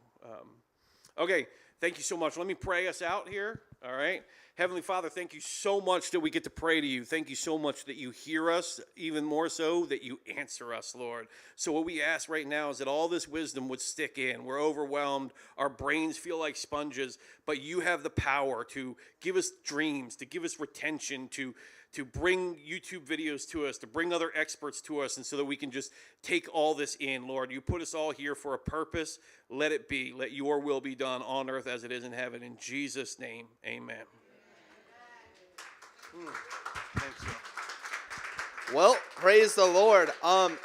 Okay, thank you so much. Let me pray us out here. All right. Heavenly Father, thank you so much that we get to pray to you. Thank you so much that you hear us, even more so that you answer us, Lord. So what we ask right now is that all this wisdom would stick in. We're overwhelmed. Our brains feel like sponges, but you have the power to give us dreams, to give us retention, to bring YouTube videos to us, to bring other experts to us, and so that we can just take all this in, Lord. You put us all here for a purpose. Let it be. Let your will be done on earth as it is in heaven. In Jesus' name, amen. Thanks, well, praise the Lord.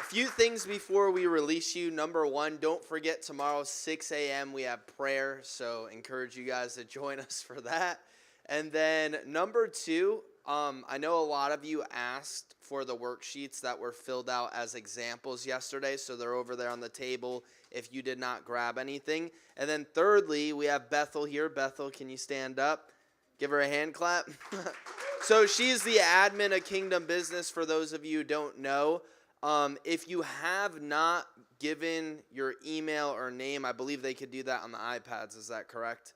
Few things before we release you. Number one, don't forget tomorrow, 6 a.m., we have prayer, so encourage you guys to join us for that. And then number two, I know a lot of you asked for the worksheets that were filled out as examples yesterday, so they're over there on the table if you did not grab anything. And then thirdly, we have Bethel here. Bethel, can you stand up? Give her a hand clap. So she's the admin of Kingdom Business, for those of you who don't know. If you have not given your email or name, I believe they could do that on the iPads. Is that correct?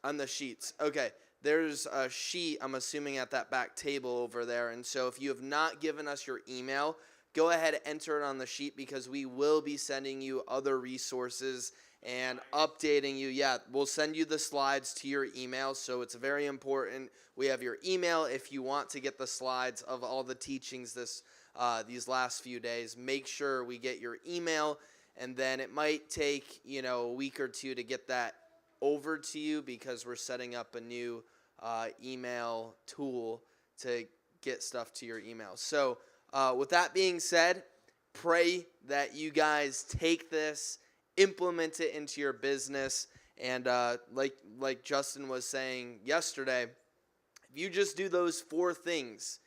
On the sheets. Okay. There's a sheet, I'm assuming, at that back table over there. And so if you have not given us your email, go ahead and enter it on the sheet, because we will be sending you other resources and updating you. Yeah, we'll send you the slides to your email, so it's very important. We have your email if you want to get the slides of all the teachings these last few days. Make sure we get your email, and then it might take, a week or two to get that over to you, because we're setting up a new email tool to get stuff to your email. So with that being said, pray that you guys take this, implement it into your business, and like Justin was saying yesterday, if you just do those 4 things,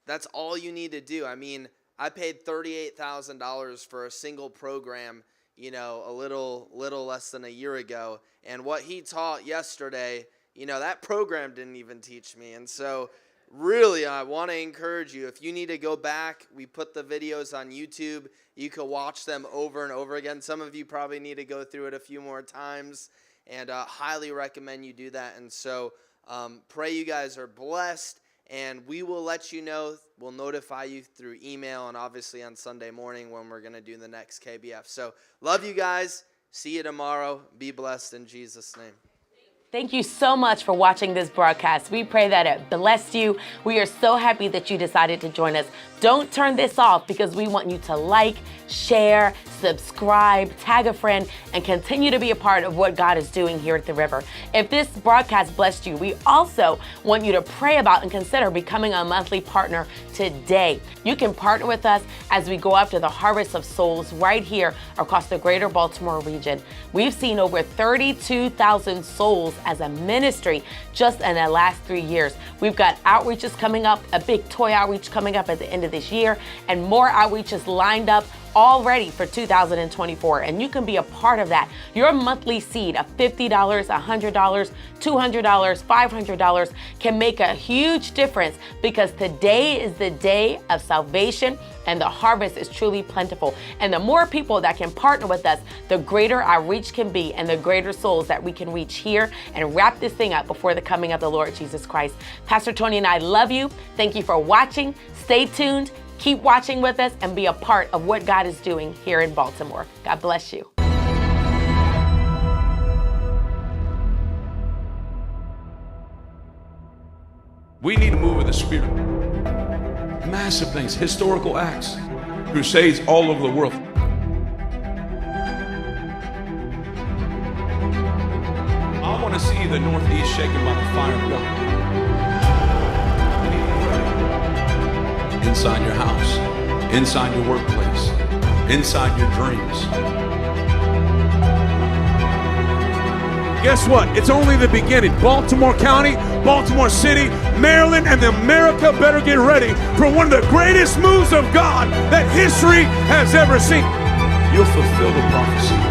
that's all you need to do. I mean, I paid $38,000 for a single program, a little less than a year ago. And what he taught yesterday, that program didn't even teach me. And so really, I want to encourage you, if you need to go back, we put the videos on YouTube. You can watch them over and over again. Some of you probably need to go through it a few more times, and highly recommend you do that. And so pray you guys are blessed, and we will let you know. We'll notify you through email, and obviously on Sunday morning when we're going to do the next KBF. So love you guys. See you tomorrow. Be blessed in Jesus' name. Thank you so much for watching this broadcast. We pray that it blessed you. We are so happy that you decided to join us. Don't turn this off, because we want you to like, share, subscribe, tag a friend, and continue to be a part of what God is doing here at the River. If this broadcast blessed you, we also want you to pray about and consider becoming a monthly partner today. You can partner with us as we go after the harvest of souls right here across the greater Baltimore region. We've seen over 32,000 souls as a ministry just in the last 3 years. We've got outreaches coming up, a big toy outreach coming up at the end of this year, and more outreaches lined up already for 2024, and you can be a part of that. Your monthly seed of $50, $100, $200, $500 can make a huge difference, because today is the day of salvation and the harvest is truly plentiful. And the more people that can partner with us, the greater our reach can be and the greater souls that we can reach here and wrap this thing up before the coming of the Lord Jesus Christ. Pastor Tony and I love you. Thank you for watching. Stay tuned. Keep watching with us and be a part of what God is doing here in Baltimore. God bless you. We need to move with the Spirit. Massive things, historical acts, crusades all over the world. I want to see the Northeast shaken by the fire of God. Inside your house, inside your workplace, inside your dreams. Guess what? It's only the beginning. Baltimore County, Baltimore City, Maryland, and America better get ready for one of the greatest moves of God that history has ever seen. You'll fulfill the prophecy.